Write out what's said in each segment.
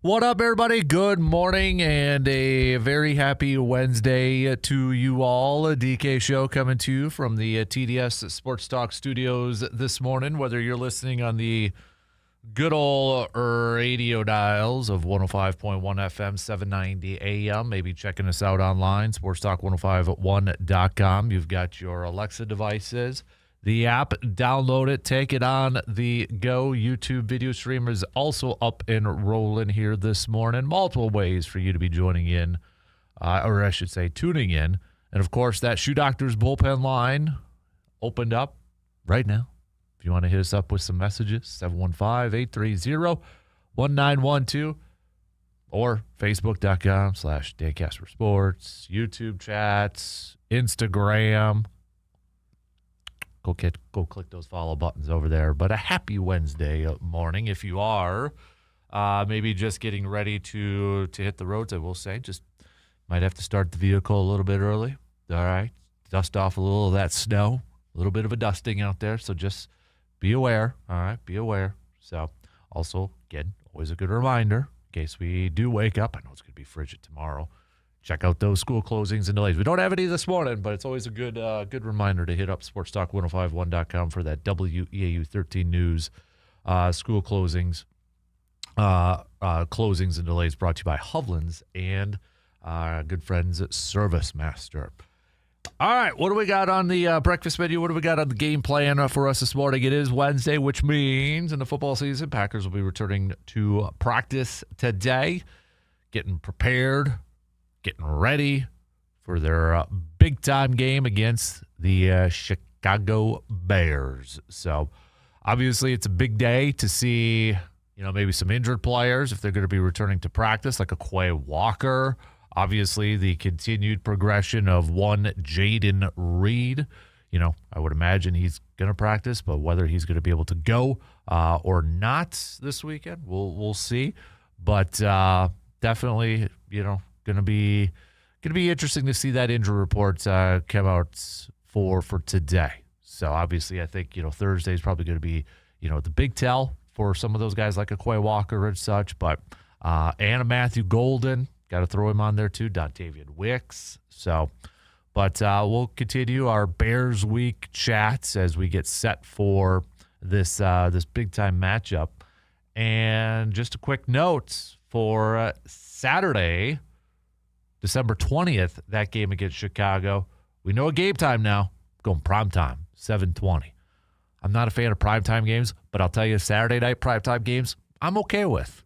What up, everybody? Good morning and a very happy Wednesday to you all. A DK Show coming to you from the TDS Sports Talk studios this morning. Whether you're listening on the good old radio dials of 105.1 FM, 790 AM, maybe checking us out online, sportstalk1051.com. You've got your Alexa devices. The app, download it, take it on the go. YouTube video streamer is also up and rolling here this morning. Multiple ways for you to be joining in, or I should say tuning in. And, of course, that Shoe Doctor's bullpen line opened up right now. If you want to hit us up with some messages, 715-830-1912 or facebook.com/Dan Kasper Sports, YouTube chats, Instagram. Go click those follow buttons over there. But a happy Wednesday morning. If you are maybe just getting ready to hit the roads, I will say, just might have to start the vehicle a little bit early. All right. Dust off a little of that snow. A little bit of a dusting out there. So just be aware. All right. Be aware. So also, again, always a good reminder in case we do wake up. I know it's going to be frigid tomorrow. Check out those school closings and delays. We don't have any this morning, but it's always a good reminder to hit up sportstalk1051.com for that WEAU 13 news. School closings and delays brought to you by Hovland's and good friends at Service Master. All right, what do we got on the breakfast menu? What do we got on the game plan for us this morning? It is Wednesday, which means in the football season, Packers will be returning to practice today, getting prepared, getting ready for their big-time game against the Chicago Bears. So, obviously, it's a big day to see, maybe some injured players if they're going to be returning to practice, like a Quay Walker. Obviously, the continued progression of one Jaden Reed. I would imagine he's going to practice, but whether he's going to be able to go or not this weekend, we'll see. But definitely, going to be interesting to see that injury report come out for today. So obviously, I think Thursday is probably going to be the big tell for some of those guys like a Quay Walker and such. But and a Matthew Golden, got to throw him on there too. Dontavian Wicks. So, but we'll continue our Bears Week chats as we get set for this big time matchup. And just a quick note for Saturday, December 20th, that game against Chicago. We know a game time now. Going prime time, 7:20. I'm not a fan of primetime games, but I'll tell you, Saturday night primetime games, I'm okay with.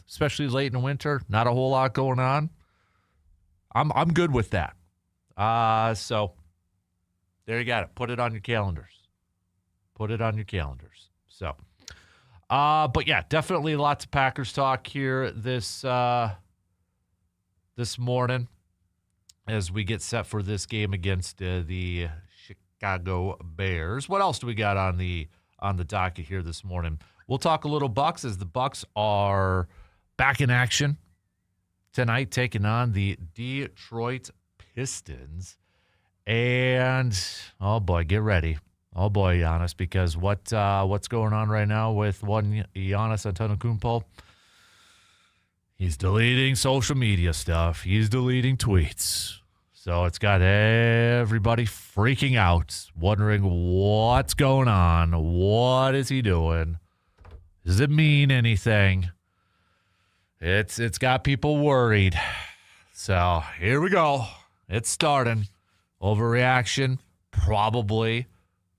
Especially late in the winter, not a whole lot going on. I'm good with that. So there you got it. Put it on your calendars. So, but yeah, definitely lots of Packers talk here this morning as we get set for this game against the Chicago Bears. What else do we got on the docket here this morning? We'll talk a little Bucks as the Bucks are back in action tonight, taking on the Detroit Pistons. And oh boy, get ready. Oh boy, Giannis, because what's going on right now with one Giannis Antetokounmpo? He's deleting social media stuff. He's deleting tweets. So it's got everybody freaking out, wondering what's going on. What is he doing? Does it mean anything? It's got people worried. So here we go. It's starting. Overreaction, probably.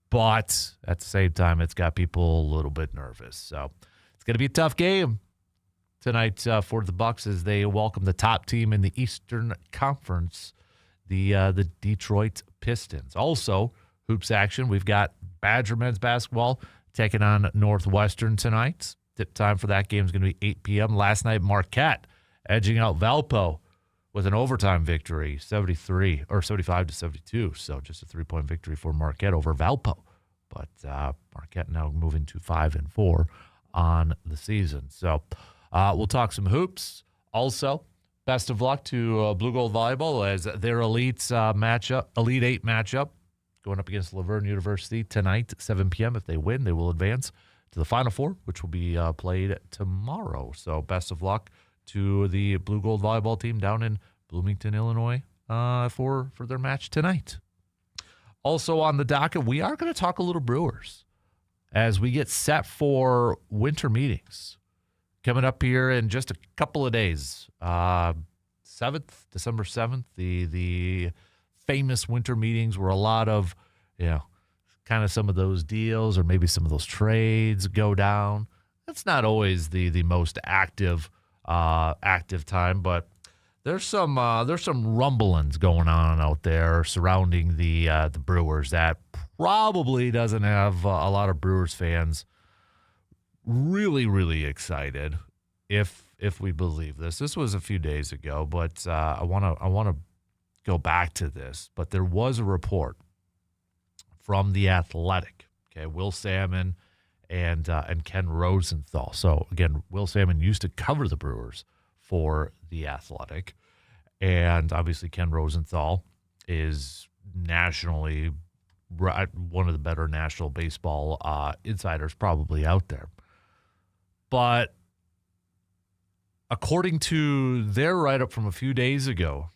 But at the same time, it's got people a little bit nervous. So it's going to be a tough game tonight for the Bucks as they welcome the top team in the Eastern Conference, the Detroit Pistons. Also, hoops action. We've got Badger men's basketball taking on Northwestern tonight. Tip time for that game is going to be 8 p.m. Last night, Marquette edging out Valpo with an overtime victory, 75-72. So just a 3-point victory for Marquette over Valpo. But Marquette now moving to 5-4 on the season. So we'll talk some hoops. Also, best of luck to Blue Gold Volleyball as their Elite Eight matchup going up against Laverne University tonight, 7 p.m. If they win, they will advance to the Final Four, which will be played tomorrow. So best of luck to the Blue Gold volleyball team down in Bloomington, Illinois, for their match tonight. Also on the docket, we are going to talk a little Brewers as we get set for winter meetings coming up here in just a couple of days. 7th, December 7th, the famous winter meetings where a lot of, kind of some of those deals or maybe some of those trades go down. That's not always the most active time, but there's some rumblings going on out there surrounding the Brewers that probably doesn't have a lot of Brewers fans really, really excited if we believe this. This was a few days ago, but I want to go back to this. But there was a report from The Athletic. Okay, Will Salmon and Ken Rosenthal. So again, Will Salmon used to cover the Brewers for The Athletic, and obviously Ken Rosenthal is nationally one of the better national baseball insiders probably out there. But according to their write-up from a few days ago,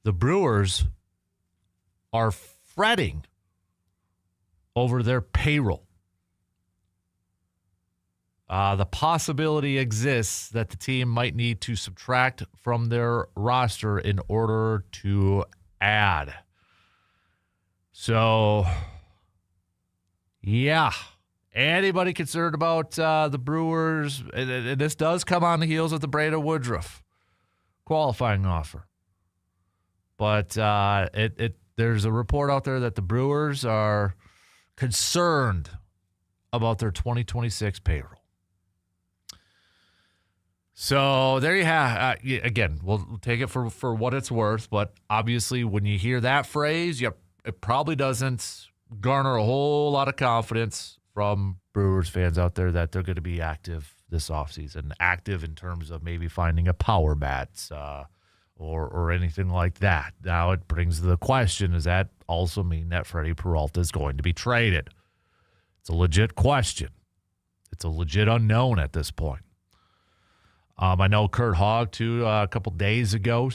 the Brewers are fretting over their payroll. The possibility exists that the team might need to subtract from their roster in order to add. So, yeah. Anybody concerned about the Brewers? And this does come on the heels of the Brandon Woodruff qualifying offer. But there's a report out there that the Brewers are concerned about their 2026 payroll. So there you have. Again, we'll take it for what it's worth. But obviously, when you hear that phrase, it probably doesn't garner a whole lot of confidence from Brewers fans out there that they're going to be active this offseason. Active in terms of maybe finding a power bat or anything like that. Now it brings the question, does that also mean that Freddie Peralta is going to be traded? It's a legit question. It's a legit unknown at this point. I know Kurt Hogg, too, a couple days ago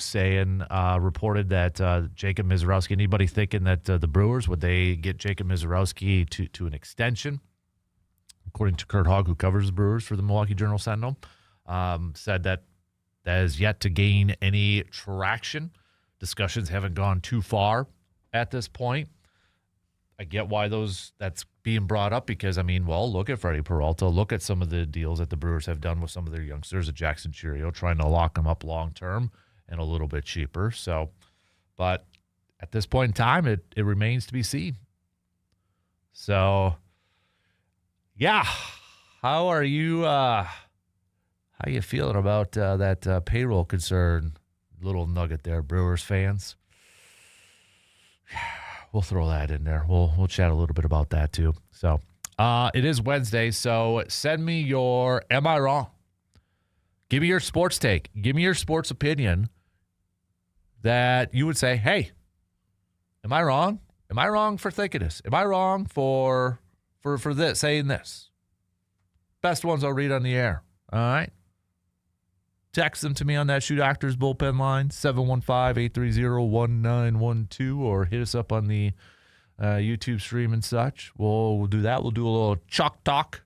reported that Jacob Mizorowski, anybody thinking that the Brewers, would they get Jacob Mizorowski to an extension? According to Kurt Hogg, who covers the Brewers for the Milwaukee Journal-Sentinel, said that has yet to gain any traction. Discussions haven't gone too far at this point. I get why that's being brought up because, look at Freddie Peralta. Look at some of the deals that the Brewers have done with some of their youngsters, at Jackson Chourio, trying to lock them up long-term and a little bit cheaper. So, but at this point in time, it remains to be seen. So, yeah. How are you feeling about that payroll concern? Little nugget there, Brewers fans. We'll throw that in there. We'll chat a little bit about that too. So it is Wednesday, so send me your am I wrong? Give me your sports take. Give me your sports opinion that you would say, hey, am I wrong? Am I wrong for thinking this? Am I wrong for this, saying this? Best ones I'll read on the air. All right? Text them to me on that Shoe Doctors bullpen line, 715-830-1912, or hit us up on the YouTube stream and such. We'll do that. We'll do a little Chalk Talk.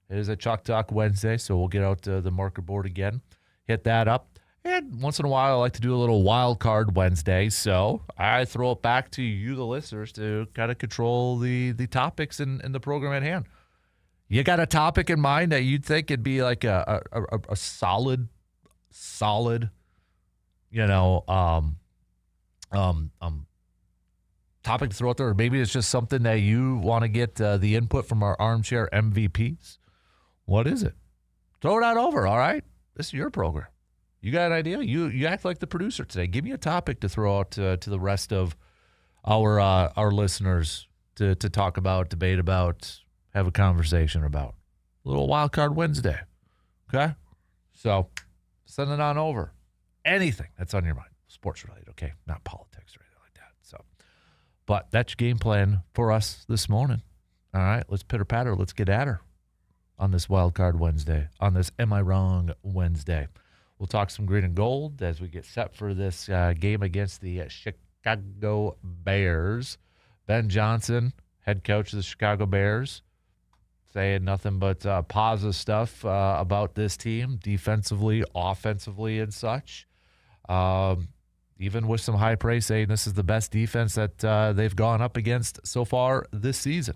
It is a Chalk Talk Wednesday, so we'll get out the marker board again, hit that up. And once in a while, I like to do a little wild card Wednesday, so I throw it back to you, the listeners, to kind of control the topics in the program at hand. You got a topic in mind that you'd think it'd be like a solid, topic to throw out there, or maybe it's just something that you want to get the input from our armchair MVPs. What is it? Throw it out over, all right? This is your program. You got an idea? You act like the producer today. Give me a topic to throw out to the rest of our listeners to talk about, debate about, have a conversation about. A little Wild Card Wednesday, okay? So send it on over. Anything that's on your mind, sports related, okay? Not politics or anything like that. So, but that's your game plan for us this morning. All right, let's pitter patter. Let's get at her. on this Wild Card Wednesday, on this Am I Wrong Wednesday. We'll talk some green and gold as we get set for this game against the Chicago Bears. Ben Johnson, head coach of the Chicago Bears, saying nothing but positive stuff about this team, defensively, offensively, and such. Even with some high praise, saying this is the best defense that they've gone up against so far this season.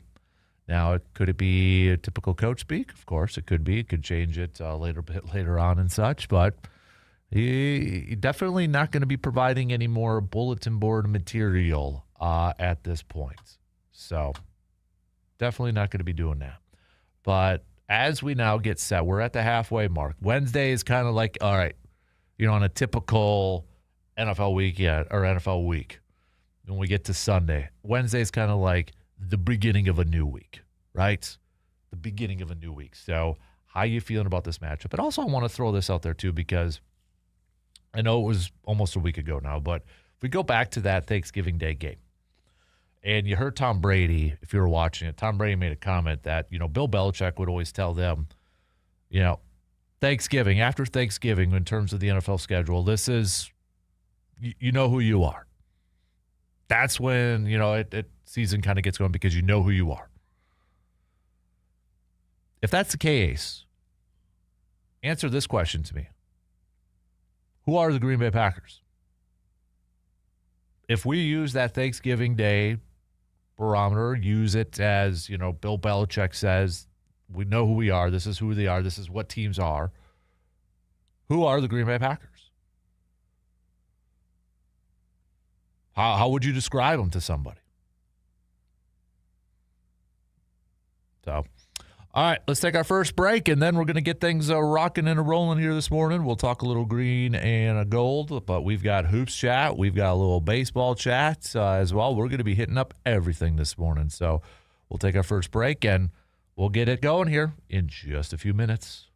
Now, could it be a typical coach speak? Of course, it could be. It could change it later on and such, but he definitely not going to be providing any more bulletin board material at this point. So, definitely not going to be doing that. But as we now get set, we're at the halfway mark. Wednesday is kind of like, all right, on a typical NFL weekend or NFL week, when we get to Sunday, Wednesday is kind of like the beginning of a new week, right? The beginning of a new week. So how you feeling about this matchup? But also I want to throw this out there too, because I know it was almost a week ago now, but if we go back to that Thanksgiving Day game, and you heard Tom Brady, if you were watching it, Tom Brady made a comment that, Bill Belichick would always tell them, Thanksgiving, after Thanksgiving, in terms of the NFL schedule, this is, you know who you are. That's when, season kind of gets going because you know who you are. If that's the case, answer this question to me. Who are the Green Bay Packers? If we use that Thanksgiving Day barometer, use it as, Bill Belichick says, we know who we are. This is who they are. This is what teams are. Who are the Green Bay Packers? How would you describe them to somebody? So, all right, let's take our first break, and then we're going to get things rocking and rolling here this morning. We'll talk a little green and gold, but we've got hoops chat. We've got a little baseball chat as well. We're going to be hitting up everything this morning. So we'll take our first break, and we'll get it going here in just a few minutes.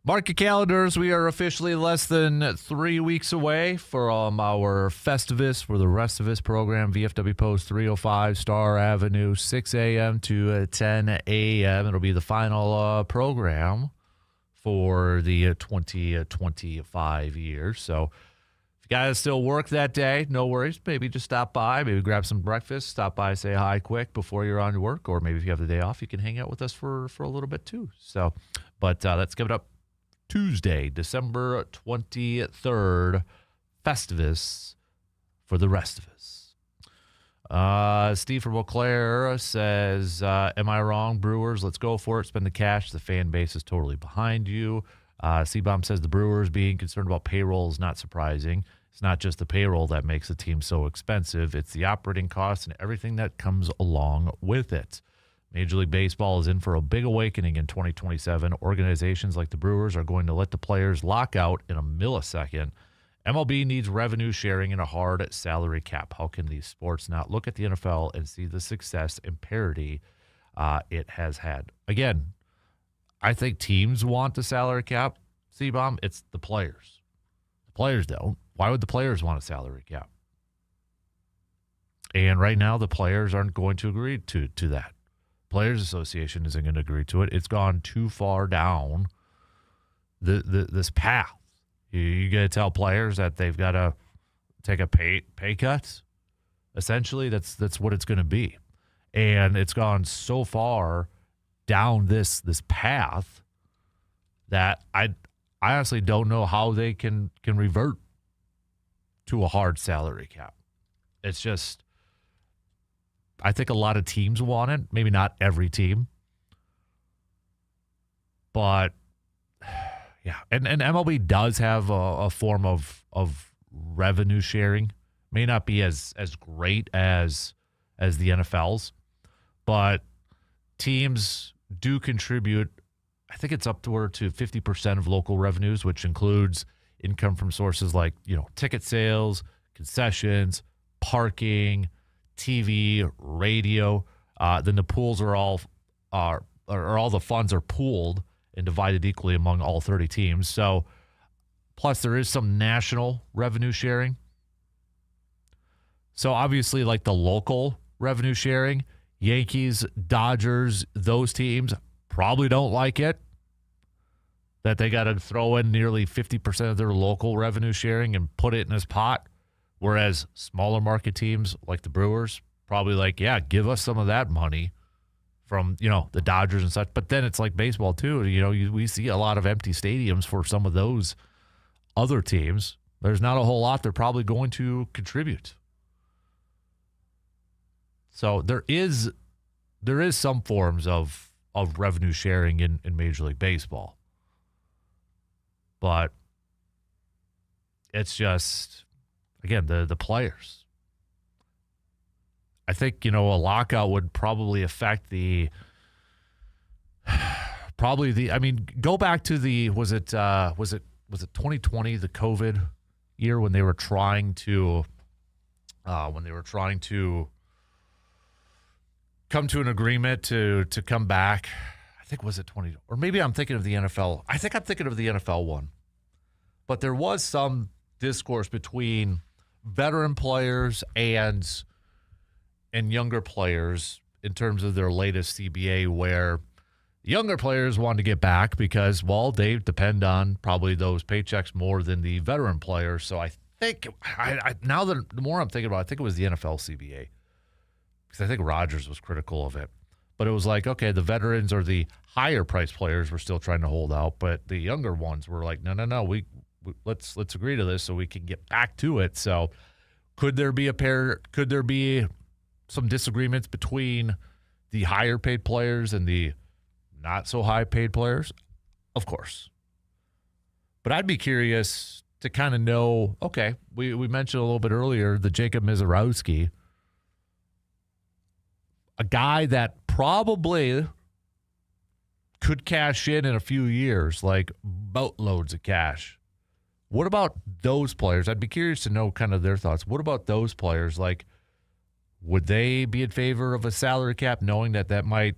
Mark your calendars. We are officially less than 3 weeks away from our Festivus for the Rest of Us program. VFW Post 305 Star Avenue, 6 a.m. to 10 a.m. It'll be the final program for the 2025 year. So if you guys still work that day, no worries. Maybe just stop by, maybe grab some breakfast, stop by, say hi quick before you're on your work. Or maybe if you have the day off, you can hang out with us for a little bit too. So, but let's give it up. Tuesday, December 23rd, Festivus for the Rest of Us. Steve from Eau Claire says, am I wrong, Brewers? Let's go for it. Spend the cash. The fan base is totally behind you. C-Bomb says the Brewers being concerned about payroll is not surprising. It's not just the payroll that makes the team so expensive. It's the operating costs and everything that comes along with it. Major League Baseball is in for a big awakening in 2027. Organizations like the Brewers are going to let the players lock out in a millisecond. MLB needs revenue sharing and a hard salary cap. How can these sports not look at the NFL and see the success and parity it has had? Again, I think teams want the salary cap, C-Bomb. It's the players. The players don't. Why would the players want a salary cap? And right now, the players aren't going to agree to that. Players Association isn't going to agree to it. It's gone too far down this path. You got to tell players that they've got to take a pay cut. Essentially, that's what it's going to be, and it's gone so far down this path that I honestly don't know how they can revert to a hard salary cap. It's just. I think a lot of teams want it. Maybe not every team. But, yeah. And MLB does have a form of revenue sharing. May not be as great as the NFL's. But teams do contribute, I think it's upward to 50% of local revenues, which includes income from sources like, ticket sales, concessions, parking, TV, radio. Then the pools are all the funds are pooled and divided equally among all 30 teams. So, plus there is some national revenue sharing. So obviously, like the local revenue sharing, Yankees, Dodgers, those teams probably don't like it that they got to throw in nearly 50% of their local revenue sharing and put it in this pot. Whereas smaller market teams like the Brewers probably like, yeah, give us some of that money from, the Dodgers and such. But then it's like baseball too. We see a lot of empty stadiums for some of those other teams. There's not a whole lot they're probably going to contribute. So there is some forms of revenue sharing in Major League Baseball. But it's just... Again, the players. I think, a lockout would probably affect go back to was it 2020, the COVID year when they were trying to come to an agreement to come back. I think was it 20, or maybe I'm thinking of the NFL. I think I'm thinking of the NFL one. But there was some discourse between veteran players and younger players in terms of their latest CBA, where younger players wanted to get back because, well, they depend on probably those paychecks more than the veteran players. So I think now that the more I'm thinking about it, I think it was the NFL CBA because I think Rodgers was critical of it. But it was like, okay, the veterans or the higher priced players were still trying to hold out, but the younger ones were like, no, let's agree to this so we can get back to it. So could there be some disagreements between the higher paid players and the not so high paid players? Of course. But I'd be curious to kind of know, okay, we mentioned a little bit earlier the Jacob Mizorowski, a guy that probably could cash in a few years, like boatloads of cash. What about those players? I'd be curious to know kind of their thoughts. What about those players? Like, would they be in favor of a salary cap knowing that might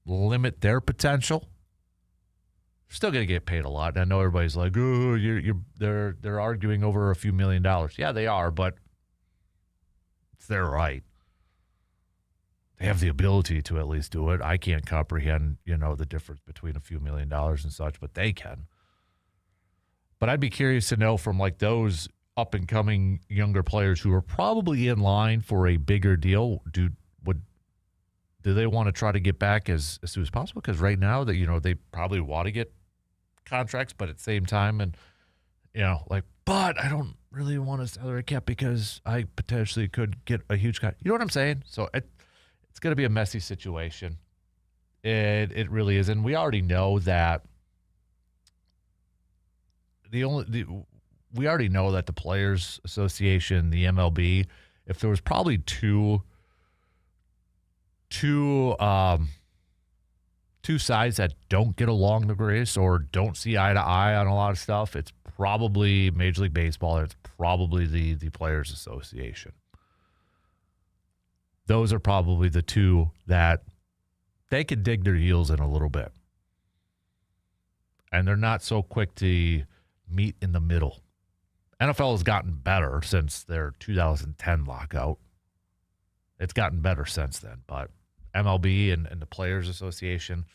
limit their potential? Still going to get paid a lot. And I know everybody's like, oh, they're arguing over a few $1 million. Yeah, they are, but it's their right. They have the ability to at least do it. I can't comprehend, the difference between a few $1 million and such, but they can. But I'd be curious to know from like those up-and-coming younger players who are probably in line for a bigger deal, do they want to try to get back as soon as possible? Because right now, they probably want to get contracts, but at the same time, and but I don't really want a salary cap because I potentially could get a huge contract. You know what I'm saying? So it's going to be a messy situation. It really is, and we already know that we already know that the Players Association, the MLB, if there was probably two sides that don't get along the greatest or don't see eye to eye on a lot of stuff, it's probably Major League Baseball. It's probably the Players Association. Those are probably the two that they could dig their heels in a little bit. And they're not so quick to meet in the middle. NFL has gotten better since their 2010 lockout. It's gotten better since then, but MLB and the Players Association,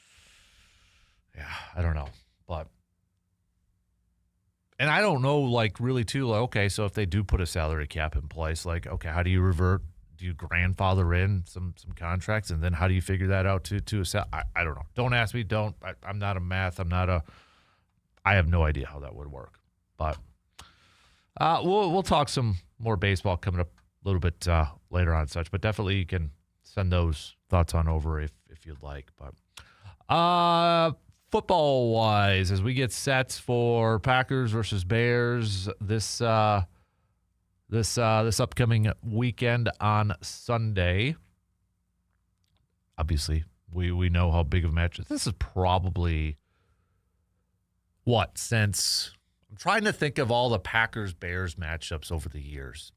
yeah, I don't know. And I don't know, really, too, okay, so if they do put a salary cap in place, okay, how do you revert? Do you grandfather in some contracts, and then how do you figure that out to a salary? I don't know. Don't ask me. I'm not a math. I have no idea how that would work. But we'll talk some more baseball coming up a little bit later on such, but definitely you can send those thoughts on over if you'd like. But football-wise, as we get set for Packers versus Bears this upcoming weekend on Sunday, obviously we know how big of a match. This is probably since I'm trying to think of all the Packers-Bears matchups over the years.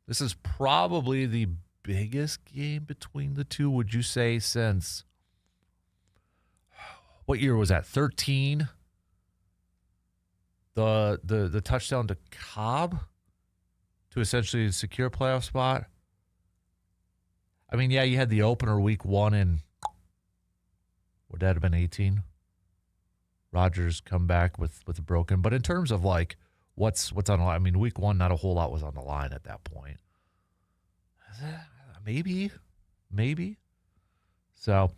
This is probably the biggest game between the two, would you say, since what year was that? 13? The touchdown to Cobb to essentially secure a playoff spot. I mean, yeah, you had the opener week 1 in, would that have been 18? Rodgers come back with a broken. But in terms of what's on the line, I mean, week 1, not a whole lot was on the line at that point. Maybe. So,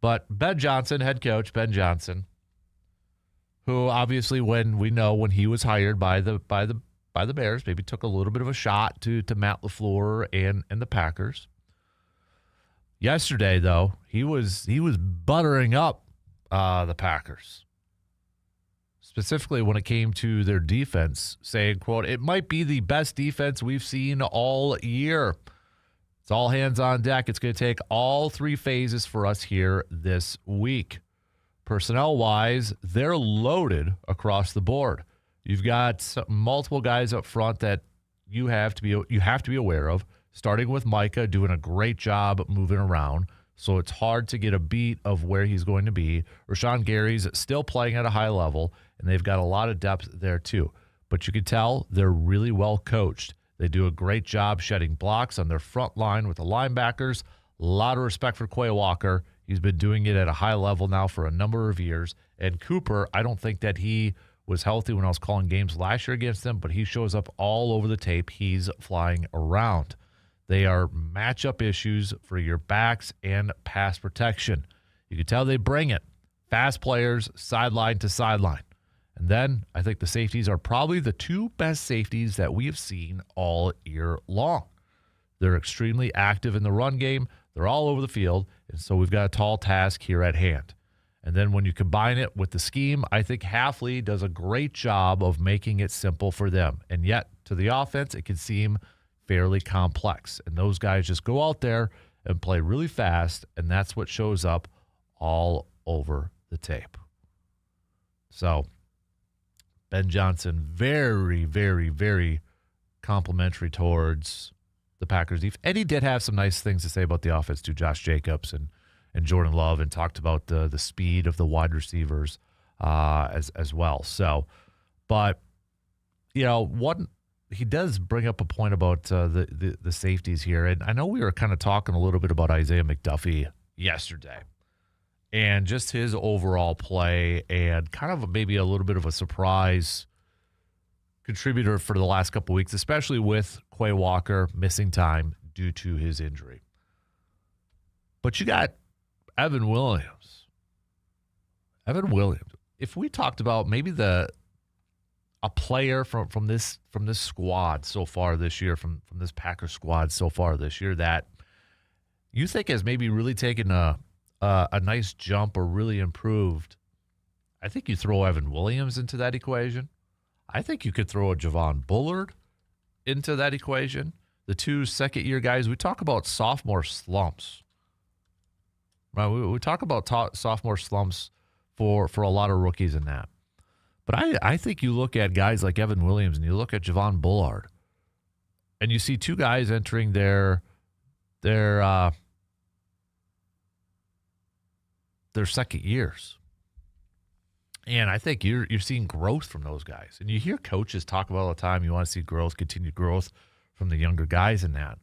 but Ben Johnson, head coach Ben Johnson, who obviously when he was hired by the Bears, maybe took a little bit of a shot to Matt LaFleur and the Packers. Yesterday, though, he was buttering up the Packers, specifically when it came to their defense, saying, quote, "It might be the best defense we've seen all year. It's all hands on deck. It's going to take all 3 phases for us here this week." Personnel-wise, they're loaded across the board. You've got multiple guys up front that you have to be aware of, starting with Micah doing a great job moving around, so it's hard to get a beat of where he's going to be. Rashawn Gary's still playing at a high level, and they've got a lot of depth there too. But you can tell they're really well coached. They do a great job shedding blocks on their front line with the linebackers. A lot of respect for Quay Walker. He's been doing it at a high level now for a number of years. And Cooper, I don't think that he was healthy when I was calling games last year against them, but he shows up all over the tape. He's flying around. They are matchup issues for your backs and pass protection. You can tell they bring it. Fast players, sideline to sideline. And then I think the safeties are probably the 2 best safeties that we have seen all year long. They're extremely active in the run game. They're all over the field, and so we've got a tall task here at hand. And then when you combine it with the scheme, I think Halfley does a great job of making it simple for them. And yet, to the offense, it can seem fairly complex. And those guys just go out there and play really fast, and that's what shows up all over the tape. So, Ben Johnson, very, very, very complimentary towards the Packers defense. And he did have some nice things to say about the offense too. Josh Jacobs and and Jordan Love, and talked about the speed of the wide receivers as well. So, but one, he does bring up a point about the safeties here, and I know we were kind of talking a little bit about Isaiah McDuffie yesterday, and just his overall play, and kind of maybe a little bit of a surprise contributor for the last couple of weeks, especially with Quay Walker missing time due to his injury. But you got Evan Williams. If we talked about maybe a player from this squad so far this year, from this Packers squad so far this year, that you think has maybe really taken a nice jump or really improved, I think you throw Evan Williams into that equation. I think you could throw a Javon Bullard into that equation. The two second-year guys, we talk about sophomore slumps. Right? We talk about sophomore slumps for a lot of rookies in that. But I think you look at guys like Evan Williams and you look at Javon Bullard, and you see two guys entering their second years. And I think you're seeing growth from those guys. And you hear coaches talk about all the time, you want to see growth, continued growth from the younger guys in that.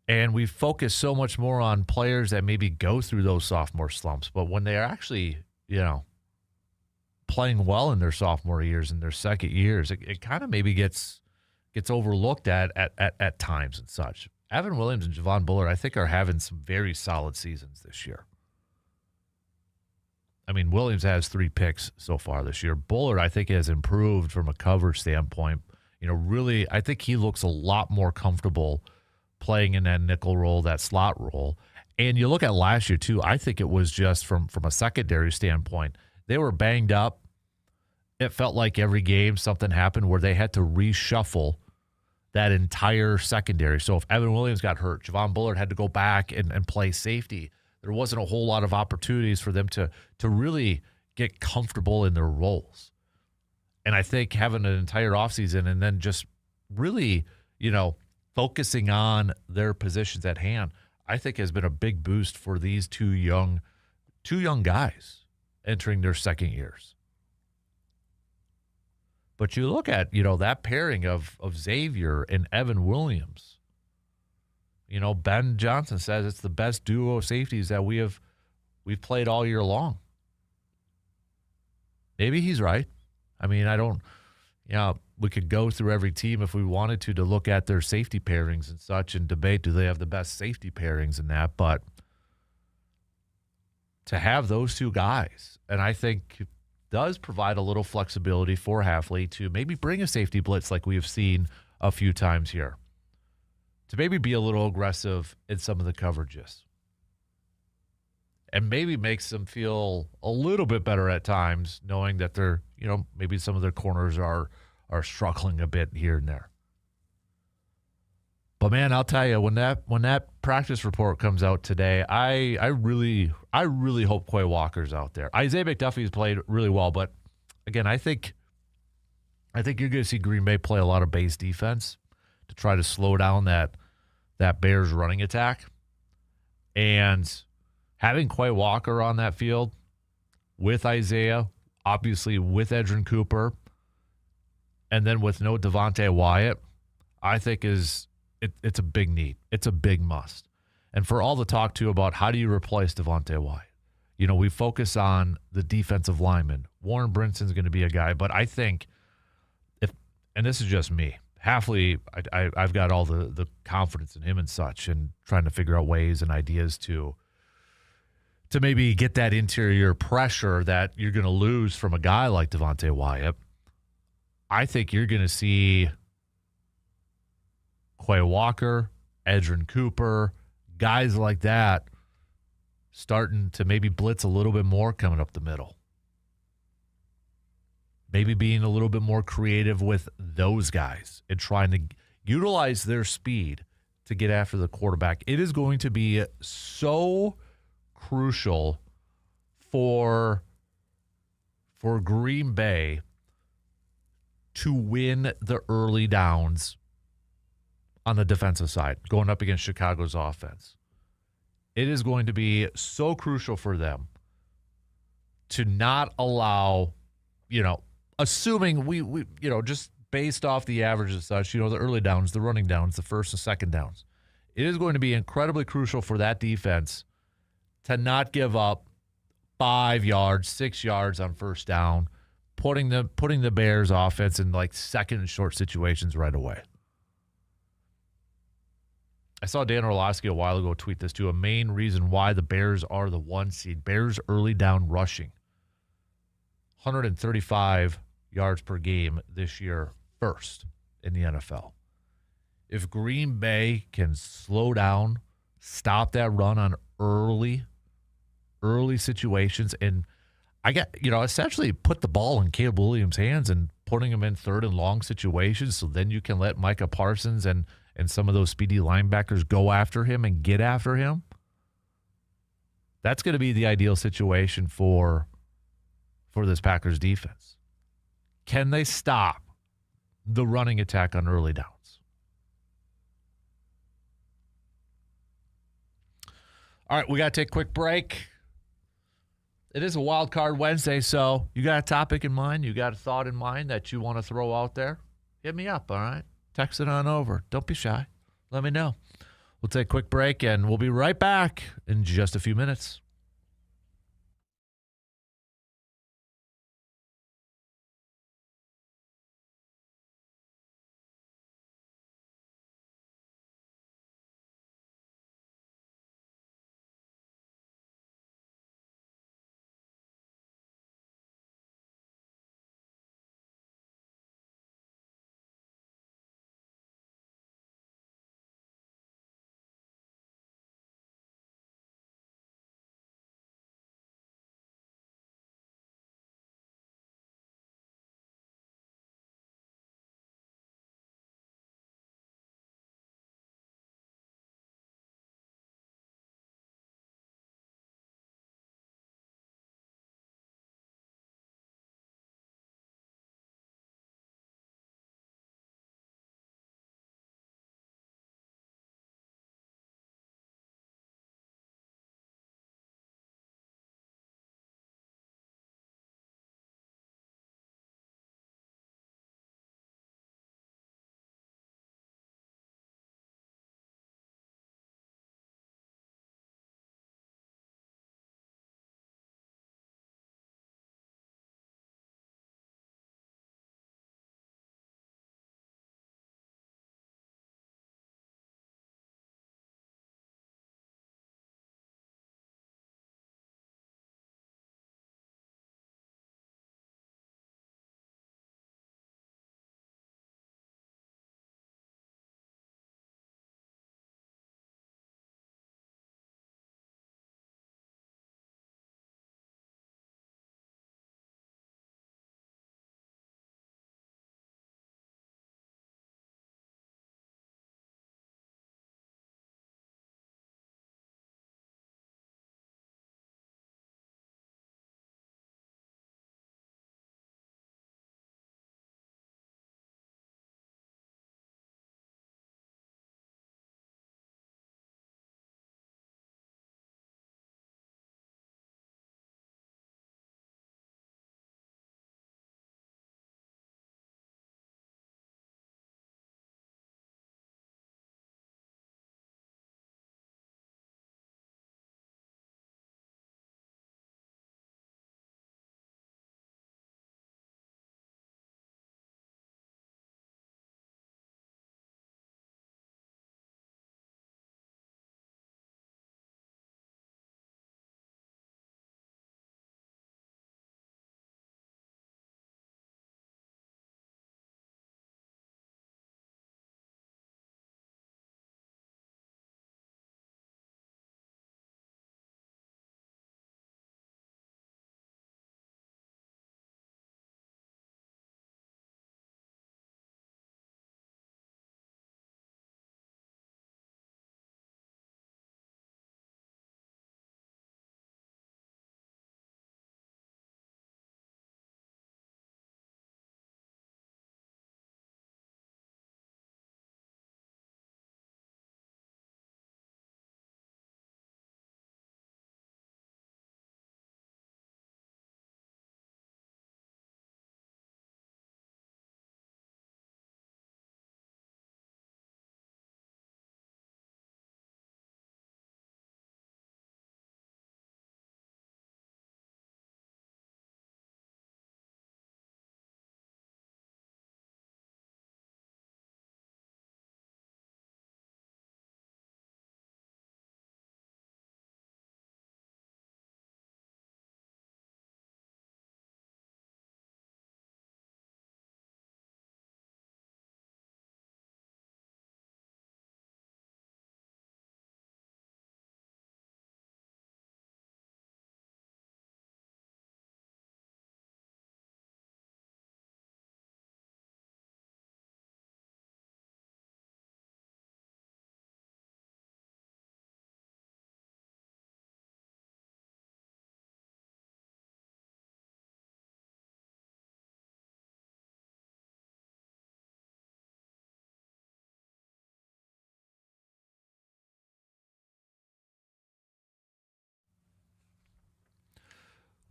And we focus so much more on players that maybe go through those sophomore slumps. But when they are actually, playing well in their sophomore years and their second years, it kind of maybe gets overlooked at times and such. Evan Williams and Javon Bullard, I think, are having some very solid seasons this year. I mean, Williams has 3 picks so far this year. Bullard, I think, has improved from a coverage standpoint. Really, I think he looks a lot more comfortable playing in that nickel role, that slot role. And you look at last year, too, I think it was just from a secondary standpoint, they were banged up. It felt like every game something happened where they had to reshuffle that entire secondary. So if Evan Williams got hurt, Javon Bullard had to go back and play safety. There wasn't a whole lot of opportunities for them to really get comfortable in their roles. And I think having an entire offseason and then just really, focusing on their positions at hand, I think has been a big boost for these two young guys entering their second years. But you look at, that pairing of Xavier and Evan Williams. Ben Johnson says it's the best duo of safeties that we've played all year long. Maybe he's right. I mean, we could go through every team if we wanted to look at their safety pairings and such and debate, do they have the best safety pairings in that? But to have those two guys, and I think does provide a little flexibility for Hafley to maybe bring a safety blitz like we have seen a few times here, to maybe be a little aggressive in some of the coverages, and maybe makes them feel a little bit better at times, knowing that they're, maybe some of their corners are struggling a bit here and there. But man, I'll tell you, when that practice report comes out today, I really hope Quay Walker's out there. Isaiah McDuffie's played really well, but again, I think you're going to see Green Bay play a lot of base defense to try to slow down that Bears running attack. And having Quay Walker on that field with Isaiah, obviously with Edgerrin Cooper, and then with no Devontae Wyatt, I think it's a big need. It's a big must. And for all the talk, too, about how do you replace Devontae Wyatt? We focus on the defensive lineman. Warren Brinson's going to be a guy, but I think and this is just me, Hafley, I've got all the confidence in him and such, and trying to figure out ways and ideas to maybe get that interior pressure that you're going to lose from a guy like Devontae Wyatt. I think you're going to see Quay Walker, Edgerrin Cooper, guys like that starting to maybe blitz a little bit more coming up the middle. Maybe being a little bit more creative with those guys and trying to utilize their speed to get after the quarterback. It is going to be so crucial for Green Bay to win the early downs on the defensive side, going up against Chicago's offense. It is going to be so crucial for them to not allow, assuming we just based off the averages and such, the early downs, the running downs, the first and second downs. It is going to be incredibly crucial for that defense to not give up 5 yards, 6 yards on first down, putting the Bears offense in like second and short situations right away. I saw Dan Orlovsky a while ago tweet this too. A main reason why the Bears are the 1 seed. Bears early down rushing. 135 yards per game this year, first in the NFL. If Green Bay can slow down, stop that run on early situations, and essentially put the ball in Caleb Williams' hands and putting him in third and long situations, so then you can let Micah Parsons and some of those speedy linebackers go after him and get after him. That's going to be the ideal situation for this Packers defense. Can they stop the running attack on early downs? All right, we got to take a quick break. It is a wild card Wednesday, so you got a topic in mind, you got a thought in mind that you want to throw out there, hit me up, all right? Text it on over. Don't be shy. Let me know. We'll take a quick break, and we'll be right back in just a few minutes.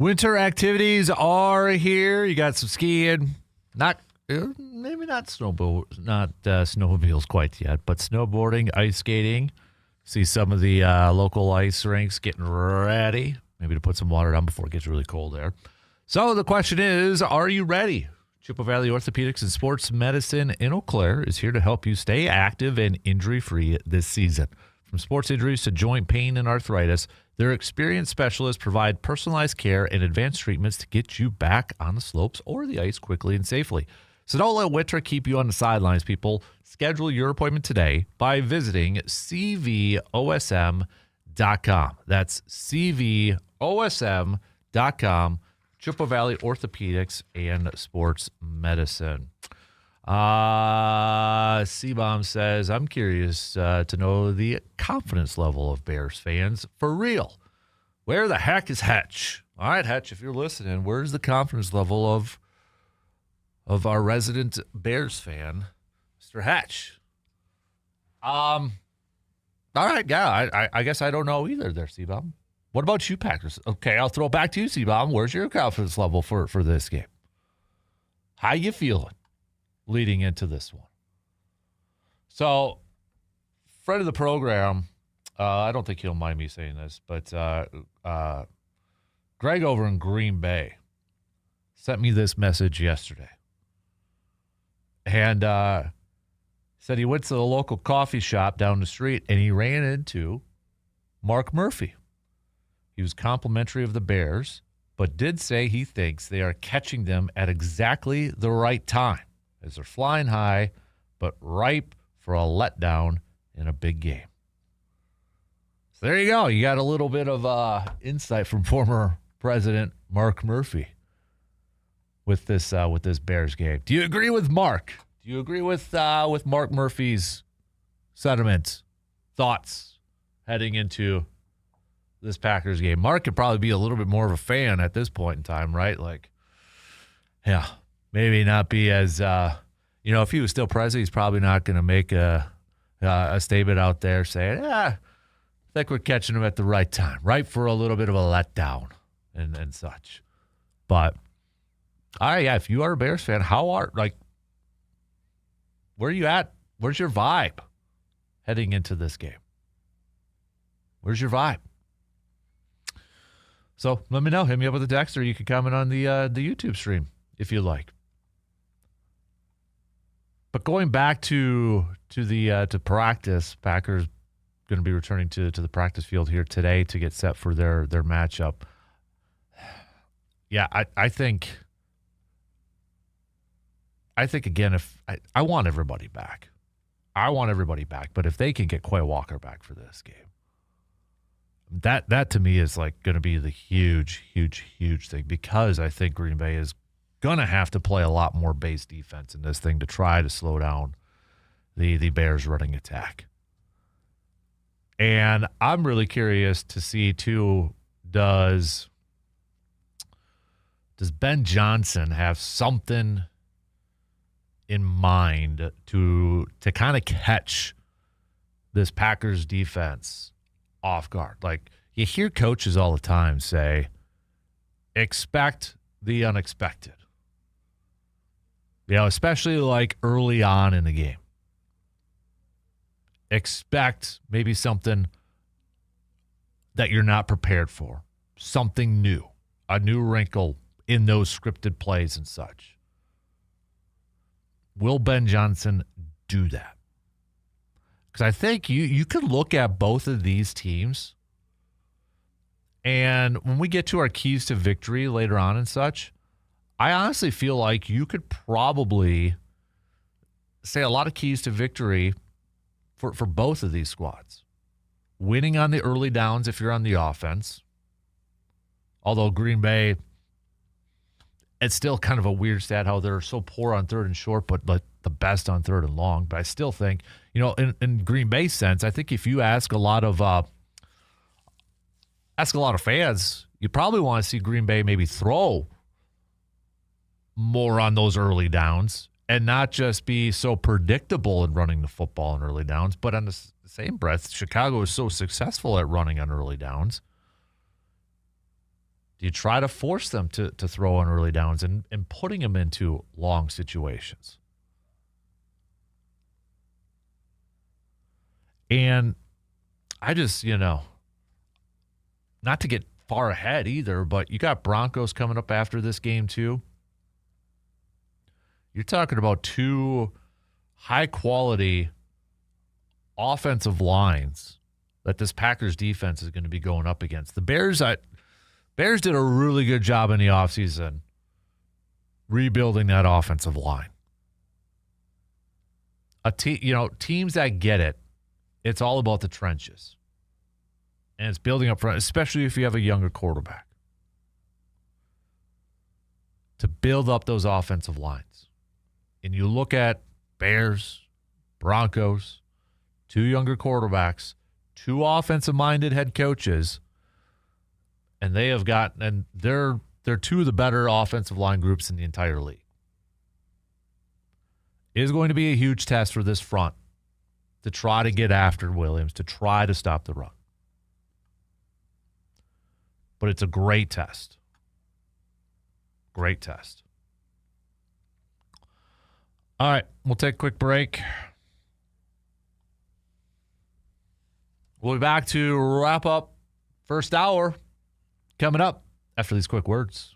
Winter activities are here. You got some skiing, maybe not snowmobiles quite yet, but snowboarding, ice skating. See some of the local ice rinks getting ready, maybe to put some water down before it gets really cold there. So the question is, are you ready? Chippewa Valley Orthopedics and Sports Medicine in Eau Claire is here to help you stay active and injury-free this season. From sports injuries to joint pain and arthritis, their experienced specialists provide personalized care and advanced treatments to get you back on the slopes or the ice quickly and safely. So don't let winter keep you on the sidelines, people. Schedule your appointment today by visiting cvosm.com. That's cvosm.com. Chippewa Valley Orthopedics and Sports Medicine. C-Bomb says, I'm curious to know the confidence level of Bears fans for real. Where the heck is Hetch? All right, Hetch, if you're listening, where's the confidence level of our resident Bears fan, Mr. Hetch? All right, yeah, I guess I don't know either there, C-Bomb. What about you, Packers? Okay, I'll throw it back to you, C-Bomb. Where's your confidence level for this game? How you feeling leading into this one? So, friend of the program, I don't think he'll mind me saying this, but Greg over in Green Bay sent me this message yesterday. And said he went to the local coffee shop down the street and he ran into Mark Murphy. He was complimentary of the Bears, but did say he thinks they are catching them at exactly the right time, as they're flying high, but ripe for a letdown in a big game. So there you go. You got a little bit of insight from former President Mark Murphy with this Bears game. Do you agree with Mark? Do you agree with Mark Murphy's sentiments, thoughts heading into this Packers game? Mark could probably be a little bit more of a fan at this point in time, right? Like, yeah, maybe not be as, if he was still president, he's probably not going to make a statement out there saying, I think we're catching him at the right time, right for a little bit of a letdown and such. But, all right, yeah, if you are a Bears fan, where are you at? Where's your vibe heading into this game? Where's your vibe? So let me know. Hit me up with a text, or you can comment on the YouTube stream if you like. But going back to practice, Packers going to be returning to the practice field here today to get set for their matchup. Yeah, I think again, if I want everybody back. But if they can get Quay Walker back for this game, that to me is like going to be the huge thing, because I think Green Bay is going to have to play a lot more base defense in this thing to try to slow down the Bears running attack. And I'm really curious to see too, does Ben Johnson have something in mind to kind of catch this Packers defense off guard? Like, you hear coaches all the time say, expect the unexpected. Especially like early on in the game. Expect maybe something that you're not prepared for. Something new. A new wrinkle in those scripted plays and such. Will Ben Johnson do that? Because I think you could look at both of these teams, and when we get to our keys to victory later on and such, I honestly feel like you could probably say a lot of keys to victory for both of these squads. Winning on the early downs if you're on the offense. Although Green Bay, it's still kind of a weird stat how they're so poor on third and short, but like the best on third and long. But I still think, in Green Bay sense, I think if you ask a lot of fans, you probably want to see Green Bay maybe throw more on those early downs and not just be so predictable in running the football in early downs. But on the same breath, Chicago is so successful at running on early downs. Do you try to force them to throw on early downs and putting them into long situations? And I just, not to get far ahead either, but you got Broncos coming up after this game too. You're talking about two high-quality offensive lines that this Packers defense is going to be going up against. The Bears did a really good job in the offseason rebuilding that offensive line. Teams that get it, it's all about the trenches. And it's building up front, especially if you have a younger quarterback, to build up those offensive lines. And you look at Bears, Broncos, two younger quarterbacks, two offensive-minded head coaches, and they're two of the better offensive line groups in the entire league. It is going to be a huge test for this front to try to get after Williams, to try to stop the run. But it's a great test. Great test. All right, we'll take a quick break. We'll be back to wrap up first hour coming up after these quick words.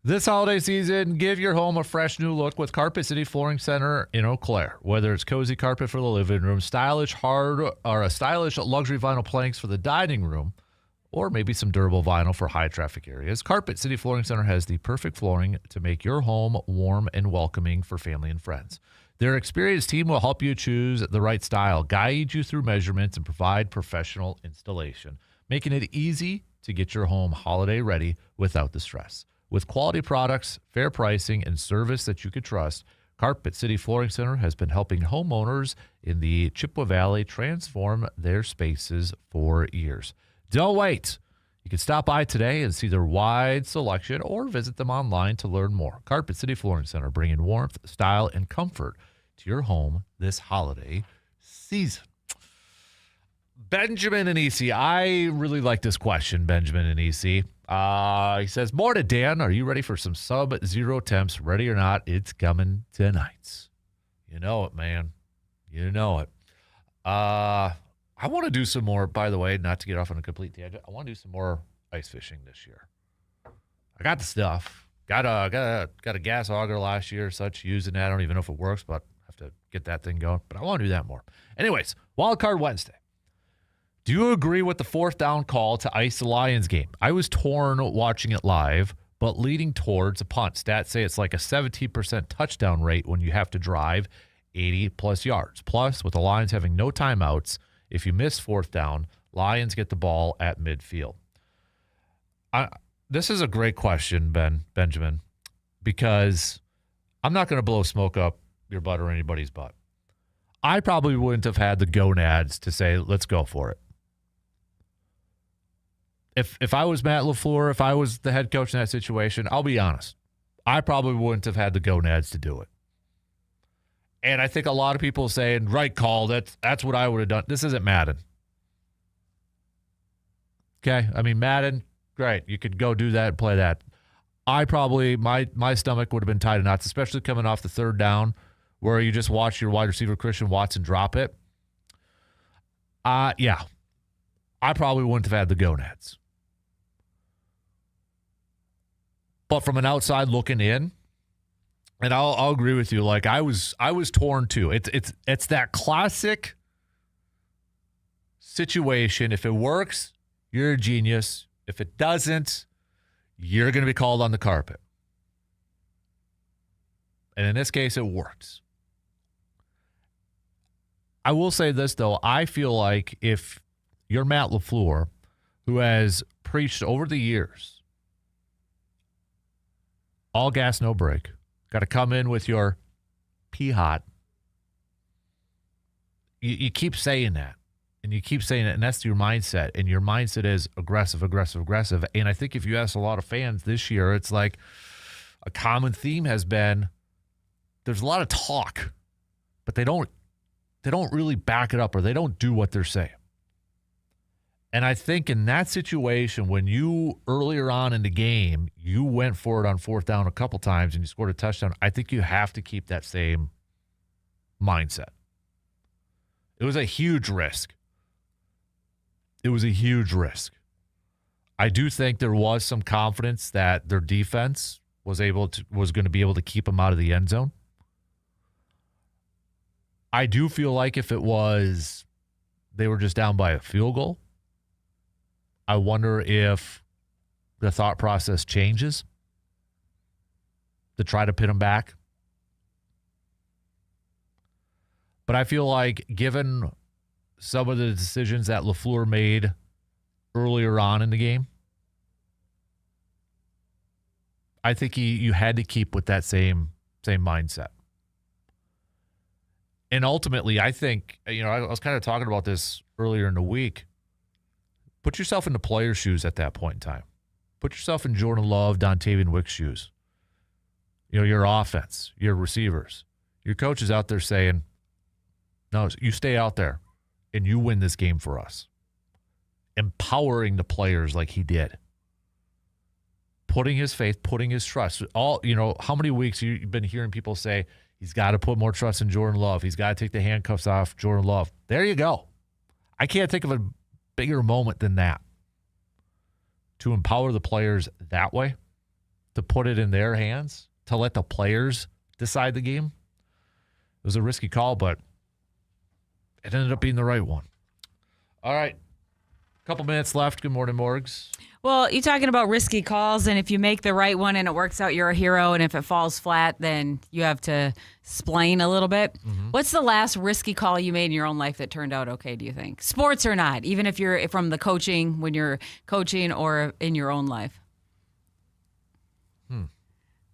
This holiday season, give your home a fresh new look with Carpet City Flooring Center in Eau Claire. Whether it's cozy carpet for the living room, stylish luxury vinyl planks for the dining room, or maybe some durable vinyl for high-traffic areas, Carpet City Flooring Center has the perfect flooring to make your home warm and welcoming for family and friends. Their experienced team will help you choose the right style, guide you through measurements, and provide professional installation, making it easy to get your home holiday ready without the stress. With quality products, fair pricing, and service that you could trust, Carpet City Flooring Center has been helping homeowners in the Chippewa Valley transform their spaces for years. Don't wait. You can stop by today and see their wide selection or visit them online to learn more. Carpet City Flooring Center, bringing warmth, style, and comfort to your home this holiday season. Benjamin and EC. I really like this question, Benjamin and EC. He says, "Morning, Dan. Are you ready for some sub-zero temps? Ready or not, it's coming tonight." You know it, man. You know it. I want to do some more, by the way, not to get off on a complete tangent. I want to do some more ice fishing this year. I got the stuff. Got a gas auger last year, such, using that. I don't even know if it works, but I have to get that thing going. But I want to do that more. Anyways, Wild Card Wednesday. Do you agree with the fourth down call to ice the Lions game? I was torn watching it live, but leading towards a punt. Stats say it's like a 17% touchdown rate when you have to drive 80-plus yards. Plus, with the Lions having no timeouts, if you miss fourth down, Lions get the ball at midfield. This is a great question, Benjamin, because I'm not going to blow smoke up your butt or anybody's butt. I probably wouldn't have had the gonads to say, let's go for it. If I was Matt LaFleur, if I was the head coach in that situation, I'll be honest, I probably wouldn't have had the gonads to do it. And I think a lot of people saying, right call, that's what I would have done. This isn't Madden. Okay? I mean, Madden, great. You could go do that and play that. I probably, my stomach would have been tied to knots, especially coming off the third down where you just watch your wide receiver Christian Watson drop it. Yeah. I probably wouldn't have had the gonads. But from an outside looking in, and I'll agree with you. Like I was torn too. It's that classic situation. If it works, you're a genius. If it doesn't, you're going to be called on the carpet. And in this case, it works. I will say this though. I feel like if you're Matt LaFleur, who has preached over the years, all gas, no brake. Got to come in with your pee hot. You keep saying that. And you keep saying it, and that's your mindset. And your mindset is aggressive, aggressive, aggressive. And I think if you ask a lot of fans this year, it's like a common theme has been there's a lot of talk, but they don't really back it up or they don't do what they're saying. And I think in that situation, when you earlier on in the game, you went for it on fourth down a couple times and you scored a touchdown, I think you have to keep that same mindset. It was a huge risk. It was a huge risk. I do think there was some confidence that their defense was going to be able to keep them out of the end zone. I do feel like if it was they were just down by a field goal, I wonder if the thought process changes to try to pin them back. But I feel like given some of the decisions that LaFleur made earlier on in the game, I think you had to keep with that same mindset. And ultimately, I think, I was kind of talking about this earlier in the week. Put yourself in the player's shoes at that point in time. Put yourself in Jordan Love, Dontavian Wick's shoes. Your offense, your receivers. Your coach is out there saying, no, you stay out there and you win this game for us. Empowering the players like he did. Putting his faith, putting his trust. How many weeks you've been hearing people say, he's got to put more trust in Jordan Love. He's got to take the handcuffs off Jordan Love. There you go. I can't think of a bigger moment than that. To empower the players that way to put it in their hands, to let the players decide the game. It was a risky call, but it ended up being the right one. All right. Couple minutes left. Good morning, Morgs. Well, you're talking about risky calls, and if you make the right one and it works out, you're a hero, and if it falls flat, then you have to explain a little bit. Mm-hmm. What's the last risky call you made in your own life that turned out okay, do you think? Sports or not, even if you're from the coaching, when you're coaching, or in your own life?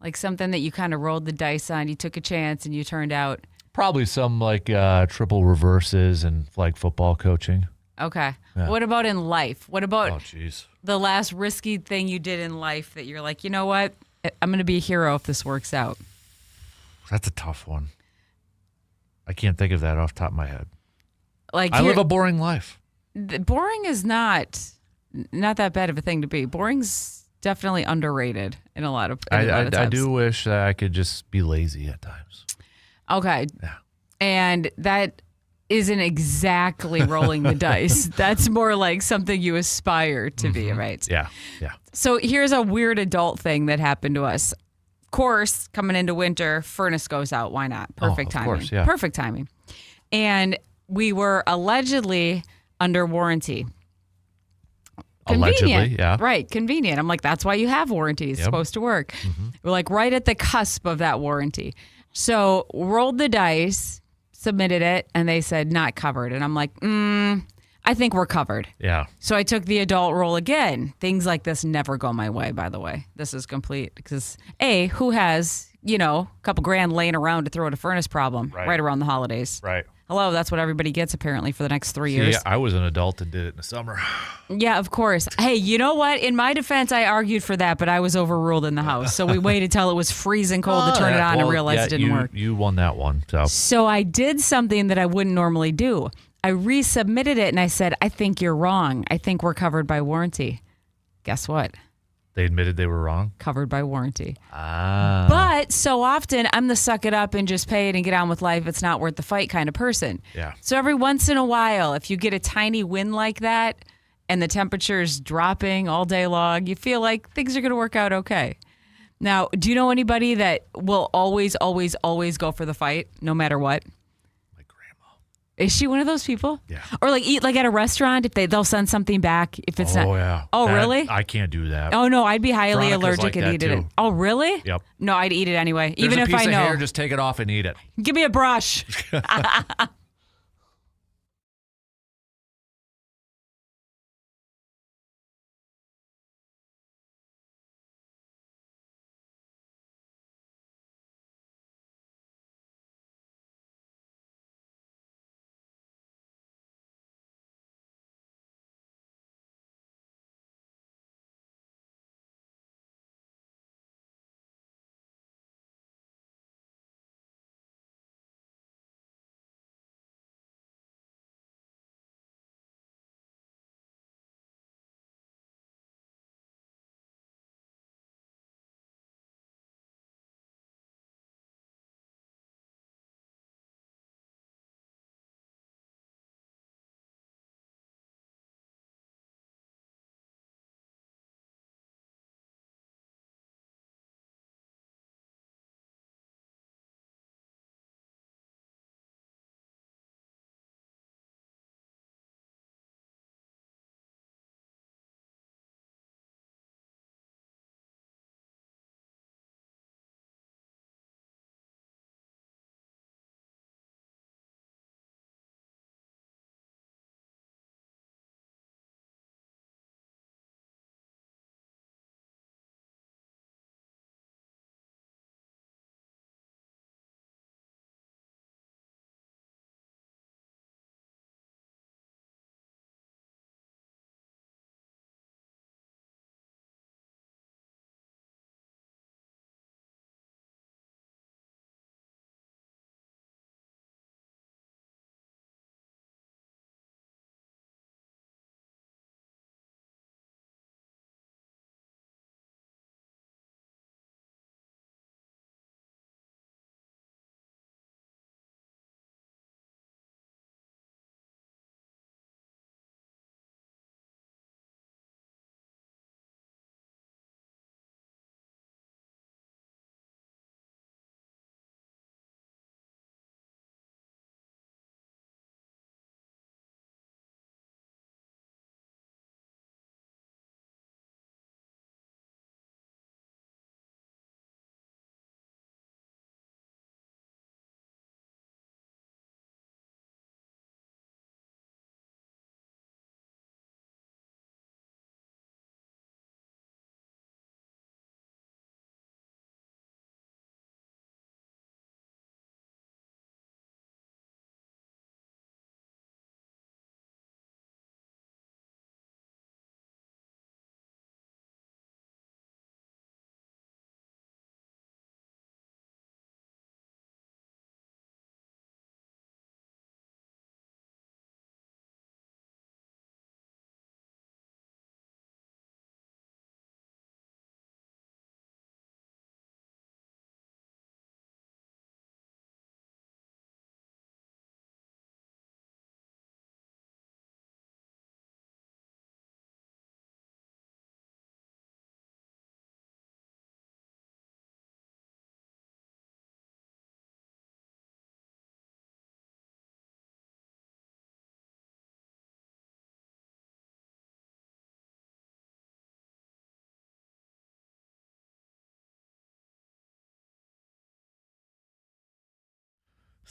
Like something that you kind of rolled the dice on, you took a chance, and you turned out. Probably some like triple reverses and flag football coaching. Okay. Yeah. What about in life? What about the last risky thing you did in life that you're like, you know what? I'm going to be a hero if this works out. That's a tough one. I can't think of that off the top of my head. Like I live a boring life. Boring is not that bad of a thing to be. Boring's definitely underrated in a lot of times. I do wish that I could just be lazy at times. Okay. Yeah. And that isn't exactly rolling the dice. That's more like something you aspire to be, right? Yeah. So here's a weird adult thing that happened to us. Of course, coming into winter, furnace goes out. Why not? Perfect timing. Course, yeah. Perfect timing. And we were allegedly under warranty. Convenient. Allegedly, yeah. Right, convenient. I'm like, that's why you have warranties. It's supposed to work. Mm-hmm. We're like right at the cusp of that warranty. So rolled the dice, submitted it, and they said not covered. And I'm like, I think we're covered. Yeah. So I took the adult roll again. Things like this never go my way, by the way. This is complete because who has, a couple grand laying around to throw at a furnace problem right around the holidays? Right. Hello, that's what everybody gets apparently for the next 3 years. Yeah, I was an adult and did it in the summer. Yeah, of course. Hey, you know what? In my defense, I argued for that, but I was overruled in the house. So we waited till it was freezing cold to turn it on and realized it didn't work. You won that one. So I did something that I wouldn't normally do. I resubmitted it and I said, I think you're wrong. I think we're covered by warranty. Guess what? They admitted they were wrong? Covered by warranty. Ah. But so often, I'm the suck it up and just pay it and get on with life. It's not worth the fight kind of person. Yeah. So every once in a while, if you get a tiny win like that and the temperature's dropping all day long, you feel like things are going to work out okay. Now, do you know anybody that will always, always, always go for the fight, no matter what? My grandma. Is she one of those people? Yeah. Or like eat like at a restaurant if they'll send something back if it's not. Oh yeah. Oh really? I can't do that. Oh no, I'd be highly Veronica's allergic like and eat that, it. too. Oh really? Yep. No, I'd eat it anyway, There's even a if piece I of know. hair, just take it off and eat it. Give me a brush.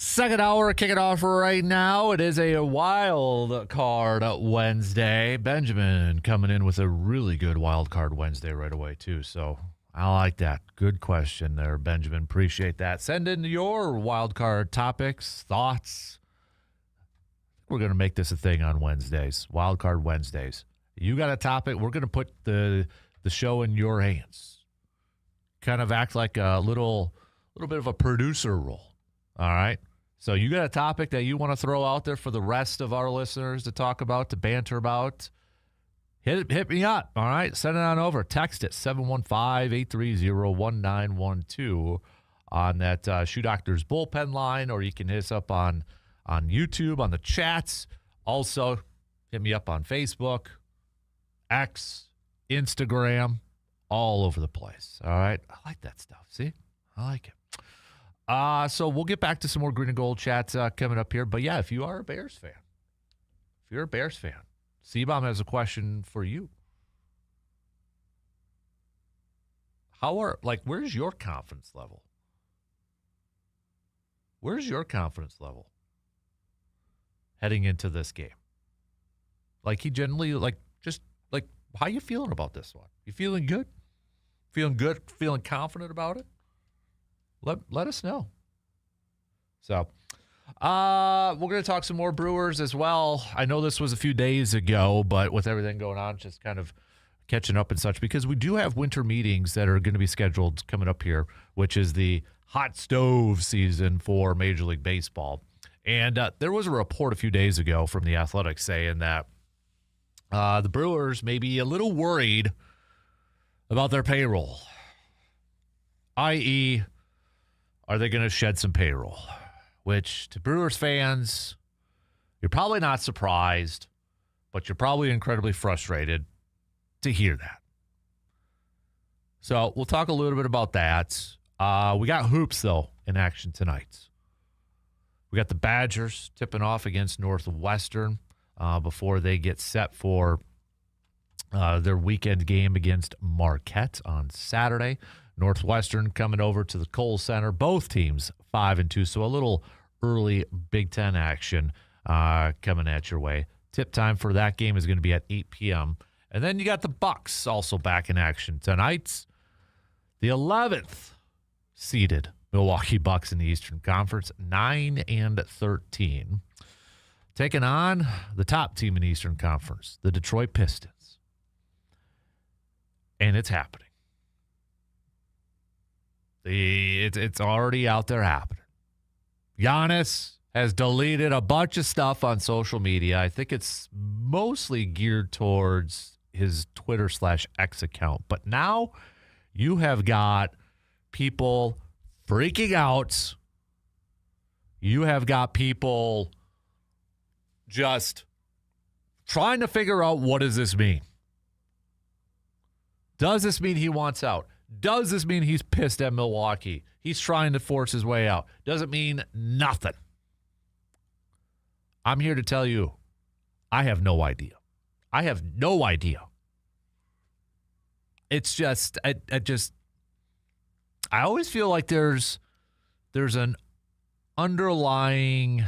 Second hour kicking off right now. It is a wild card Wednesday. Benjamin coming in with a really good wild card Wednesday right away, too. So I like that. Good question there, Benjamin. Appreciate that. Send in your wild card topics, thoughts. We're going to make this a thing on Wednesdays, wild card Wednesdays. You got a topic, we're going to put the show in your hands. Kind of act like a little bit of a producer role. All right? So you got a topic that you want to throw out there for the rest of our listeners to talk about, to banter about, hit me up, all right? Send it on over. Text it, 715-830-1912 on that Shoe Doctor's bullpen line, or you can hit us up on YouTube, on the chats. Also, hit me up on Facebook, X, Instagram, all over the place, all right? I like that stuff, see? I like it. So we'll get back to some more green and gold chats coming up here. But, yeah, if you are a Bears fan, C-Bomb has a question for you. Where's your confidence level? Where's your confidence level heading into this game? Like, he generally, how you feeling about this one? You feeling good? Feeling good? Feeling confident about it? Let us know. So, we're going to talk some more Brewers as well. I know this was a few days ago, but with everything going on, just kind of catching up and such, because we do have winter meetings that are going to be scheduled coming up here, which is the hot stove season for Major League Baseball. And there was a report a few days ago from The Athletic saying that the Brewers may be a little worried about their payroll, i.e., are they going to shed some payroll? Which, to Brewers fans, you're probably not surprised, but you're probably incredibly frustrated to hear that. So we'll talk a little bit about that. We got hoops, though, in action tonight. We got the Badgers tipping off against Northwestern before they get set for their weekend game against Marquette on Saturday. Northwestern coming over to the Kohl Center. Both teams 5-2, so a little early Big Ten action coming at your way. Tip time for that game is going to be at 8 p.m. And then you got the Bucks also back in action tonight. The 11th seeded Milwaukee Bucks in the Eastern Conference, 9-13, taking on the top team in the Eastern Conference, the Detroit Pistons. And it's happening. It's already out there happening. Giannis has deleted a bunch of stuff on social media. I think it's mostly geared towards his Twitter/X account. But now you have got people freaking out. You have got people just trying to figure out, what does this mean? Does this mean he wants out? Does this mean he's pissed at Milwaukee? He's trying to force his way out. Does it mean nothing? I'm here to tell you, I have no idea. I have no idea. It's just, I always feel like there's an underlying,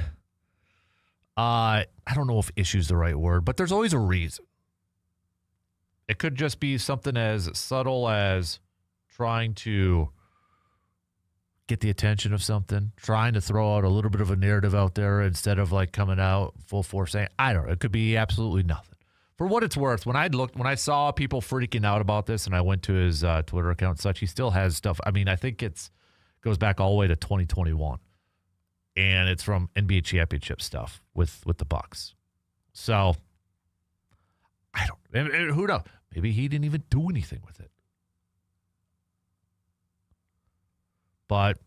I don't know if issue is the right word, but there's always a reason. It could just be something as subtle as trying to get the attention of something, trying to throw out a little bit of a narrative out there instead of like coming out full force saying, I don't know. It could be absolutely nothing. For what it's worth, when I saw people freaking out about this and I went to his Twitter account and such, he still has stuff. I mean, I think goes back all the way to 2021. And it's from NBA championship stuff with the Bucks. So who knows? Maybe he didn't even do anything with it. But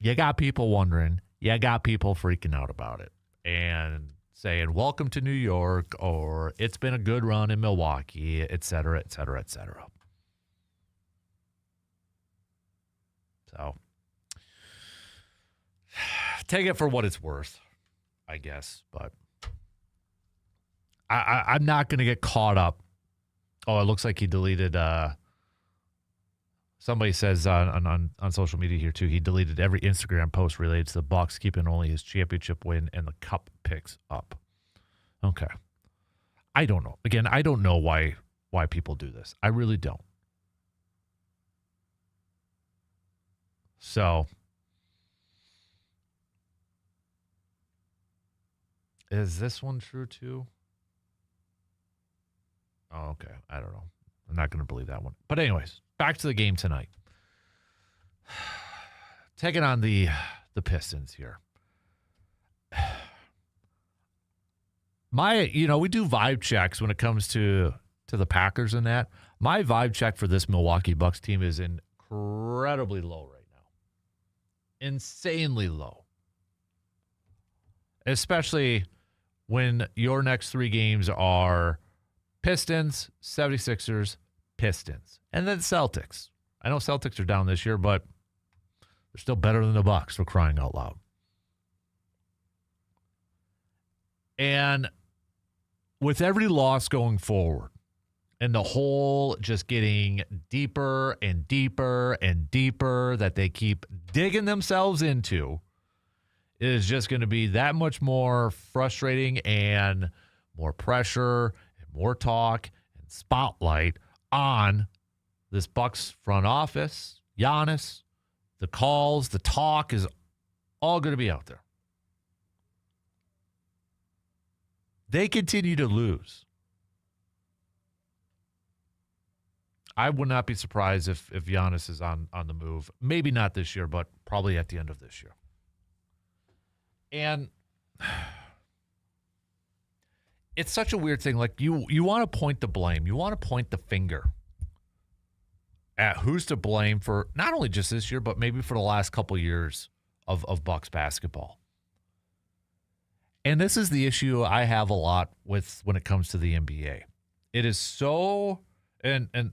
you got people wondering. You got people freaking out about it and saying, welcome to New York, or it's been a good run in Milwaukee, et cetera, et cetera, et cetera. So take it for what it's worth, I guess. But I'm not going to get caught up. Oh, it looks like he deleted Somebody says on social media here, too, he deleted every Instagram post related to the Bucks, keeping only his championship win and the cup picks up. Okay. I don't know. Again, I don't know why people do this. I really don't. So, is this one true, too? Oh, okay. I don't know. I'm not going to believe that one. But anyways, back to the game tonight. Taking on the Pistons here. We do vibe checks when it comes to the Packers and that. My vibe check for this Milwaukee Bucks team is incredibly low right now. Insanely low. Especially when your next 3 games are Pistons, 76ers, Pistons, and then Celtics. I know Celtics are down this year, but they're still better than the Bucks, for crying out loud. And with every loss going forward, and the hole just getting deeper and deeper and deeper that they keep digging themselves into, it is just going to be that much more frustrating and more pressure and more talk and spotlight on this Bucks front office, Giannis. The calls, the talk is all going to be out there. They continue to lose. I would not be surprised if Giannis is on the move. Maybe not this year, but probably at the end of this year. And it's such a weird thing. Like, you want to point the blame. You want to point the finger at who's to blame for not only just this year, but maybe for the last couple years of Bucks basketball. And this is the issue I have a lot with when it comes to the NBA. It is so and it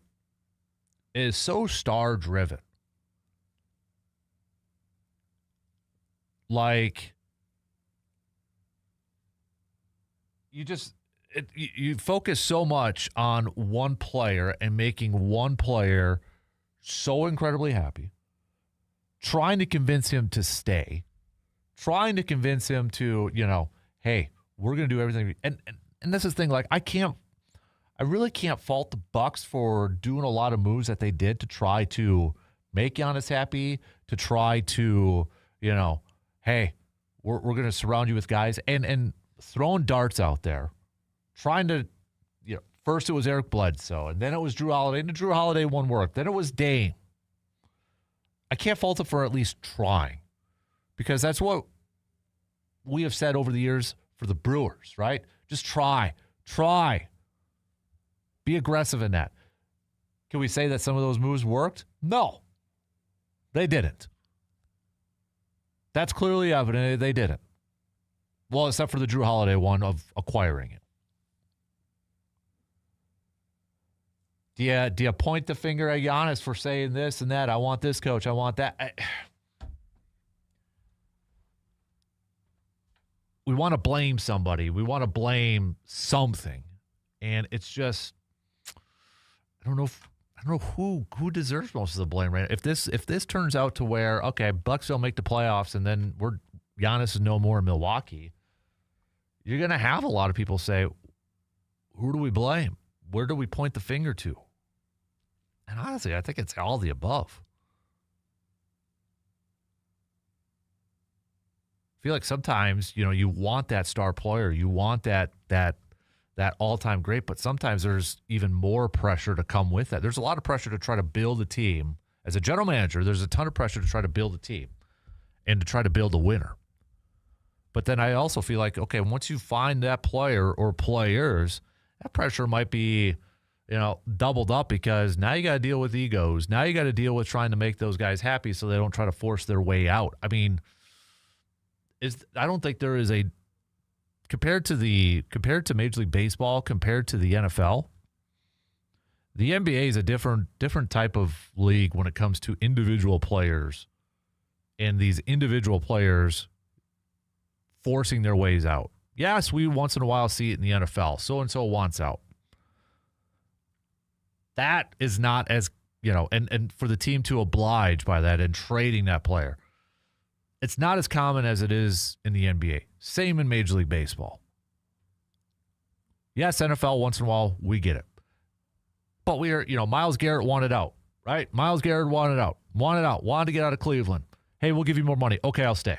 is so star driven. Like, you focus so much on one player and making one player so incredibly happy, trying to convince him to stay, trying to convince him to, hey, we're going to do everything. And this is the thing, like, I really can't fault the Bucks for doing a lot of moves that they did to try to make Giannis happy, to try to, hey, we're going to surround you with guys and throwing darts out there, trying to, first it was Eric Bledsoe, and then it was Drew Holiday, and the Drew Holiday one worked. Then it was Dame. I can't fault it for at least trying, because that's what we have said over the years for the Brewers, right? Just try. Be aggressive in that. Can we say that some of those moves worked? No, they didn't. That's clearly evident they didn't. Well, except for the Drew Holiday one of acquiring it. Do you point the finger at Giannis for saying this and that? I want this coach. I want that. We want to blame somebody. We want to blame something. And it's just, I don't know who deserves most of the blame right now. If this turns out to where, okay, Bucks don't make the playoffs and then Giannis is no more in Milwaukee, you're going to have a lot of people say, who do we blame? Where do we point the finger to? And honestly, I think it's all the above. I feel like sometimes, you want that star player. You want that all-time great, but sometimes there's even more pressure to come with that. There's a lot of pressure to try to build a team. As a general manager, there's a ton of pressure to try to build a team and to try to build a winner. But then I also feel like, okay, once you find that player or players, that pressure might be, doubled up, because now you got to deal with egos. Now you got to deal with trying to make those guys happy so they don't try to force their way out. I mean, I don't think there is a compared to Major League Baseball, compared to the NFL, the NBA is a different type of league when it comes to individual players, and these individual players forcing their ways out. Yes, we once in a while see it in the NFL. So-and-so wants out. That is not as and for the team to oblige by that and trading that player. It's not as common as it is in the NBA. Same in Major League Baseball. Yes, NFL, once in a while, we get it. But Myles Garrett wanted out, right? Myles Garrett wanted to get out of Cleveland. Hey, we'll give you more money. Okay, I'll stay.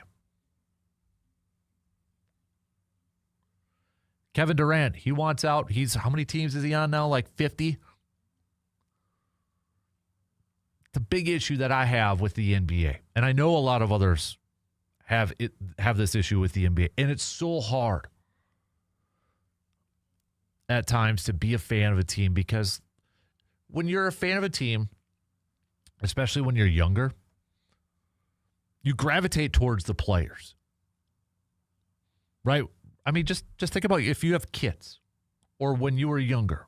Kevin Durant, he wants out. How many teams is he on now? Like 50? The big issue that I have with the NBA, and I know a lot of others have this issue with the NBA, and it's so hard at times to be a fan of a team, because when you're a fan of a team, especially when you're younger, you gravitate towards the players, right? I mean, just think about if you have kids or when you were younger,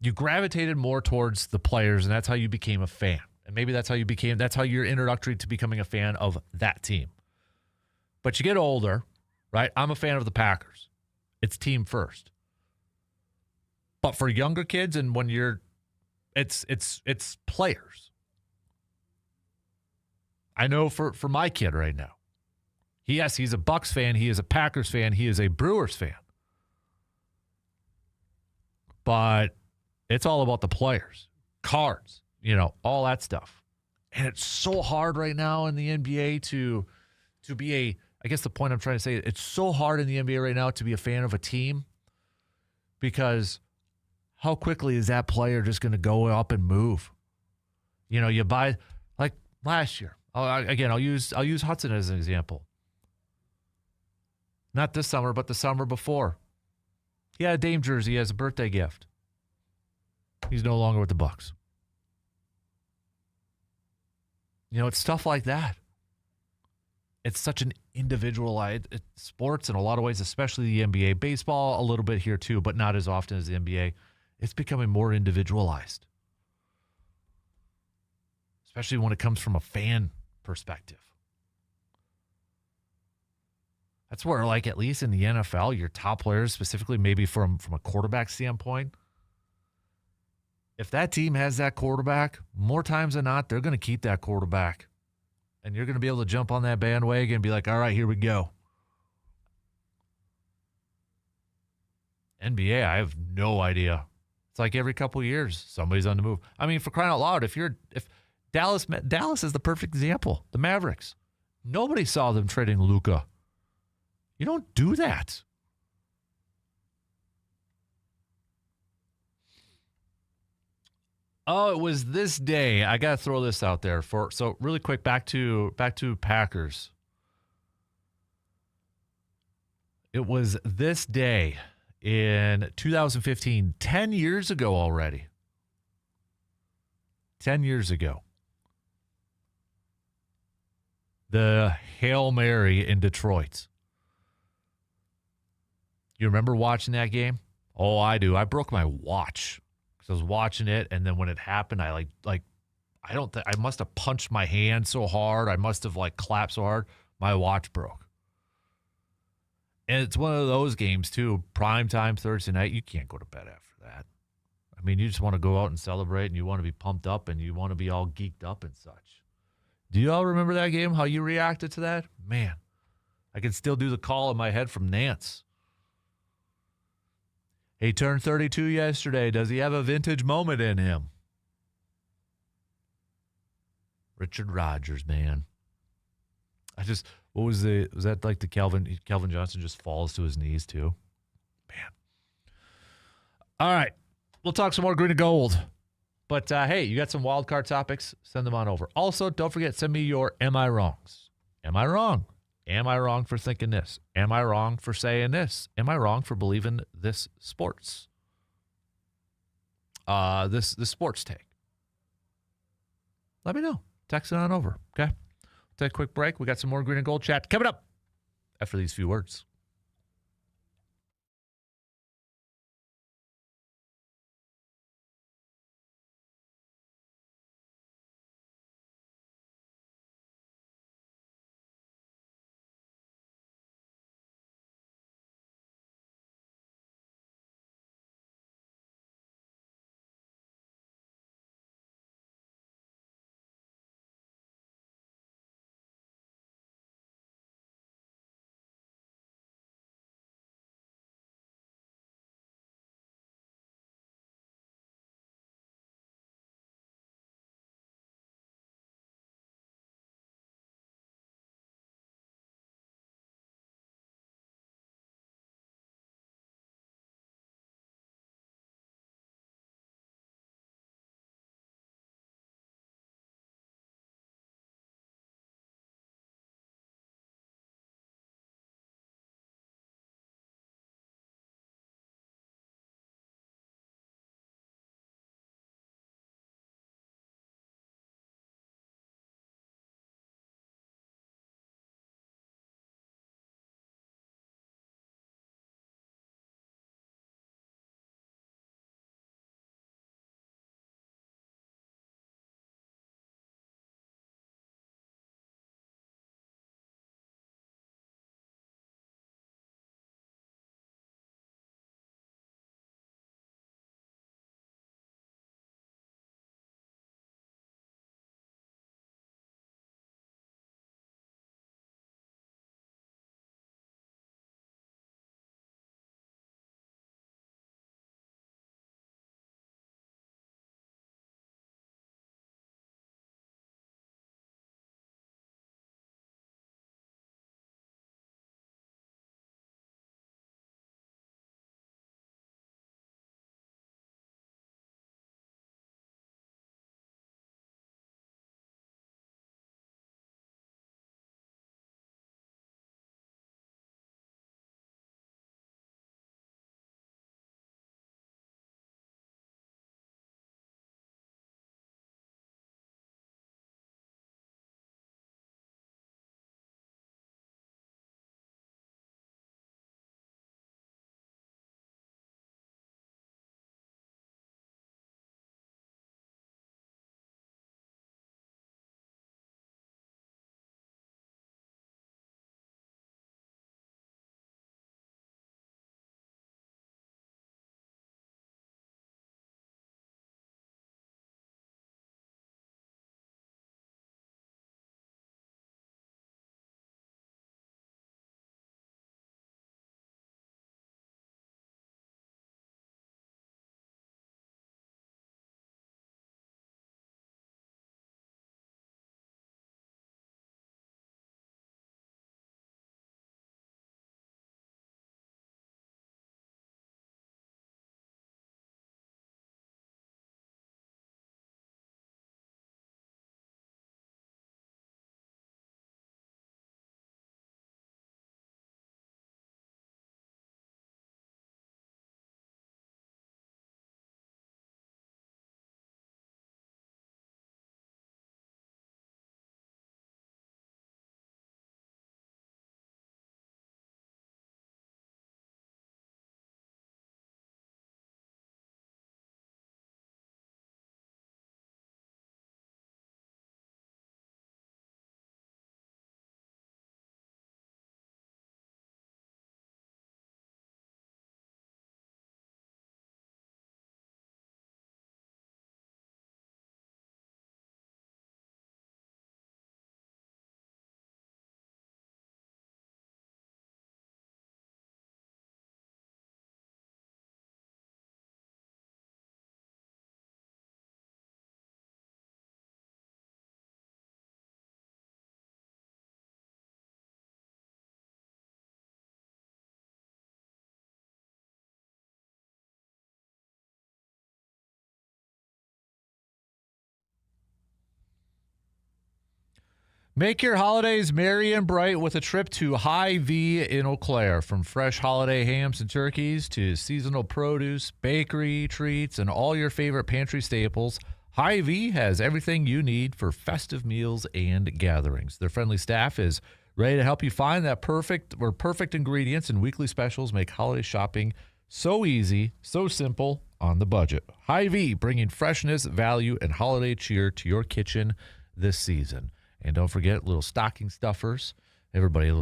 you gravitated more towards the players, and that's how you became a fan. And maybe that's how you're introductory to becoming a fan of that team. But you get older, right? I'm a fan of the Packers. It's team first. But for younger kids, and when it's players. I know for my kid right now, he's a Bucks fan, he is a Packers fan, he is a Brewers fan. But it's all about the players, cards, all that stuff. And it's so hard right now in the NBA to be I guess the point I'm trying to say, it's so hard in the NBA right now to be a fan of a team, because how quickly is that player just going to go up and move? You buy, like last year. I'll use Hudson as an example. Not this summer, but the summer before. He had a Dame jersey as a birthday gift. He's no longer with the Bucks. It's stuff like that. It's such an individualized sports in a lot of ways, especially the NBA. Baseball, a little bit here too, but not as often as the NBA. It's becoming more individualized, especially when it comes from a fan perspective. That's where, like, at least in the NFL, your top players, specifically maybe from a quarterback standpoint, if that team has that quarterback, more times than not, they're going to keep that quarterback. And you're going to be able to jump on that bandwagon and be like, all right, here we go. NBA, I have no idea. It's like every couple of years, somebody's on the move. I mean, for crying out loud, if Dallas is the perfect example, the Mavericks. Nobody saw them trading Luka. You don't do that. Oh, it was this day. I got to throw this out there so really quick, back to Packers. It was this day in 2015, 10 years ago already. 10 years ago. The Hail Mary in Detroit. You remember watching that game? Oh, I do. I broke my watch because I was watching it, and then when it happened, I I must have punched my hand so hard. I must have clapped so hard. My watch broke. And it's one of those games too. Prime time Thursday night. You can't go to bed after that. I mean, you just want to go out and celebrate, and you want to be pumped up, and you want to be all geeked up and such. Do you all remember that game? How you reacted to that? Man, I can still do the call in my head from Nance. He turned 32 yesterday. Does he have a vintage moment in him? Richard Rodgers, man. Was that like the Calvin Johnson just falls to his knees too? Man. All right. We'll talk some more green and gold. But hey, you got some wild card topics? Send them on over. Also, don't forget, send me your Am I Wrongs. Am I wrong? Am I wrong for thinking this? Am I wrong for saying this? Am I wrong for believing this sports? This sports take. Let me know. Text it on over, okay? Take a quick break. We got some more green and gold chat coming up after these few words. Make your holidays merry and bright with a trip to Hy-Vee in Eau Claire. From fresh holiday hams and turkeys to seasonal produce, bakery treats, and all your favorite pantry staples, Hy-Vee has everything you need for festive meals and gatherings. Their friendly staff is ready to help you find that perfect ingredients, and weekly specials make holiday shopping so easy, so simple, on the budget. Hy-Vee, bringing freshness, value, and holiday cheer to your kitchen this season. And don't forget, little stocking stuffers. Everybody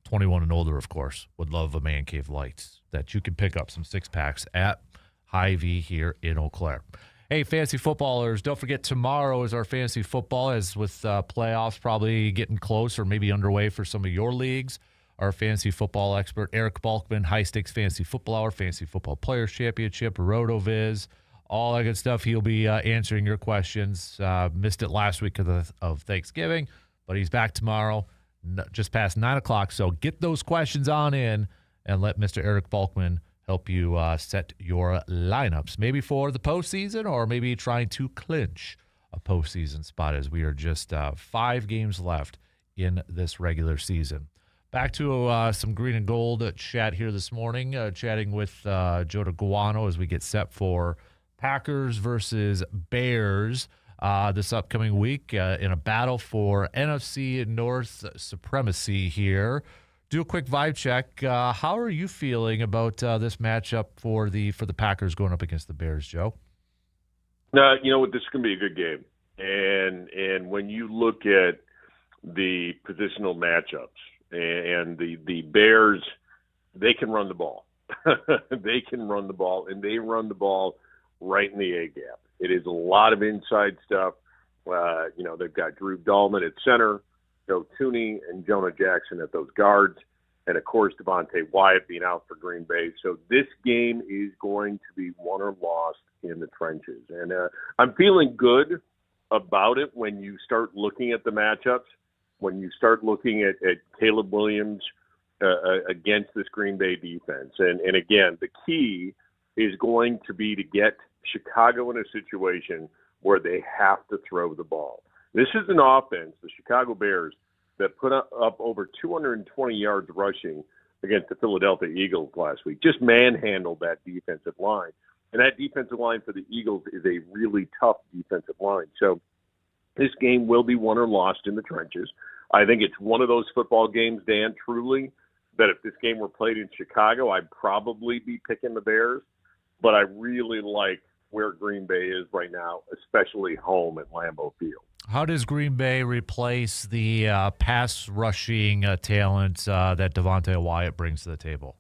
21 and older, of course, would love a Man Cave Lights that you can pick up some 6-packs at Hy-Vee here in Eau Claire. Hey, fantasy footballers, don't forget tomorrow is our fantasy football, as with playoffs probably getting close or maybe underway for some of your leagues. Our fantasy football expert, Eric Balkman, High Stakes Fantasy Football Hour, Fantasy Football Players Championship, RotoViz, all that good stuff. He'll be answering your questions. Missed it last week of Thanksgiving, but he's back tomorrow, just past 9 o'clock. So get those questions on in and let Mr. Eric Balkman help you set your lineups, maybe for the postseason or maybe trying to clinch a postseason spot, as we are just 5 games left in this regular season. Back to some green and gold chat here this morning, chatting with Joe DeGuano as we get set for Packers versus Bears this upcoming week in a battle for NFC North supremacy here. Do a quick vibe check. How are you feeling about this matchup for the Packers going up against the Bears, Joe? You know what? This is going to be a good game. And when you look at the positional matchups and the Bears, they can run the ball. They can run the ball, and they run the ball right in the A-gap. It is a lot of inside stuff. They've got Drew Dahlman at center, Joe Tooney and Jonah Jackson at those guards, and, of course, Devontae Wyatt being out for Green Bay. So this game is going to be won or lost in the trenches. And I'm feeling good about it when you start looking at the matchups, when you start looking at Caleb Williams against this Green Bay defense. And again, the key is going to be to get Chicago in a situation where they have to throw the ball. This is an offense, the Chicago Bears, that put up over 220 yards rushing against the Philadelphia Eagles last week. Just manhandled that defensive line. And that defensive line for the Eagles is a really tough defensive line. So this game will be won or lost in the trenches. I think it's one of those football games, Dan, truly, that if this game were played in Chicago, I'd probably be picking the Bears. But I really like where Green Bay is right now, especially home at Lambeau Field. How does Green Bay replace the pass rushing talent that Devontae Wyatt brings to the table?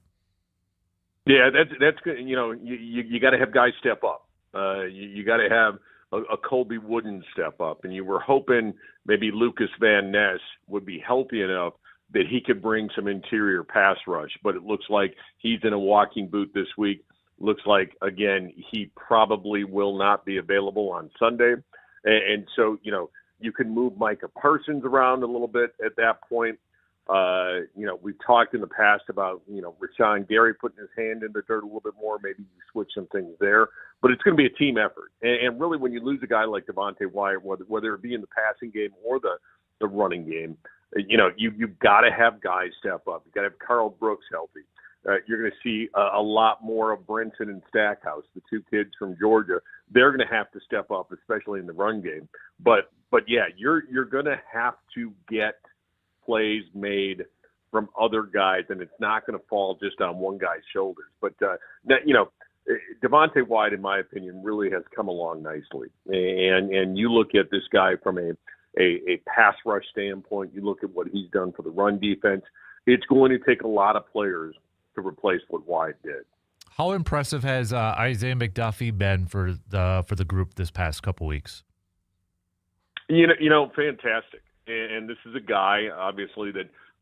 Yeah, that's good. You got to have guys step up. You got to have a Colby Wooden step up, and you were hoping maybe Lucas Van Ness would be healthy enough that he could bring some interior pass rush. But it looks like he's in a walking boot this week. Looks like, again, he probably will not be available on Sunday. And so, you can move Micah Parsons around a little bit at that point. We've talked in the past about, Rashawn Gary putting his hand in the dirt a little bit more. Maybe you switch some things there. But it's going to be a team effort. And really, when you lose a guy like Devontae Wyatt, whether it be in the passing game or the running game, you've got to have guys step up. You've got to have Carl Brooks healthy. You're going to see a lot more of Brinson and Stackhouse, the 2 kids from Georgia. They're going to have to step up, especially in the run game. But yeah, you're going to have to get plays made from other guys, and it's not going to fall just on one guy's shoulders. But Devontae Wyatt, in my opinion, really has come along nicely. And you look at this guy from a pass rush standpoint. You look at what he's done for the run defense. It's going to take a lot of players to replace what Wyatt did. How impressive has Isaiah McDuffie been for the group this past couple weeks? Fantastic. And this is a guy, obviously,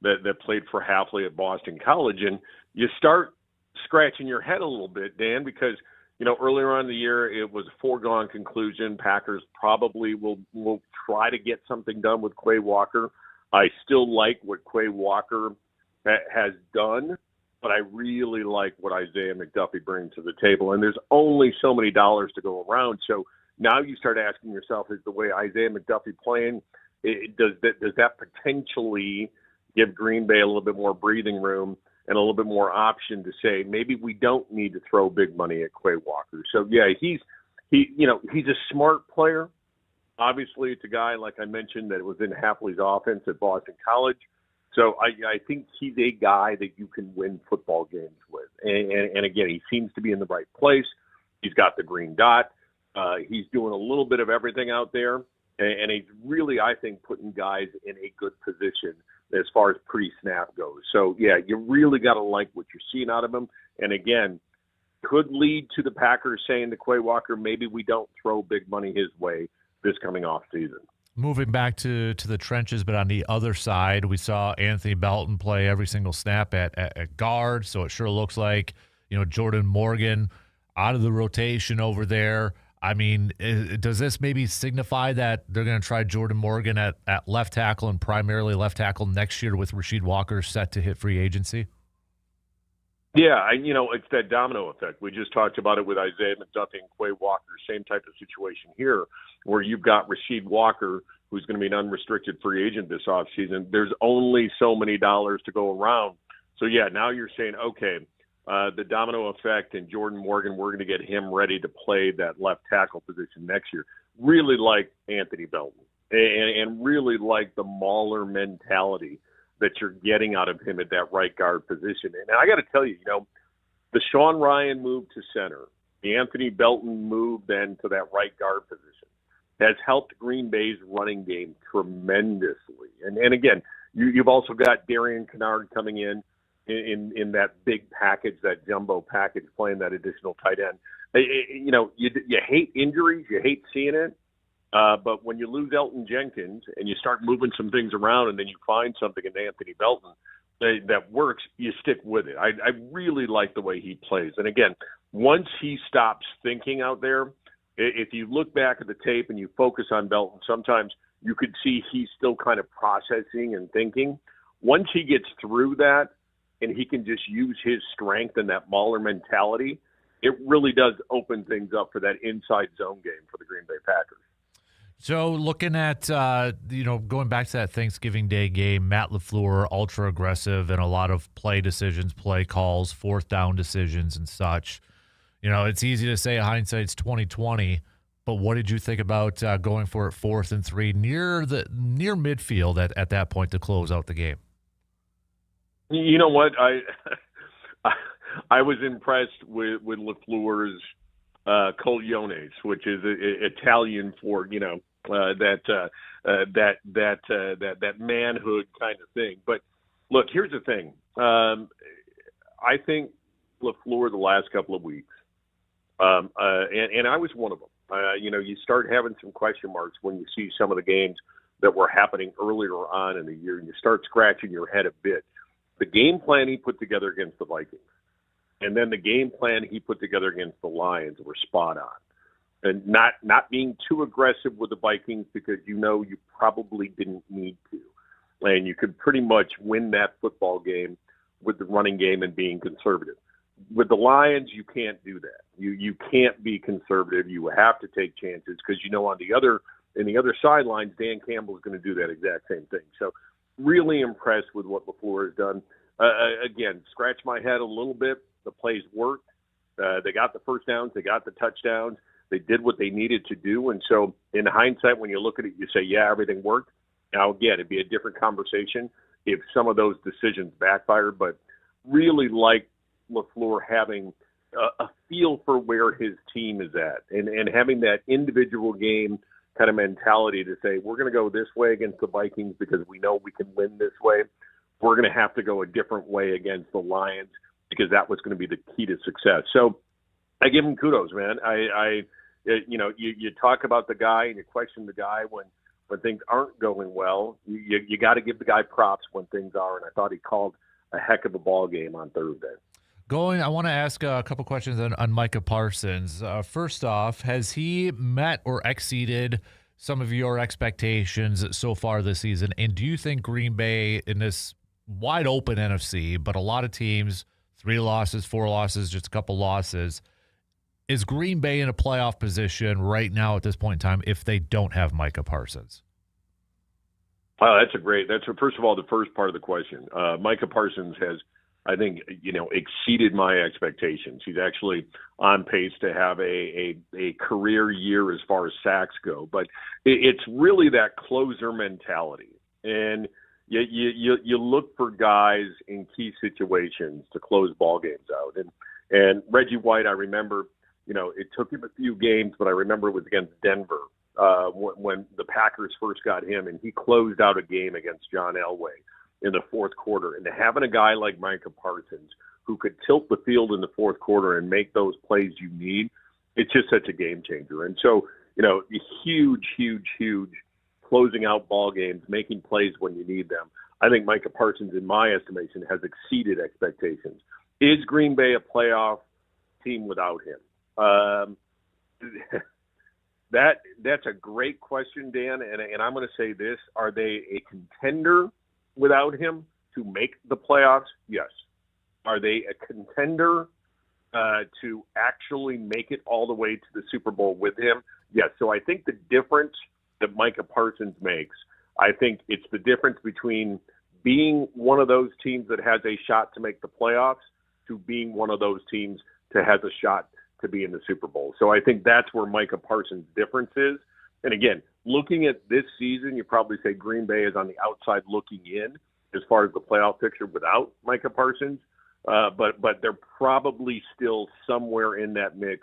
that played for Hafley at Boston College. And you start scratching your head a little bit, Dan, because, earlier on in the year, it was a foregone conclusion. Packers probably will try to get something done with Quay Walker. I still like what Quay Walker has done, but I really like what Isaiah McDuffie brings to the table. And there's only so many dollars to go around. So now you start asking yourself, is the way Isaiah McDuffie playing? does that potentially give Green Bay a little bit more breathing room and a little bit more option to say maybe we don't need to throw big money at Quay Walker? So yeah, he's a smart player. Obviously, it's a guy, like I mentioned, that was in Hafley's offense at Boston College. So I think he's a guy that you can win football games with. And again, he seems to be in the right place. He's got the green dot. He's doing a little bit of everything out there. And he's really, I think, putting guys in a good position as far as pre-snap goes. So, yeah, you really got to like what you're seeing out of him. And, again, could lead to the Packers saying to Quay Walker, maybe we don't throw big money his way this coming off season. Moving back to the trenches, but on the other side, we saw Anthony Belton play every single snap at guard, so it sure looks like, Jordan Morgan out of the rotation over there. I mean, does this maybe signify that they're going to try Jordan Morgan at left tackle and primarily left tackle next year with Rasheed Walker set to hit free agency? Yeah, it's that domino effect. We just talked about it with Isaiah McDuffie and Quay Walker. Same type of situation here, where you've got Rasheed Walker, who's going to be an unrestricted free agent this offseason. There's only so many dollars to go around. So, yeah, now you're saying, okay, the domino effect and Jordan Morgan, we're going to get him ready to play that left tackle position next year. Really like Anthony Belton and really like the Mauler mentality that you're getting out of him at that right guard position. And I got to tell you, the Sean Ryan move to center, the Anthony Belton move then to that right guard position has helped Green Bay's running game tremendously. And again, you've also got Darian Kennard coming in that big package, that jumbo package, playing that additional tight end. You hate injuries, you hate seeing it. But when you lose Elton Jenkins and you start moving some things around and then you find something in Anthony Belton that works, you stick with it. I really like the way he plays. And again, once he stops thinking out there, if you look back at the tape and you focus on Belton, sometimes you could see he's still kind of processing and thinking. Once he gets through that and he can just use his strength and that Mauler mentality, it really does open things up for that inside zone game for the Green Bay Packers. So looking at, going back to that Thanksgiving Day game, Matt LaFleur, ultra aggressive and a lot of play decisions, play calls, fourth down decisions and such. It's easy to say hindsight's 20/20, but what did you think about going for it 4th and 3 near midfield at that point to close out the game? You know what? I was impressed with LaFleur's cogliones, which is Italian for that manhood kind of thing. But look, here's the thing. I think LaFleur the last couple of weeks, and I was one of them. You start having some question marks when you see some of the games that were happening earlier on in the year, and you start scratching your head a bit. The game plan he put together against the Vikings, and then the game plan he put together against the Lions were spot on. And not being too aggressive with the Vikings because you probably didn't need to. And you could pretty much win that football game with the running game and being conservative. With the Lions, you can't do that. You can't be conservative. You have to take chances because on the other sidelines, Dan Campbell is going to do that exact same thing. So really impressed with what LaFleur has done. Again, scratch my head a little bit. The plays worked. They got the first downs. They got the touchdowns. They did what they needed to do. And so in hindsight, when you look at it, you say, yeah, everything worked. Now, again, it'd be a different conversation if some of those decisions backfired. But really like LaFleur having a feel for where his team is at and having that individual game kind of mentality to say, we're going to go this way against the Vikings because we know we can win this way. We're going to have to go a different way against the Lions because that was going to be the key to success. So I give him kudos, man. You talk about the guy and you question the guy when things aren't going well. You got to give the guy props when things are, and I thought he called a heck of a ball game on Thursday. I want to ask a couple questions on Micah Parsons. First off, has he met or exceeded some of your expectations so far this season? And do you think Green Bay in this wide open NFC, but a lot of teams, 3 losses, 4 losses, just a couple losses, is Green Bay in a playoff position right now at this point in time if they don't have Micah Parsons? First of all, the first part of the question. Micah Parsons has, I think, exceeded my expectations. He's actually on pace to have a career year as far as sacks go. But it's really that closer mentality. And you look for guys in key situations to close ball games out. And Reggie White, I remember, it took him a few games, but I remember it was against Denver when the Packers first got him, and he closed out a game against John Elway in the fourth quarter. And having a guy like Micah Parsons who could tilt the field in the fourth quarter and make those plays you need, it's just such a game changer. And so, huge closing out ball games, making plays when you need them. I think Micah Parsons, in my estimation, has exceeded expectations. Is Green Bay a playoff team without him? That's a great question, Dan, and I'm going to say this. Are they a contender without him to make the playoffs? Yes. Are they a contender to actually make it all the way to the Super Bowl with him? Yes. So I think the difference that Micah Parsons makes, I think it's the difference between being one of those teams that has a shot to make the playoffs to being one of those teams that has a shot to be in the Super Bowl. So I think that's where Micah Parsons' difference is. And again, looking at this season, you probably say Green Bay is on the outside looking in as far as the playoff picture without Micah Parsons. But they're probably still somewhere in that mix.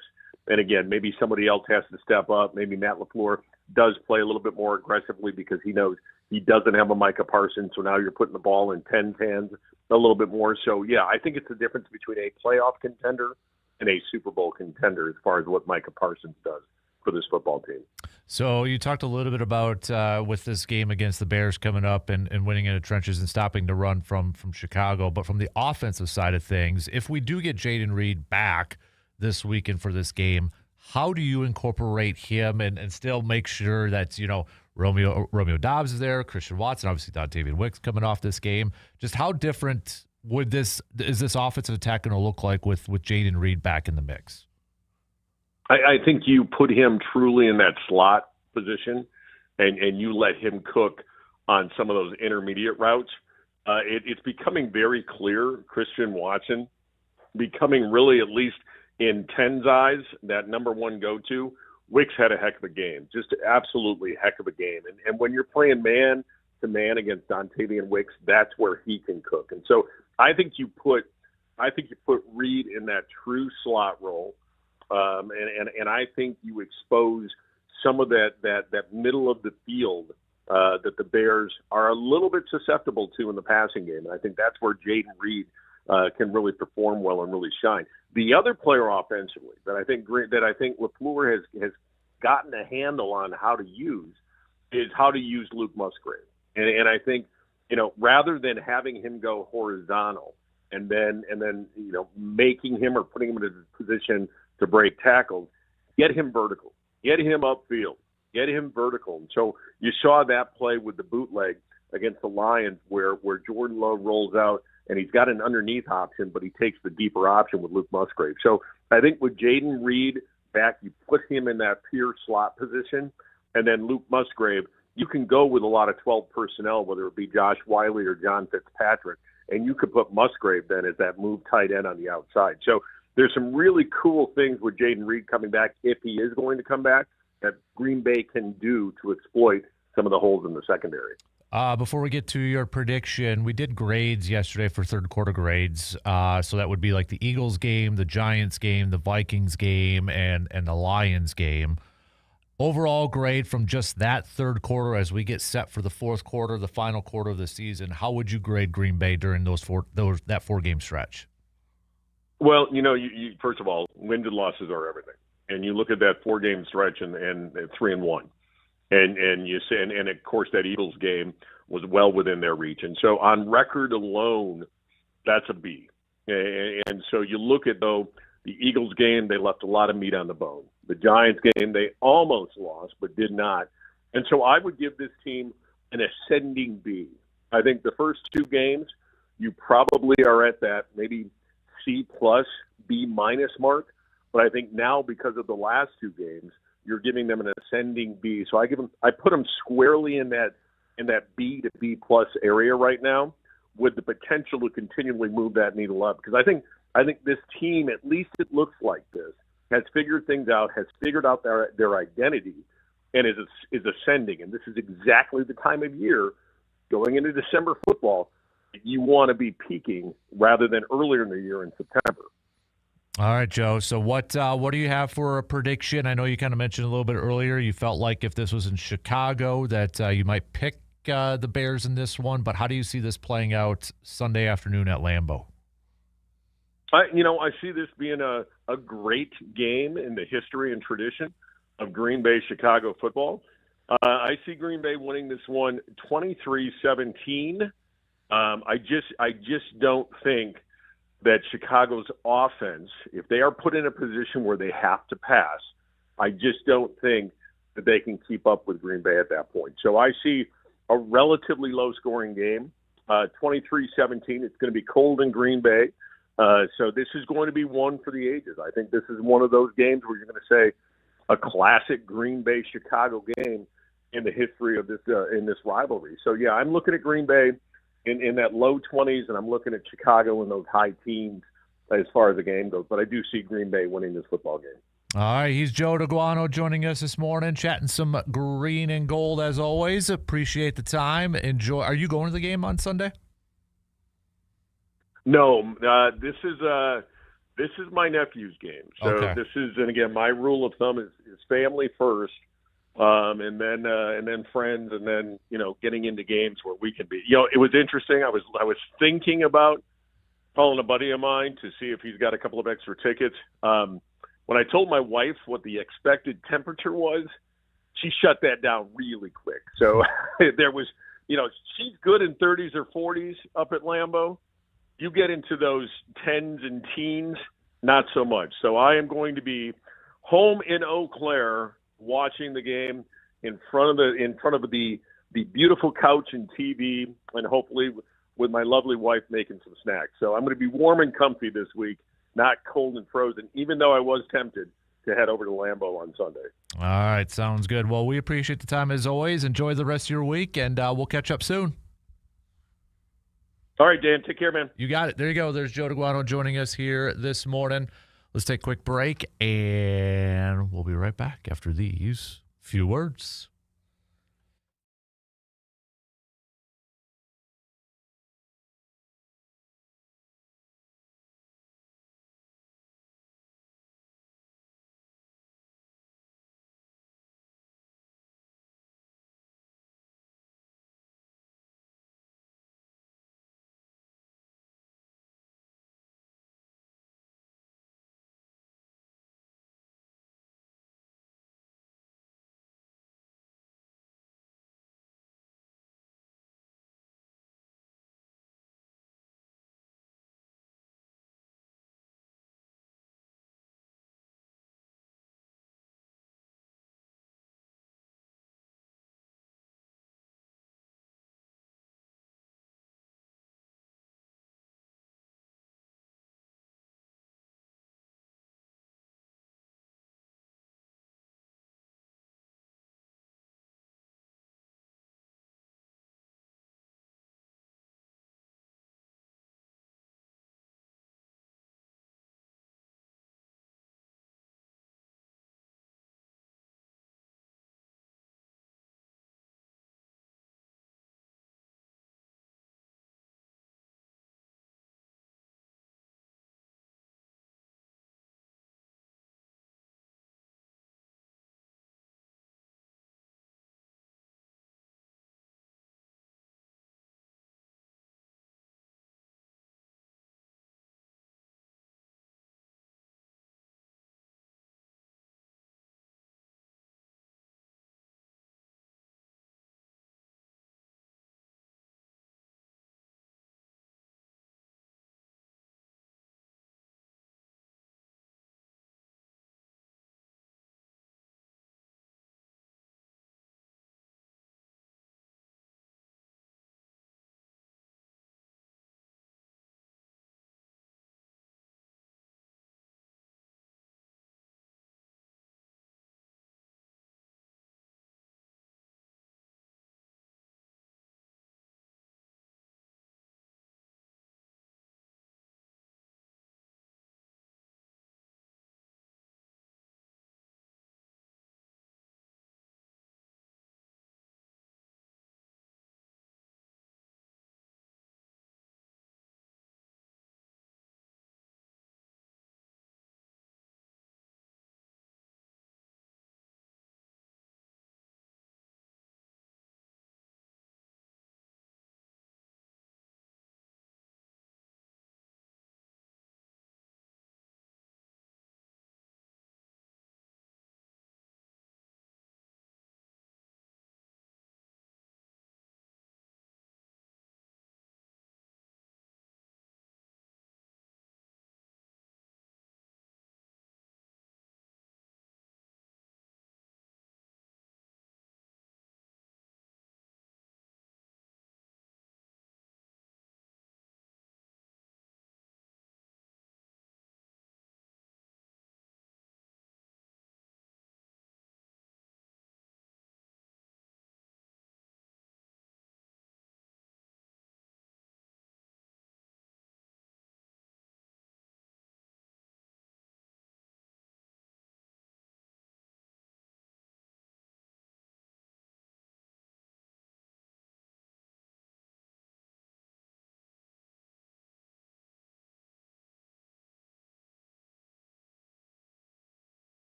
And again, maybe somebody else has to step up. Maybe Matt LaFleur does play a little bit more aggressively because he knows he doesn't have a Micah Parsons. So now you're putting the ball in 10's hands a little bit more. So, yeah, I think it's the difference between a playoff contender and a Super Bowl contender as far as what Micah Parsons does for this football team. So you talked a little bit about with this game against the Bears coming up and winning in the trenches and stopping the run from Chicago. But from the offensive side of things, if we do get Jayden Reed back this weekend for this game, how do you incorporate him and still make sure that, Romeo Doubs is there, Christian Watson, obviously Dontavian Wicks coming off this game. Just how different is this offensive attack going to look like with Jayden Reed back in the mix? I think you put him truly in that slot position and you let him cook on some of those intermediate routes. It's becoming very clear, Christian Watson becoming really, at least in 10's eyes, that number one go-to. Wicks had a heck of a game, just absolutely heck of a game. And when you're playing man-to-man against Dontavian Wicks, that's where he can cook. And so I think you put Reed in that true slot role. And I think you expose some of that middle of the field that the Bears are a little bit susceptible to in the passing game. And I think that's where Jayden Reed can really perform well and really shine. The other player offensively that I think LaFleur has gotten a handle on how to use is how to use Luke Musgrave. And I think, rather than having him go horizontal and then making him or putting him in a position to break tackles, get him vertical, get him upfield, get him vertical. And so you saw that play with the bootleg against the Lions where Jordan Love rolls out and he's got an underneath option, but he takes the deeper option with Luke Musgrave. So I think with Jayden Reed back, you put him in that pure slot position, and then Luke Musgrave, you can go with a lot of 12 personnel, whether it be Josh Wiley or John Fitzpatrick, and you could put Musgrave then as that move tight end on the outside. So there's some really cool things with Jayden Reed coming back, if he is going to come back, that Green Bay can do to exploit some of the holes in the secondary. Before we get to your prediction, we did grades yesterday for third quarter grades. So that would be like the Eagles game, the Giants game, the Vikings game, and the Lions game. Overall grade from just that third quarter as we get set for the fourth quarter, the final quarter of the season, how would you grade Green Bay during that four-game stretch? Well, you first of all, wins and losses are everything. And you look at that four-game stretch and 3-1. And you say, and of course that Eagles game was well within their reach. And so on record alone, that's a B. And so you look at, though, the Eagles game, they left a lot of meat on the bone. The Giants game, they almost lost, but did not. And so I would give this team an ascending B. I think the first two games, you probably are at that maybe C+, B- mark. But I think now because of the last two games, you're giving them an ascending B. So I put them squarely in that in that B to B plus area right now, with the potential to continually move that needle up. Because I think this team, at least it looks like this, has figured things out, has figured out their identity, and is ascending. And this is exactly the time of year going into December football you want to be peaking rather than earlier in the year in September. All right, Joe. So what do you have for a prediction? I know you kind of mentioned a little bit earlier you felt like if this was in Chicago that you might pick the Bears in this one, but how do you see this playing out Sunday afternoon at Lambeau? I see this being a great game in the history and tradition of Green Bay Chicago football. I see Green Bay winning this one 23-17. I just don't think that Chicago's offense, if they are put in a position where they have to pass, I just don't think that they can keep up with Green Bay at that point. So I see a relatively low-scoring game, 23-17. It's going to be cold in Green Bay. So this is going to be one for the ages. I think this is one of those games where you're going to say a classic Green Bay-Chicago game in the history of this in this rivalry. So, yeah, I'm looking at Green Bay in that low 20s, and I'm looking at Chicago in those high teens as far as the game goes. But I do see Green Bay winning this football game. All right, he's Joe DeGuano joining us this morning, chatting some green and gold as always. Appreciate the time. Enjoy. Are you going to the game on Sunday? No, this is my nephew's game. So Okay. this is, and again, my rule of thumb is family first, and then friends, and then getting into games where we can be. It was interesting. I was thinking about calling a buddy of mine to see if he's got a couple of extra tickets. When I told my wife what the expected temperature was, she shut that down really quick. So there was, she's good in 30s or 40s up at Lambeau. You get into those 10s and teens, not so much. So I am going to be home in Eau Claire watching the game in front of the beautiful couch and TV, and hopefully with my lovely wife making some snacks. So I'm going to be warm and comfy this week, not cold and frozen, even though I was tempted to head over to Lambeau on Sunday. All right, sounds good. Well, we appreciate the time as always. Enjoy the rest of your week, and we'll catch up soon. All right, Dan, take care, man. You got it. There you go. There's Joe DeGuano joining us here this morning. Let's take a quick break, and we'll be right back after these few words.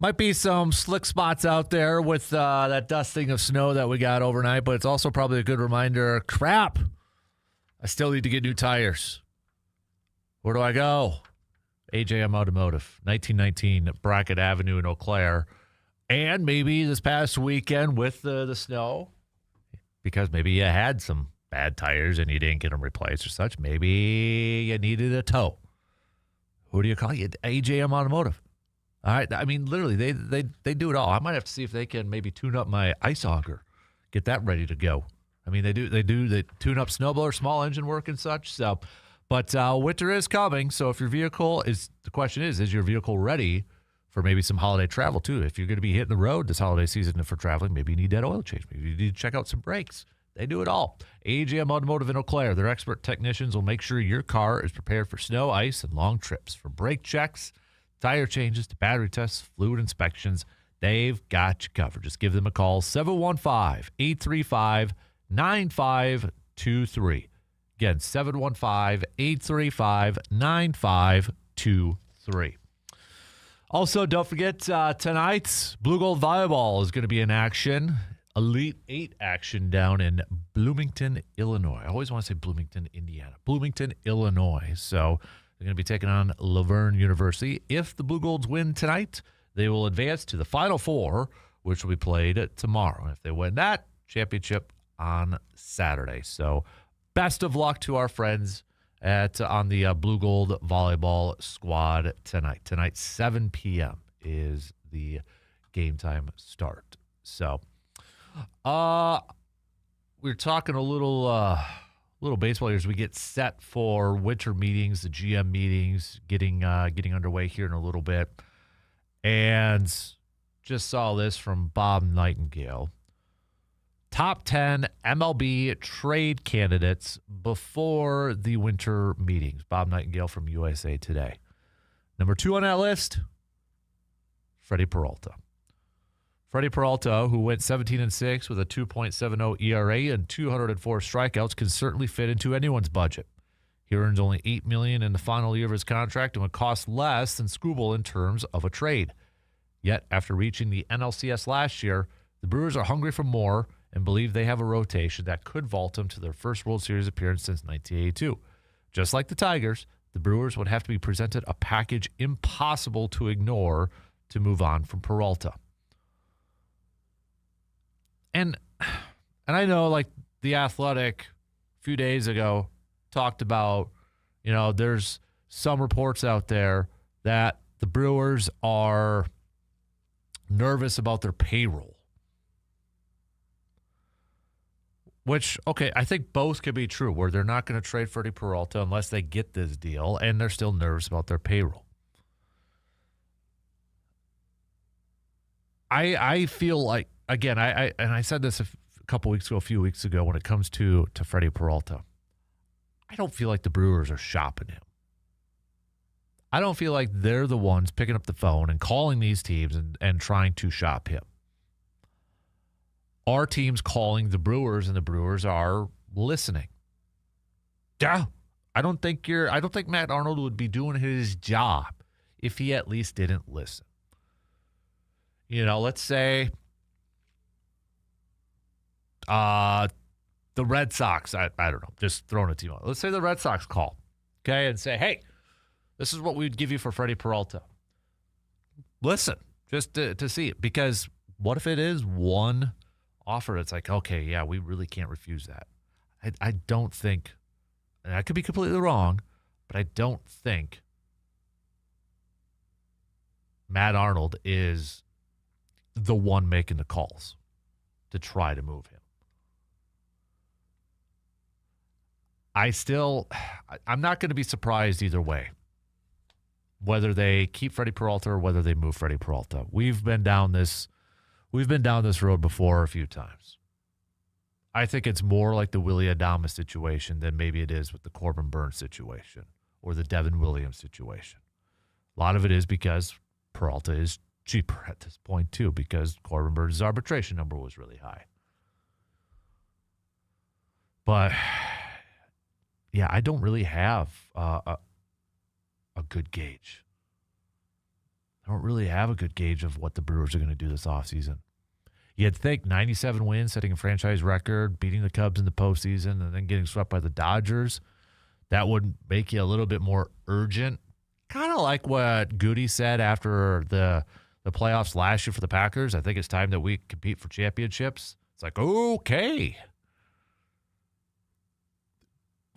Might be some slick spots out there with that dusting of snow that we got overnight, but it's also probably a good reminder, crap, I still need to get new tires. Where do I go? AJM Automotive, 1919 Brackett Avenue in Eau Claire. And maybe this past weekend with the snow, because maybe you had some bad tires and you didn't get them replaced or such, maybe you needed a tow. Who do you call? AJM Automotive. All right. I mean, literally, they do it all. I might have to see if they can maybe tune up my ice auger, get that ready to go. I mean, they tune up snowblower, small engine work and such. So, but winter is coming. So if your vehicle the question is your vehicle ready for maybe some holiday travel too? If you're going to be hitting the road this holiday season for traveling, maybe you need that oil change. Maybe you need to check out some brakes. They do it all. AGM Automotive in Eau Claire. Their expert technicians will make sure your car is prepared for snow, ice, and long trips. From brake checks, tire changes, to battery tests, fluid inspections, they've got you covered. Just give them a call, 715-835-9523. Again, 715-835-9523. Also, don't forget, tonight's Blue Gold Volleyball is going to be in action. Elite 8 action down in Bloomington, Illinois. I always want to say Bloomington, Indiana. Bloomington, Illinois. So they're going to be taking on Laverne University. If the Blue Golds win tonight, they will advance to the Final Four, which will be played tomorrow. If they win that, championship on Saturday. So best of luck to our friends on the Blue Gold Volleyball squad tonight. Tonight, 7 p.m. is the game time start. So we're talking a little baseball here as we get set for winter meetings, the GM meetings getting underway here in a little bit. And just saw this from Bob Nightingale. Top 10 MLB trade candidates before the winter meetings. Bob Nightingale from USA Today. Number 2 on that list, Freddie Peralta. Freddie Peralta, who went 17-6 with a 2.70 ERA and 204 strikeouts, can certainly fit into anyone's budget. He earns only $8 million in the final year of his contract and would cost less than Skubal in terms of a trade. Yet, after reaching the NLCS last year, the Brewers are hungry for more and believe they have a rotation that could vault them to their first World Series appearance since 1982. Just like the Tigers, the Brewers would have to be presented a package impossible to ignore to move on from Peralta. And I know, like, The Athletic a few days ago talked about, there's some reports out there that the Brewers are nervous about their payroll. Which, okay, I think both could be true, where they're not going to trade Freddie Peralta unless they get this deal, and they're still nervous about their payroll. I feel like, again, I said this a few weeks ago, when it comes to Freddie Peralta, I don't feel like the Brewers are shopping him. I don't feel like they're the ones picking up the phone and calling these teams and trying to shop him. Our team's calling the Brewers, and the Brewers are listening. Yeah, I don't think Matt Arnold would be doing his job if he at least didn't listen. Let's say the Red Sox, I don't know, just throwing a team out. Let's say the Red Sox call, okay, and say, hey, this is what we'd give you for Freddie Peralta. Listen, just to see it, because what if it is one offer that's like, okay, yeah, we really can't refuse that. I don't think, and I could be completely wrong, but I don't think Matt Arnold is the one making the calls to try to move him. I'm not going to be surprised either way, whether they keep Freddie Peralta or whether they move Freddie Peralta. We've been down this road before a few times. I think it's more like the Willie Adama situation than maybe it is with the Corbin Burns situation or the Devin Williams situation. A lot of it is because Peralta is cheaper at this point too, because Corbin Burns' arbitration number was really high. But yeah, I don't really have a good gauge. I don't really have a good gauge of what the Brewers are going to do this offseason. You'd think 97 wins, setting a franchise record, beating the Cubs in the postseason, and then getting swept by the Dodgers, that would make you a little bit more urgent. Kind of like what Goody said after the playoffs last year for the Packers. I think it's time that we compete for championships. It's like, okay.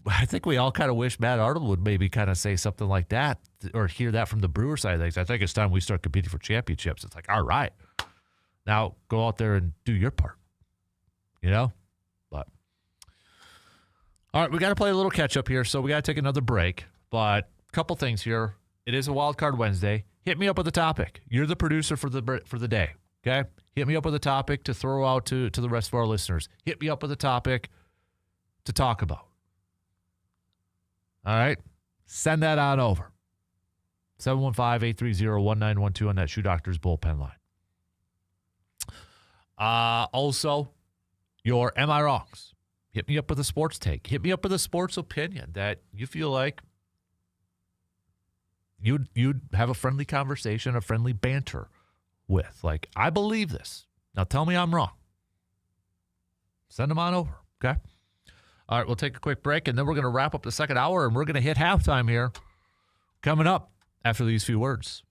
I think we all kind of wish Matt Arnold would maybe kind of say something like that or hear that from the Brewer side of things. I think it's time we start competing for championships. It's like, all right, now go out there and do your part, But, all right, we got to play a little catch up here, so we got to take another break. But a couple things here. It is a Wild Card Wednesday. Hit me up with a topic. You're the producer for the day, okay? Hit me up with a topic to throw out to the rest of our listeners. Hit me up with a topic to talk about. All right? Send that on over. 715-830-1912 on that Shoe Doctor's bullpen line. Also, your Am I Wrongs. Hit me up with a sports take. Hit me up with a sports opinion that you feel like you'd have a friendly conversation, a friendly banter with. Like, I believe this. Now tell me I'm wrong. Send them on over, okay? All right, we'll take a quick break, and then we're going to wrap up the second hour, and we're going to hit halftime here coming up after these few words.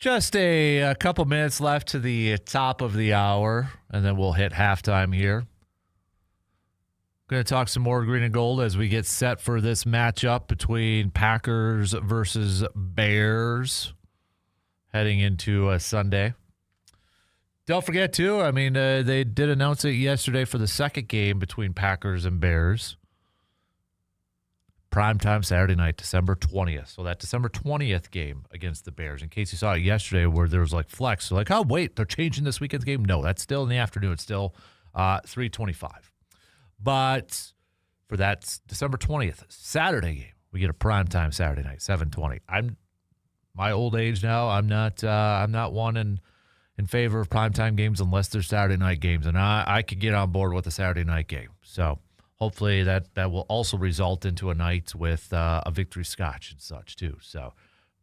Just a couple minutes left to the top of the hour, and then we'll hit halftime here. Going to talk some more green and gold as we get set for this matchup between Packers versus Bears heading into a Sunday. Don't forget, too, they did announce it yesterday for the second game between Packers and Bears. Primetime Saturday night, December 20th. So that December 20th game against the Bears, in case you saw it yesterday where there was like flex. So like, oh, wait, they're changing this weekend's game? No, that's still in the afternoon. It's still 3:25. But for that December 20th, Saturday game, we get a primetime Saturday night, 7:20. I'm my old age now. I'm not one in favor of primetime games unless they're Saturday night games. And I could get on board with a Saturday night game. So hopefully that will also result into a night with a victory scotch and such too. So,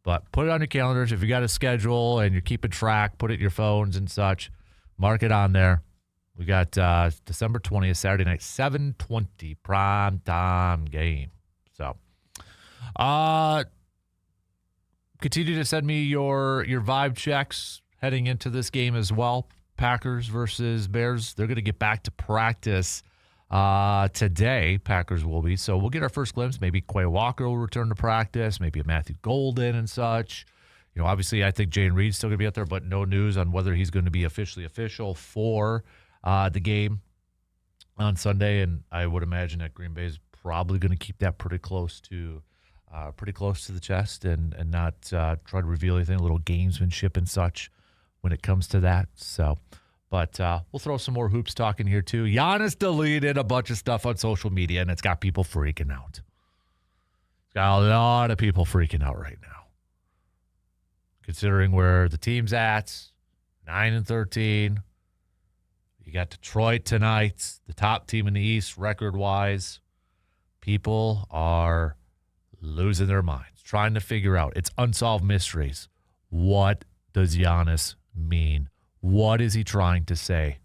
but put it on your calendars. If you got a schedule and you're keeping track, put it in your phones and such. Mark it on there. We got December 20th, Saturday night, 7:20 prime time game. So, continue to send me your vibe checks heading into this game as well. Packers versus Bears. They're going to get back to practice today. Packers will be. So we'll get our first glimpse. Maybe Quay Walker will return to practice. Maybe a Matthew Golden and such. You know, obviously, I think Jane Reed's still going to be out there, but no news on whether he's going to be officially official for the game on Sunday. And I would imagine that Green Bay is probably going to keep that pretty close to the chest and not try to reveal anything, a little gamesmanship and such when it comes to that. So, but we'll throw some more hoops talk in here too. Giannis deleted a bunch of stuff on social media, and it's got people freaking out. It's got a lot of people freaking out right now, considering where the team's at, 9-13. You got Detroit tonight, the top team in the East record-wise. People are losing their minds, trying to figure out. It's unsolved mysteries. What does Giannis mean? What is he trying to say?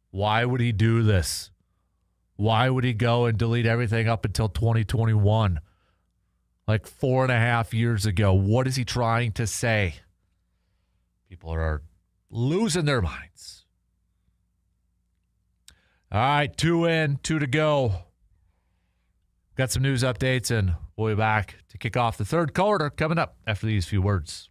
Why would he do this? Why would he go and delete everything up until 2021? Like 4.5 years ago. What is he trying to say? People are losing their minds. All right, 2 in, 2 to go. Got some news updates, and we'll be back to kick off the third quarter coming up after these few words.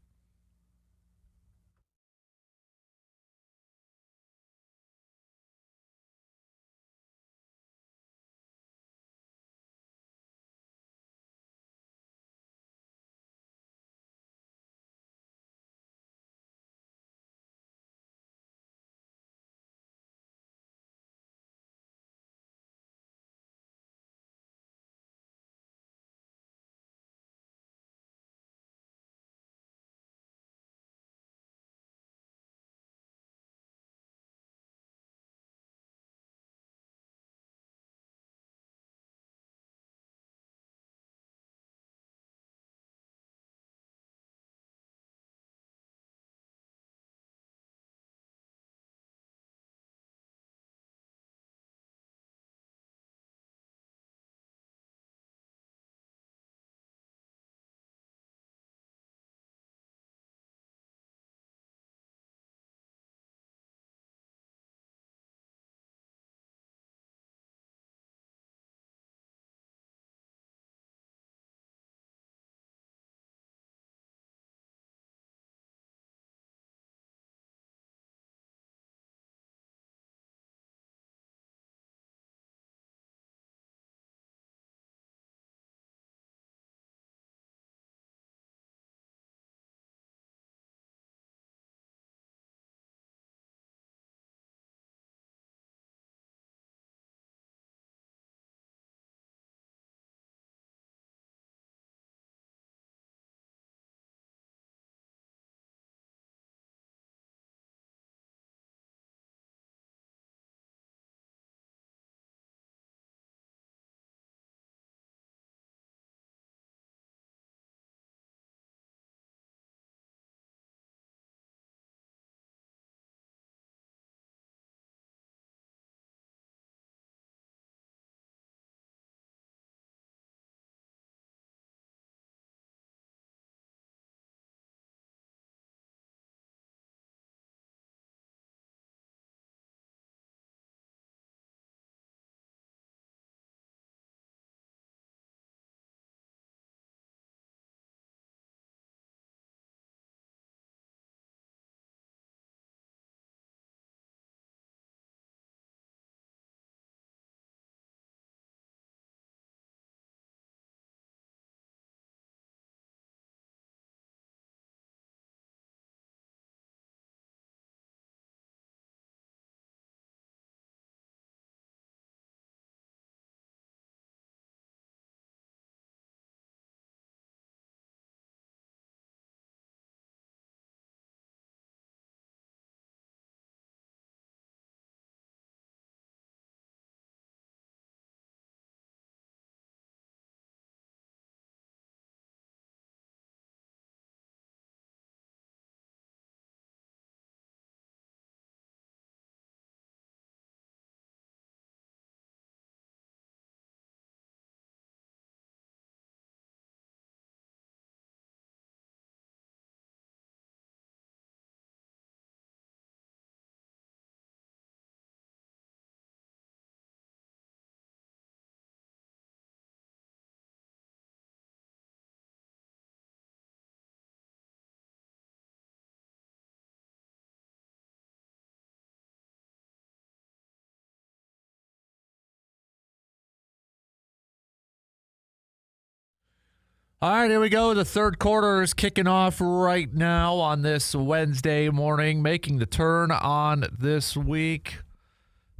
All right, here we go. The third quarter is kicking off right now on this Wednesday morning, making the turn on this week.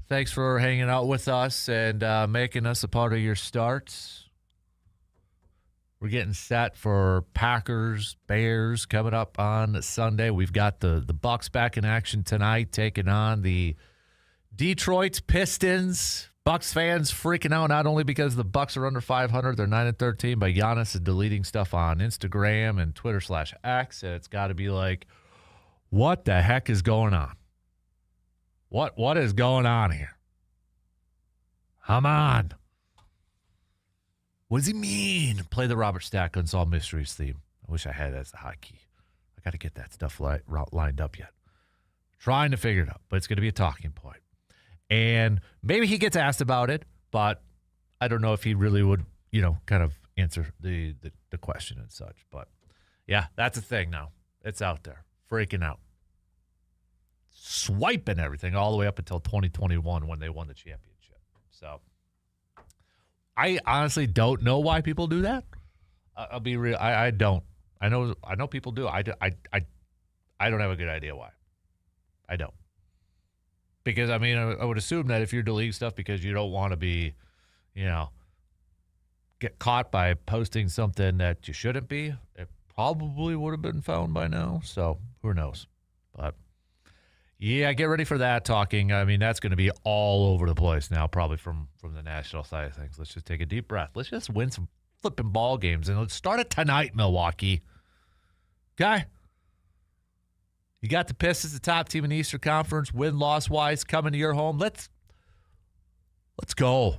Thanks for hanging out with us and making us a part of your starts. We're getting set for Packers, Bears coming up on Sunday. We've got the Bucs back in action tonight, taking on the Detroit Pistons. Bucs fans freaking out not only because the Bucs are under 500, they're 9-13, but Giannis is deleting stuff on Instagram and Twitter/X, and it's got to be like, what the heck is going on? What is going on here? Come on. What does he mean? Play the Robert Stack Unsolved Mysteries theme. I wish I had that as the hotkey. I got to get that stuff lined up yet. Trying to figure it out, but it's going to be a talking point. And maybe he gets asked about it, but I don't know if he really would, kind of answer the question and such. But, yeah, that's a thing now. It's out there. Freaking out. Swiping everything all the way up until 2021 when they won the championship. So, I honestly don't know why people do that. I'll be real. I don't. I know people do. I don't have a good idea why. I don't. Because, I would assume that if you're deleting stuff because you don't want to be, get caught by posting something that you shouldn't be, it probably would have been found by now. So, who knows? But, yeah, get ready for that talking. That's going to be all over the place now, probably from the national side of things. Let's just take a deep breath. Let's just win some flipping ball games, and let's start it tonight, Milwaukee. Okay? You got the Pistons, the top team in the Eastern Conference, win-loss wise, coming to your home. Let's go.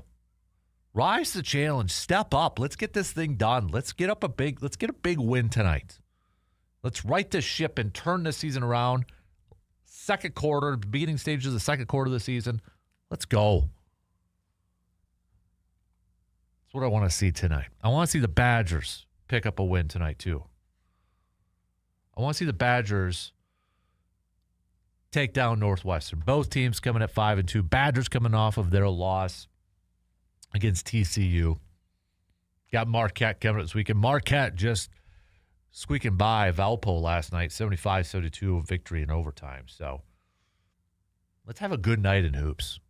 Rise to the challenge. Step up. Let's get this thing done. Let's get a big win tonight. Let's right this ship and turn this season around. Second quarter, beginning stages of the second quarter of the season. Let's go. That's what I want to see tonight. I want to see the Badgers pick up a win tonight, too. I want to see the Badgers take down Northwestern. Both teams coming at 5-2. Badgers coming off of their loss against TCU. Got Marquette coming this weekend. Marquette just squeaking by Valpo last night, 75-72 victory in overtime. So let's have a good night in hoops.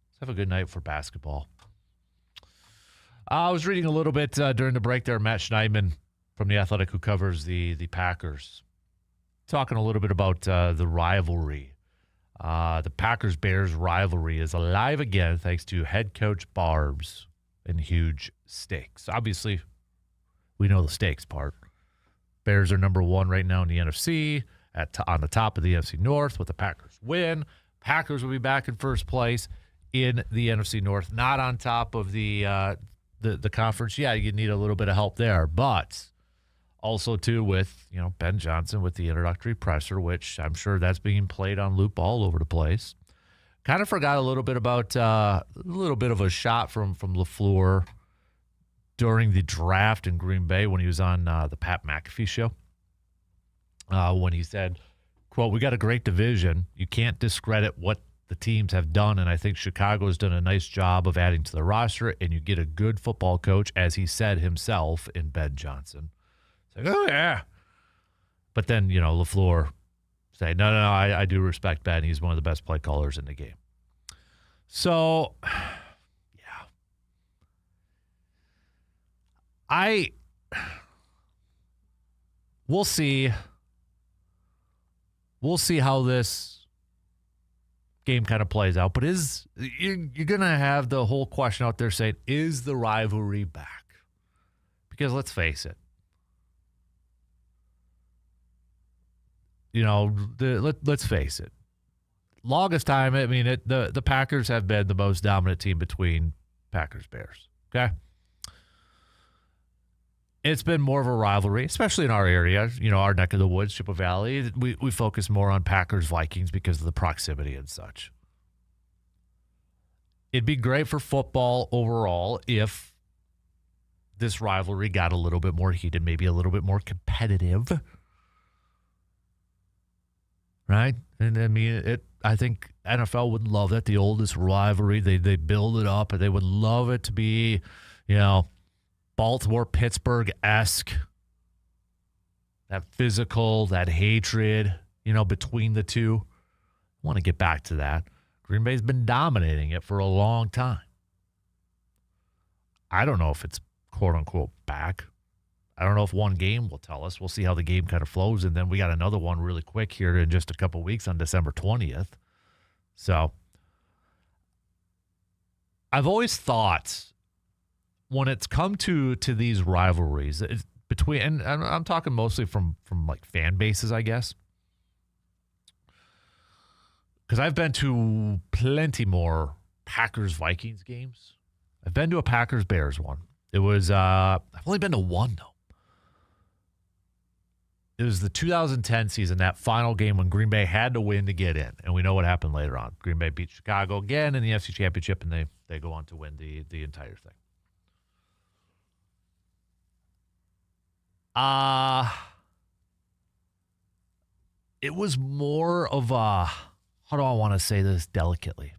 Let's have a good night for basketball. I was reading a little bit during the break there, Matt Schneidman from The Athletic, who covers the Packers, talking a little bit about the rivalry. The Packers-Bears rivalry is alive again thanks to head coach Barbs and huge stakes. Obviously, we know the stakes part. Bears are number one right now in the NFC, on the top of the NFC North. With the Packers win, Packers will be back in first place in the NFC North, not on top of the conference. Yeah, you need a little bit of help there, but also, too, with Ben Johnson with the introductory presser, which I'm sure that's being played on loop all over the place. Kind of forgot a little bit about a little bit of a shot from LaFleur during the draft in Green Bay when he was on the Pat McAfee show. When he said, quote, "We got a great division. You can't discredit what the teams have done, and I think Chicago has done a nice job of adding to the roster, and you get a good football coach," as he said himself, in Ben Johnson. It's like, oh, yeah. But then, LaFleur say, no, I do respect Ben. He's one of the best play callers in the game. So, yeah. We'll see. We'll see how this game kind of plays out. But you're going to have the whole question out there saying, is the rivalry back? Because let's face it. Let's face it. Longest time, the Packers have been the most dominant team between Packers-Bears. Okay? It's been more of a rivalry, especially in our area, our neck of the woods, Chippewa Valley. We focus more on Packers-Vikings because of the proximity and such. It'd be great for football overall if this rivalry got a little bit more heated, maybe a little bit more competitive. Right? And I think NFL would love that, the oldest rivalry. They build it up, and they would love it to be, Baltimore-Pittsburgh-esque, that physical, that hatred, between the two. I want to get back to that. Green Bay's been dominating it for a long time. I don't know if it's quote-unquote back. I don't know if one game will tell us. We'll see how the game kind of flows, and then we got another one really quick here in just a couple weeks on December 20th. So I've always thought when it's come to these rivalries between, and I'm talking mostly from like fan bases, I guess, because I've been to plenty more Packers-Vikings games. I've been to a Packers-Bears one. It was I've only been to one though. It was the 2010 season, that final game when Green Bay had to win to get in. And we know what happened later on. Green Bay beat Chicago again in the NFC Championship, and they go on to win the entire thing. It was more of a, how do I want to say this delicately?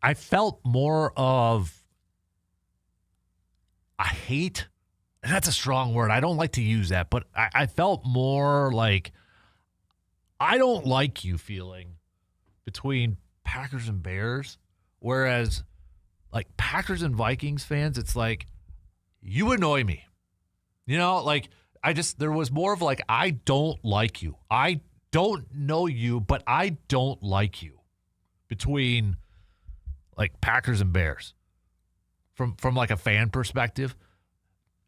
I felt more of a hate. And that's a strong word. I don't like to use that, but I felt more like I don't like you feeling between Packers and Bears, whereas like Packers and Vikings fans, it's like you annoy me. Like there was more of like I don't like you. I don't know you, but I don't like you between like Packers and Bears from like a fan perspective.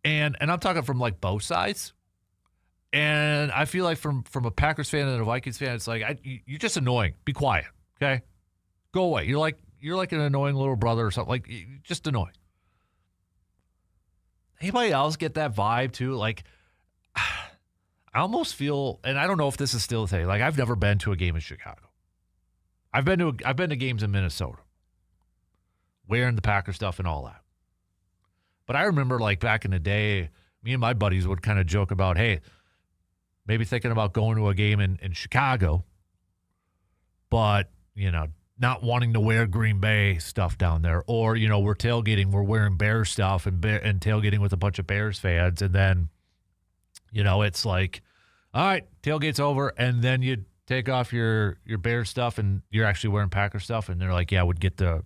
And I'm talking from like both sides. And I feel like from a Packers fan and a Vikings fan, it's like you're just annoying. Be quiet, okay? Go away. You're like an annoying little brother or something. Like just annoying. Anybody else get that vibe too? Like I almost feel, and I don't know if this is still a thing. Like I've never been to a game in Chicago. I've been to games in Minnesota, wearing the Packer stuff and all that. But I remember like back in the day, me and my buddies would kind of joke about, hey, maybe thinking about going to a game in Chicago, but, not wanting to wear Green Bay stuff down there. Or, we're tailgating, we're wearing Bears stuff and tailgating with a bunch of Bears fans. And then, it's like, all right, tailgate's over. And then you take off your Bears stuff and you're actually wearing Packer stuff. And they're like, yeah, would get the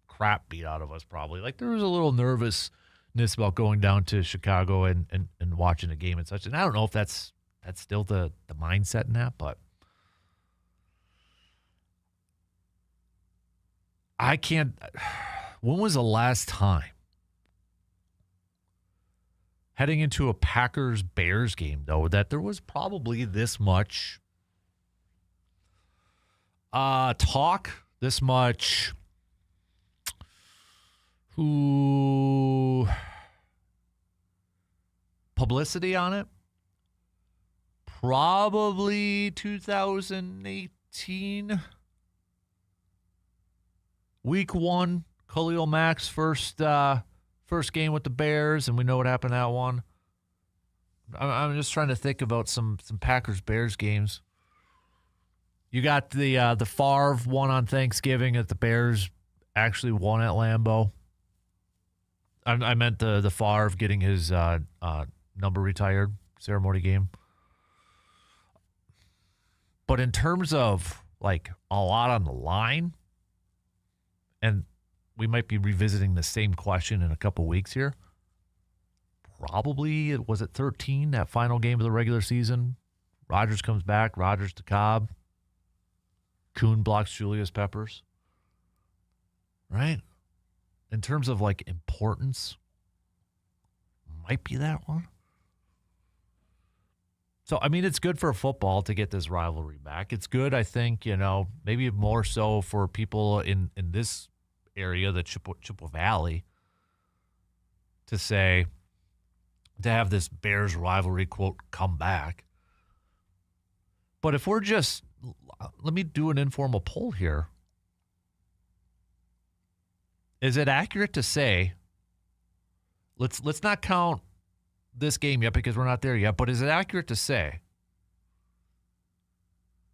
crap beat out of us probably. Like there was a little nervousness about going down to Chicago and watching a game and such. And I don't know if that's still the mindset in that, but I can't. When was the last time heading into a Packers-Bears game, though, that there was probably this much talk, this much publicity on it? Probably 2018. Week 1, Khalil Mack's first game with the Bears, and we know what happened that one. I'm just trying to think about some Packers-Bears games. You got the Favre one on Thanksgiving that the Bears actually won at Lambeau. I meant the Favre getting his number retired ceremony game. But in terms of like a lot on the line, and we might be revisiting the same question in a couple weeks here. Probably, was it 13, that final game of the regular season? Rodgers comes back, Rodgers to Cobb. Kuhn blocks Julius Peppers. Right? In terms of like importance, might be that one. So, I mean, it's good for football to get this rivalry back. It's good, I think, maybe more so for people in this area, the Chippewa Valley, to have this Bears rivalry, quote, come back. But if we're just, let me do an informal poll here. Is it accurate to say, let's not count this game yet because we're not there yet, but is it accurate to say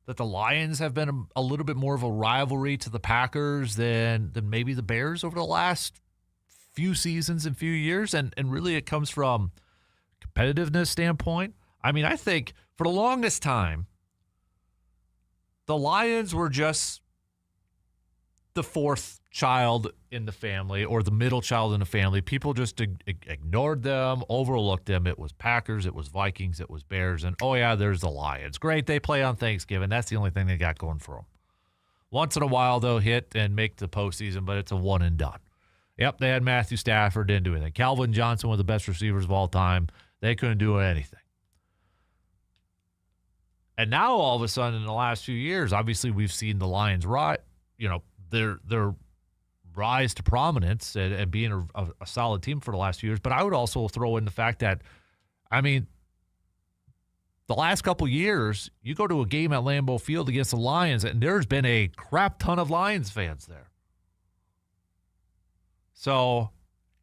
that the Lions have been a little bit more of a rivalry to the Packers than maybe the Bears over the last few seasons and few years, and really it comes from competitiveness standpoint. I mean, I think for the longest time, the Lions were just the fourth child in the family or the middle child in the family. People just ignored them, overlooked them. It was Packers, it was Vikings, it was Bears, and oh yeah, there's the Lions. Great, they play on Thanksgiving. That's the only thing they got going for them. Once in a while, they'll hit and make the postseason, but it's a one and done. Yep, they had Matthew Stafford, didn't do anything. Calvin Johnson, one of the best receivers of all time, they couldn't do anything. And now all of a sudden in the last few years, obviously we've seen the Lions rise, their rise to prominence and being a solid team for the last few years. But I would also throw in the fact that, I mean, the last couple years, you go to a game at Lambeau Field against the Lions, and there's been a crap ton of Lions fans there. So,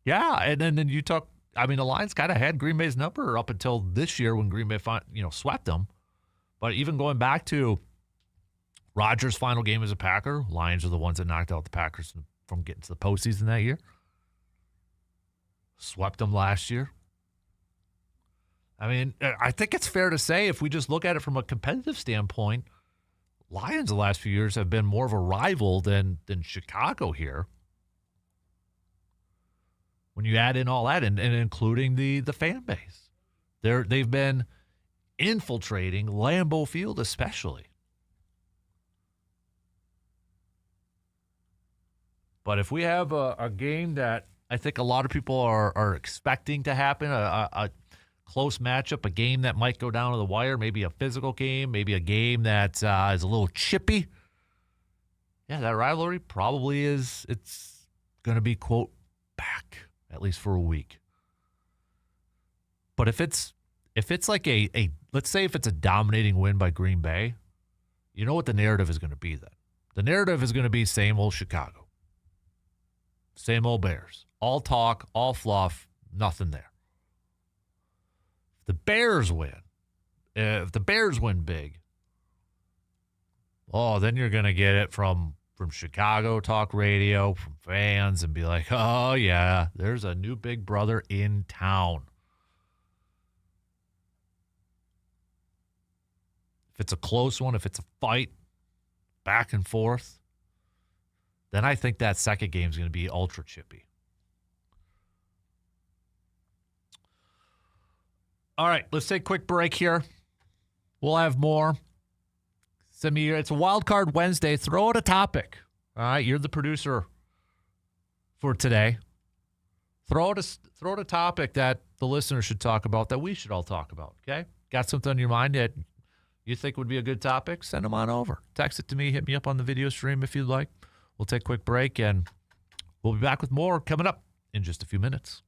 yeah, and then you talk. I mean, the Lions kind of had Green Bay's number up until this year when Green Bay, swept them. But even going back to Rodgers' final game as a Packer, Lions are the ones that knocked out the Packers from getting to the postseason that year. Swept them last year. I mean, I think it's fair to say if we just look at it from a competitive standpoint, Lions the last few years have been more of a rival than Chicago here. When you add in all that, and including the fan base, they've been infiltrating Lambeau Field especially. But if we have a game that I think a lot of people are expecting to happen, a close matchup, a game that might go down to the wire, maybe a physical game, maybe a game that is a little chippy, yeah, that rivalry probably it's going to be, quote, back, at least for a week. But if it's like a let's say if it's a dominating win by Green Bay, you know what the narrative is going to be then. The narrative is going to be same old Chicago. Same old Bears. All talk, all fluff, nothing there. If the Bears win big, then you're going to get it from Chicago talk radio, from fans, and be like, oh, yeah, there's a new big brother in town. If it's a close one, if it's a fight, back and forth, then I think that second game is going to be ultra chippy. All right, let's take a quick break here. We'll have more. It's a Wild Card Wednesday. Throw out a topic. All right, you're the producer for today. Throw out a topic that the listeners should talk about, that we should all talk about, okay? Got something on your mind that you think would be a good topic? Send them on over. Text it to me. Hit me up on the video stream if you'd like. We'll take a quick break, and we'll be back with more coming up in just a few minutes.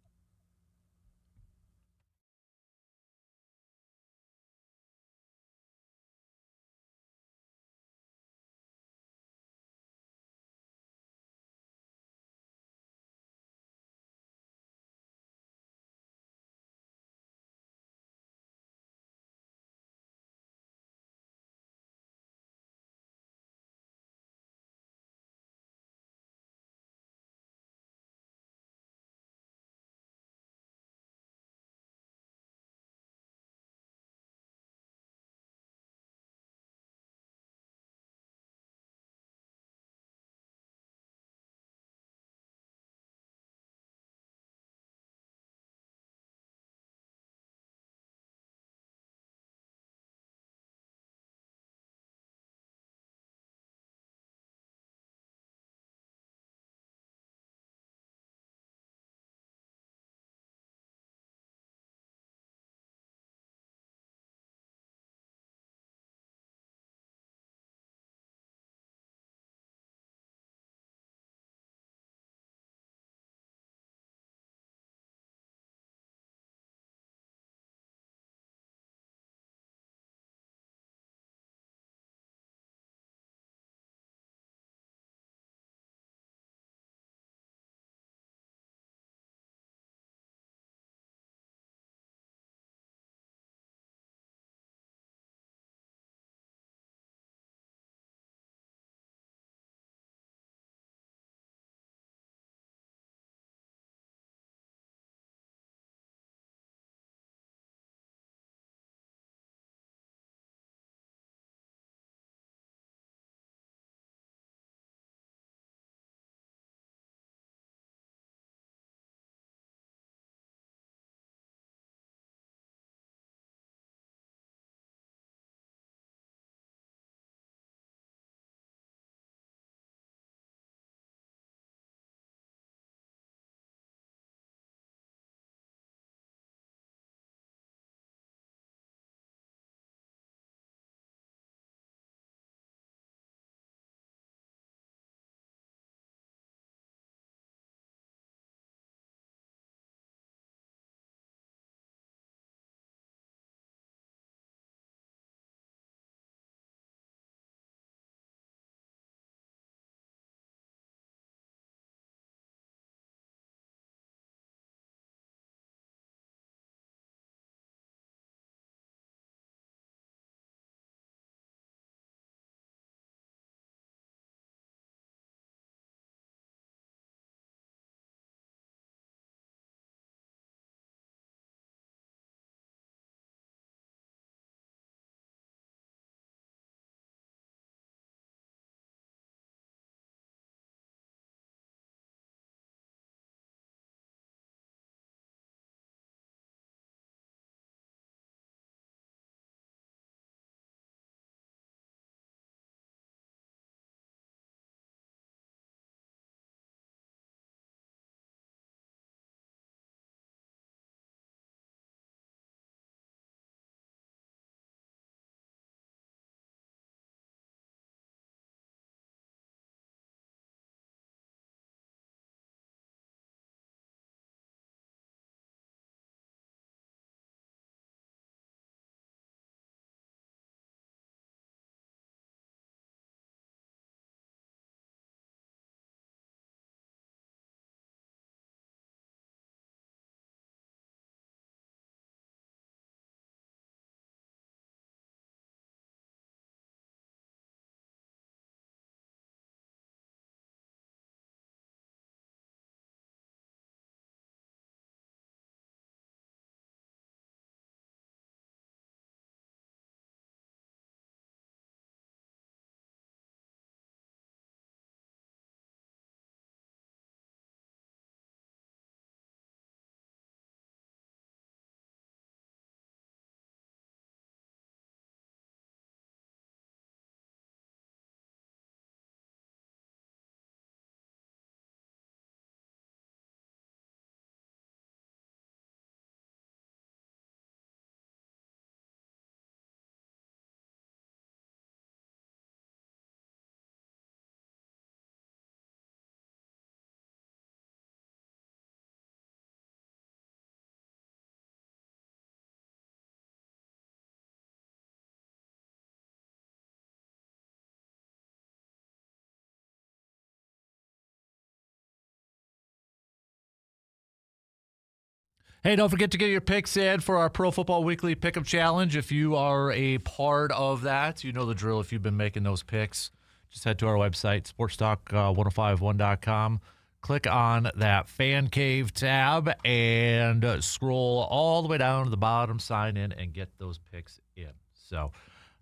Hey, don't forget to get your picks in for our Pro Football Weekly Pick'em Challenge. If you are a part of that, you know the drill. If you've been making those picks, just head to our website, sportstalk1051.com. Click on that Fan Cave tab and scroll all the way down to the bottom, sign in, and get those picks in. So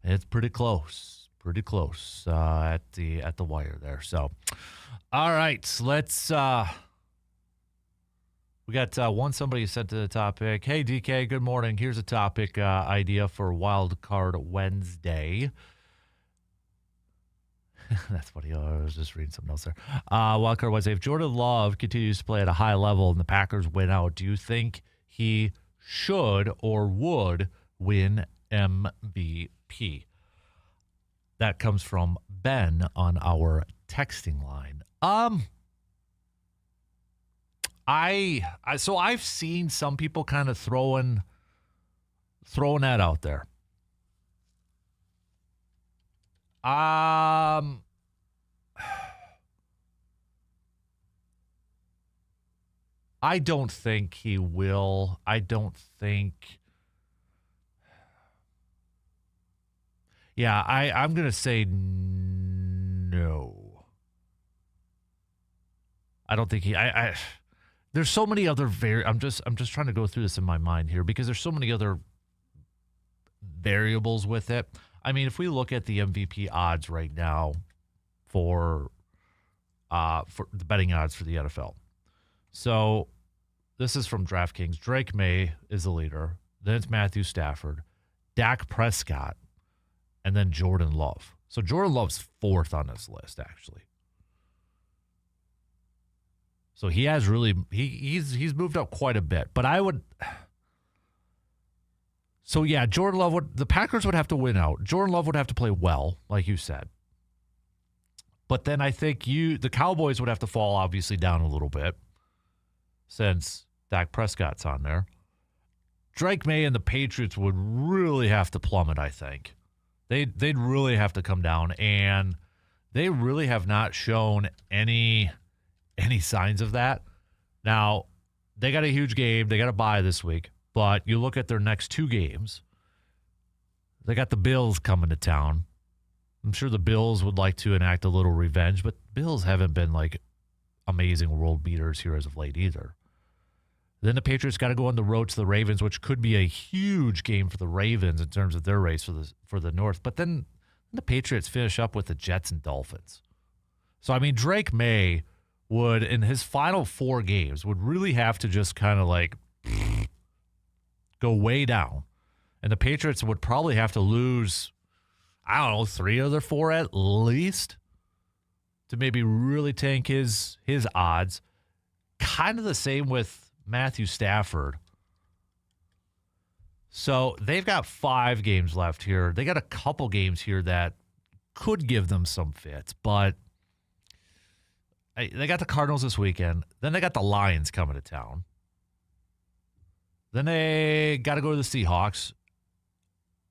it's pretty close at the wire there. So, all right, let's. We got somebody sent to the topic. Hey, DK, good morning. Here's a topic idea for Wild Card Wednesday. That's funny. I was just reading something else there. Wild Card Wednesday. If Jordan Love continues to play at a high level and the Packers win out, do you think he should or would win MVP? That comes from Ben on our texting line. So I've seen some people kind of throwing that out there. I don't think he will. I'm going to say no. I don't think there's so many other I'm just trying to go through this in my mind here because there's so many other variables with it. I mean, if we look at the MVP odds right now for the betting odds for the NFL. So this is from DraftKings. Drake May is the leader. Then it's Matthew Stafford, Dak Prescott, and then Jordan Love. So Jordan Love's fourth on this list, actually. So he has really he's moved up quite a bit. But I would. So yeah, Jordan Love the Packers would have to win out. Jordan Love would have to play well, like you said. But then I think the Cowboys would have to fall obviously down a little bit, since Dak Prescott's on there. Drake May and the Patriots would really have to plummet, I think. They'd really have to come down, and they really have not shown any signs of that. Now, they got a huge game. They got a bye this week. But you look at their next two games. They got the Bills coming to town. I'm sure the Bills would like to enact a little revenge, but Bills haven't been like amazing world beaters here as of late either. Then the Patriots got to go on the road to the Ravens, which could be a huge game for the Ravens in terms of their race for the North. But then the Patriots finish up with the Jets and Dolphins. So, I mean, Drake May would, in his final four games, would really have to just kind of like go way down. And the Patriots would probably have to lose, I don't know, 3 of their 4 at least to maybe really tank his odds. Kind of the same with Matthew Stafford. So they've got 5 games left here. They got a couple games here that could give them some fits, but they got the Cardinals this weekend. Then they got the Lions coming to town. Then they got to go to the Seahawks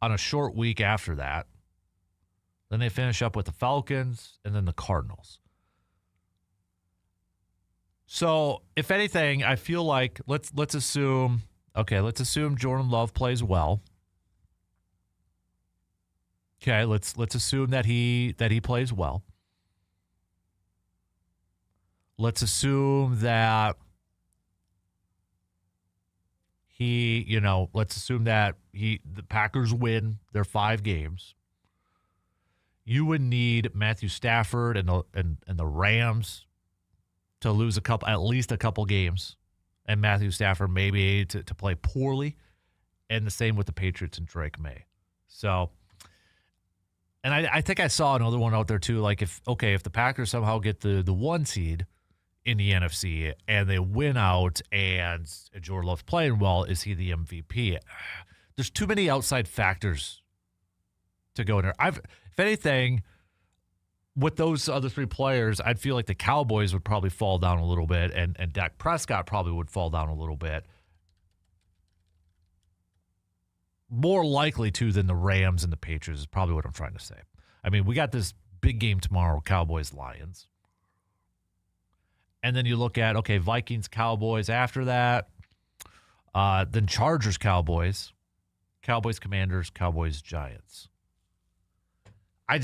on a short week after that. Then they finish up with the Falcons and then the Cardinals. So, if anything, I feel like let's assume Jordan Love plays well. Okay, let's assume that he plays well. Let's assume that the Packers win their 5 games. You would need Matthew Stafford and the Rams to lose at least a couple games, and Matthew Stafford maybe to play poorly, and the same with the Patriots and Drake May. So, and I think I saw another one out there too. Like if the Packers somehow get the 1 seed in the NFC and they win out and Jordan Love's playing well, is he the MVP? There's too many outside factors to go in there. If anything, with those other 3 players, I'd feel like the Cowboys would probably fall down a little bit, and Dak Prescott probably would fall down a little bit. More likely to than the Rams and the Patriots is probably what I'm trying to say. I mean, we got this big game tomorrow, Cowboys-Lions. And then you look at, Vikings, Cowboys after that. Then Chargers, Cowboys, Cowboys, Commanders, Cowboys, Giants. I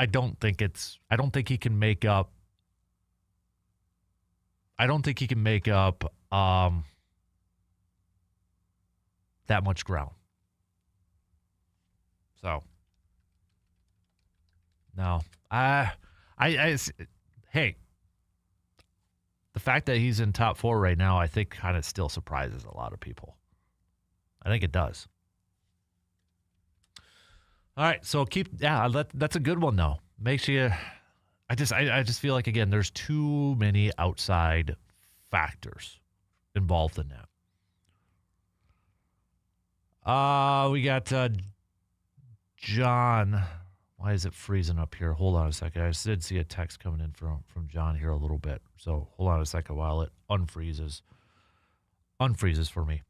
don't think he can make up. I don't think he can make up that much ground. So, no. Hey, the fact that he's in top 4 right now, I think kind of still surprises a lot of people. I think it does. All right, so that's a good one though. Makes you, I just feel like, again, there's too many outside factors involved in that. We got John. Why is it freezing up here? Hold on a second. I did see a text coming in from John here a little bit. So hold on a second while it unfreezes for me.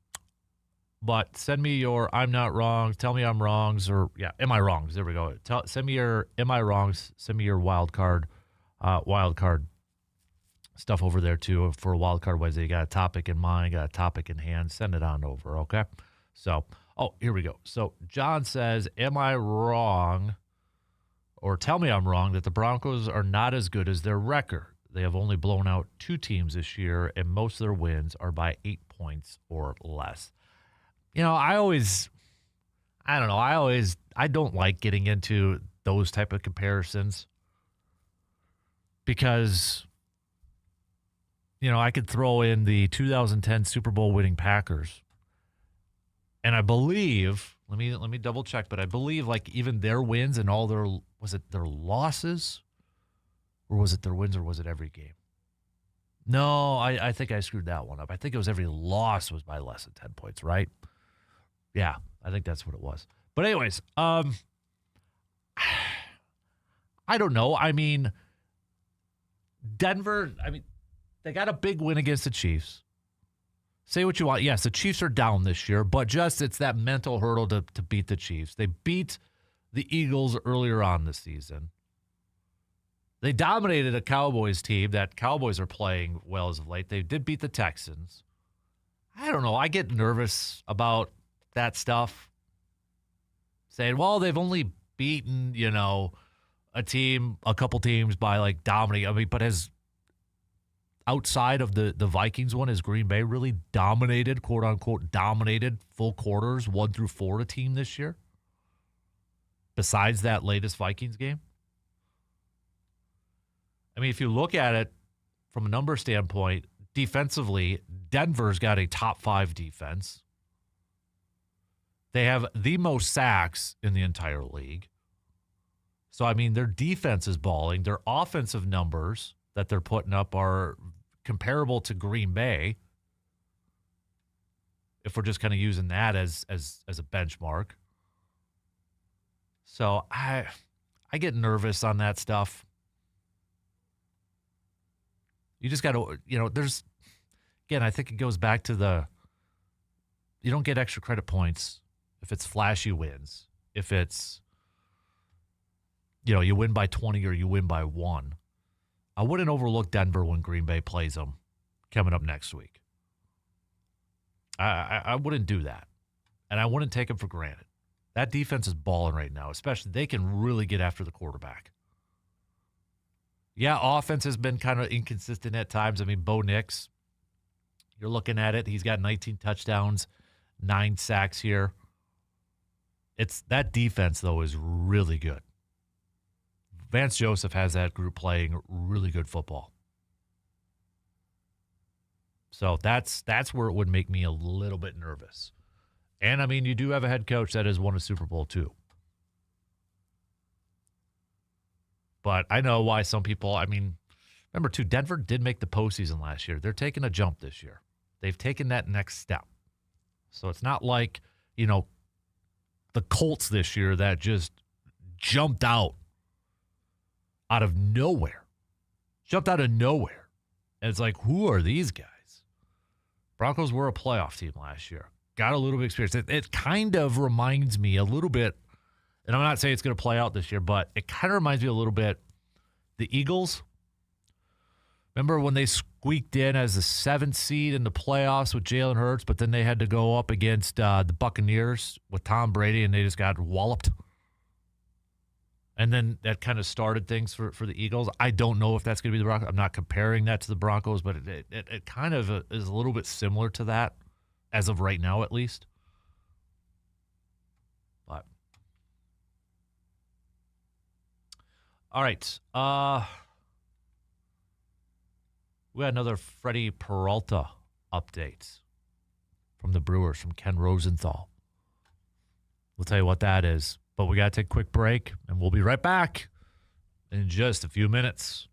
But send me your I'm not wrong, tell me I'm wrongs, or am I wrongs? There we go. Send me your am I wrongs, send me your wild card stuff over there too for a Wild Card Wednesday. You got a topic in mind, got a topic in hand, send it on over, okay? So, here we go. So John says, am I wrong, or tell me I'm wrong, that the Broncos are not as good as their record? They have only blown out 2 teams this year, and most of their wins are by 8 points or less. I don't like getting into those type of comparisons because, I could throw in the 2010 Super Bowl winning Packers. And I believe, let me double check, but I believe like even their wins and all their, was it their losses or was it their wins or was it every game? No, I think I screwed that one up. I think it was every loss was by less than 10 points, right? Yeah, I think that's what it was. But anyways, I don't know. Denver, they got a big win against the Chiefs. Say what you want. Yes, the Chiefs are down this year, but it's that mental hurdle to beat the Chiefs. They beat the Eagles earlier on this season. They dominated a Cowboys team. That Cowboys are playing well as of late. They did beat the Texans. I don't know. I get nervous about that stuff. Saying, well, they've only beaten, a couple teams by like dominating. But has outside of the Vikings one, has Green Bay really dominated, quote unquote, dominated full quarters 1 through 4 a team this year? Besides that latest Vikings game? If you look at it from a number standpoint, defensively, Denver's got a top 5 defense. They have the most sacks in the entire league. So, their defense is balling. Their offensive numbers that they're putting up are comparable to Green Bay, if we're just kind of using that as a benchmark. So, I get nervous on that stuff. You just got to, I think it goes back to you don't get extra credit points if it's flashy wins, if it's, you win by 20 or you win by 1. I wouldn't overlook Denver when Green Bay plays them coming up next week. I wouldn't do that. And I wouldn't take them for granted. That defense is balling right now, especially they can really get after the quarterback. Yeah, offense has been kind of inconsistent at times. Bo Nix, you're looking at it. He's got 19 touchdowns, 9 sacks here. That defense, though, is really good. Vance Joseph has that group playing really good football. So that's where it would make me a little bit nervous. And, you do have a head coach that has won a Super Bowl, too. But I know why some people, remember, too, Denver did make the postseason last year. They're taking a jump this year. They've taken that next step. So it's not like, the Colts this year that just jumped out of nowhere. Jumped out of nowhere. And it's like, who are these guys? Broncos were a playoff team last year. Got a little bit of experience. It kind of reminds me a little bit, and I'm not saying it's going to play out this year, but it kind of reminds me a little bit the Eagles Remember when they squeaked in as the 7th seed in the playoffs with Jalen Hurts, but then they had to go up against the Buccaneers with Tom Brady, and they just got walloped? And then that kind of started things for the Eagles. I don't know if that's going to be the Broncos. I'm not comparing that to the Broncos, but it kind of is a little bit similar to that as of right now, at least. But all right. We got another Freddie Peralta update from the Brewers, from Ken Rosenthal. We'll tell you what that is. But we got to take a quick break, and we'll be right back in just a few minutes.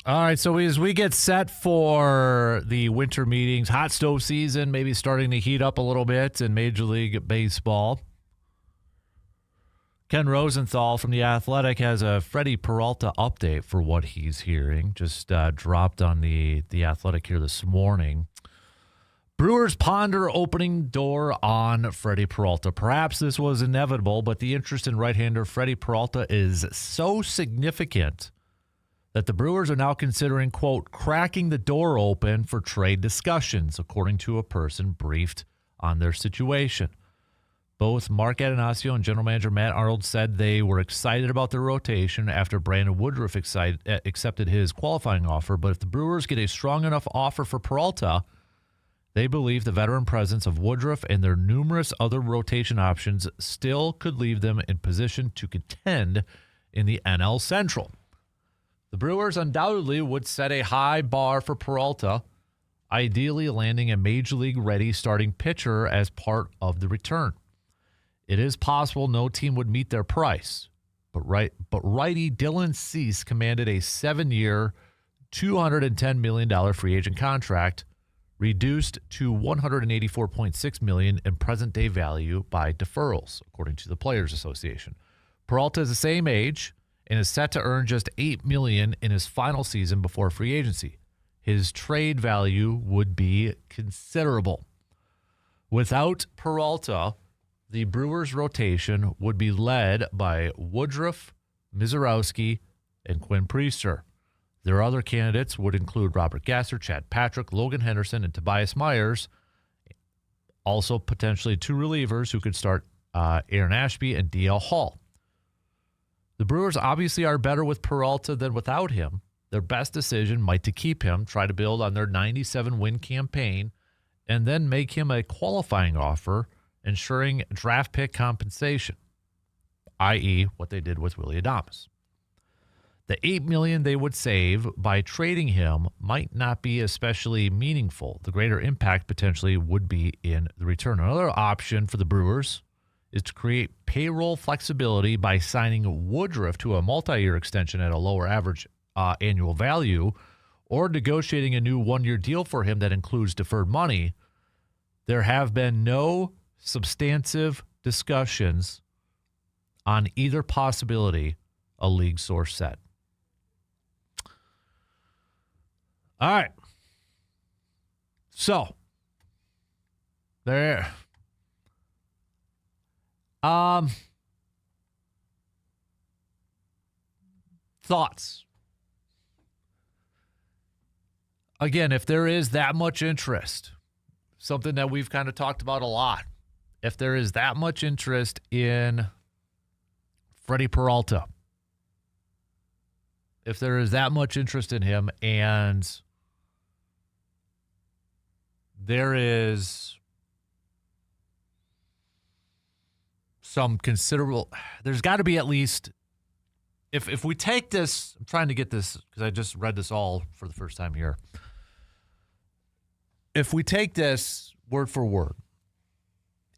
All right, so as we get set for the winter meetings, hot stove season maybe starting to heat up a little bit in Major League Baseball. Ken Rosenthal from The Athletic has a Freddie Peralta update for what he's hearing. Just dropped on the Athletic here this morning. Brewers ponder opening door on Freddie Peralta. Perhaps this was inevitable, but the interest in right-hander Freddie Peralta is so significant that the Brewers are now considering, quote, cracking the door open for trade discussions, according to a person briefed on their situation. Both Mark Atanasio and general manager Matt Arnold said they were excited about their rotation after Brandon Woodruff accepted his qualifying offer, but if the Brewers get a strong enough offer for Peralta, they believe the veteran presence of Woodruff and their numerous other rotation options still could leave them in position to contend in the NL Central. The Brewers undoubtedly would set a high bar for Peralta, ideally landing a Major League-ready starting pitcher as part of the return. It is possible no team would meet their price, but righty Dylan Cease commanded a 7-year, $210 million free agent contract, reduced to $184.6 million in present-day value by deferrals, according to the Players Association. Peralta is the same age and is set to earn just $8 million in his final season before free agency. His trade value would be considerable. Without Peralta, the Brewers' rotation would be led by Woodruff, Mizorowski, and Quinn Priester. Their other candidates would include Robert Gasser, Chad Patrick, Logan Henderson, and Tobias Myers. Also, potentially 2 relievers who could start Aaron Ashby and DL Hall. The Brewers obviously are better with Peralta than without him. Their best decision might to keep him, try to build on their 97-win campaign, and then make him a qualifying offer, ensuring draft pick compensation, i.e. what they did with Willy Adames. The $8 million they would save by trading him might not be especially meaningful. The greater impact potentially would be in the return. Another option for the Brewers is to create payroll flexibility by signing Woodruff to a multi-year extension at a lower average annual value, or negotiating a new 1-year deal for him that includes deferred money. There have been no substantive discussions on either possibility, a league source said. All right. So, there. Thoughts? Again, if there is that much interest, something that we've kind of talked about a lot, if there is that much interest in Freddie Peralta, if there is that much interest in him, and there is some considerable, there's got to be at least, if we take this, I'm trying to get this because I just read this all for the first time here. If we take this word for word,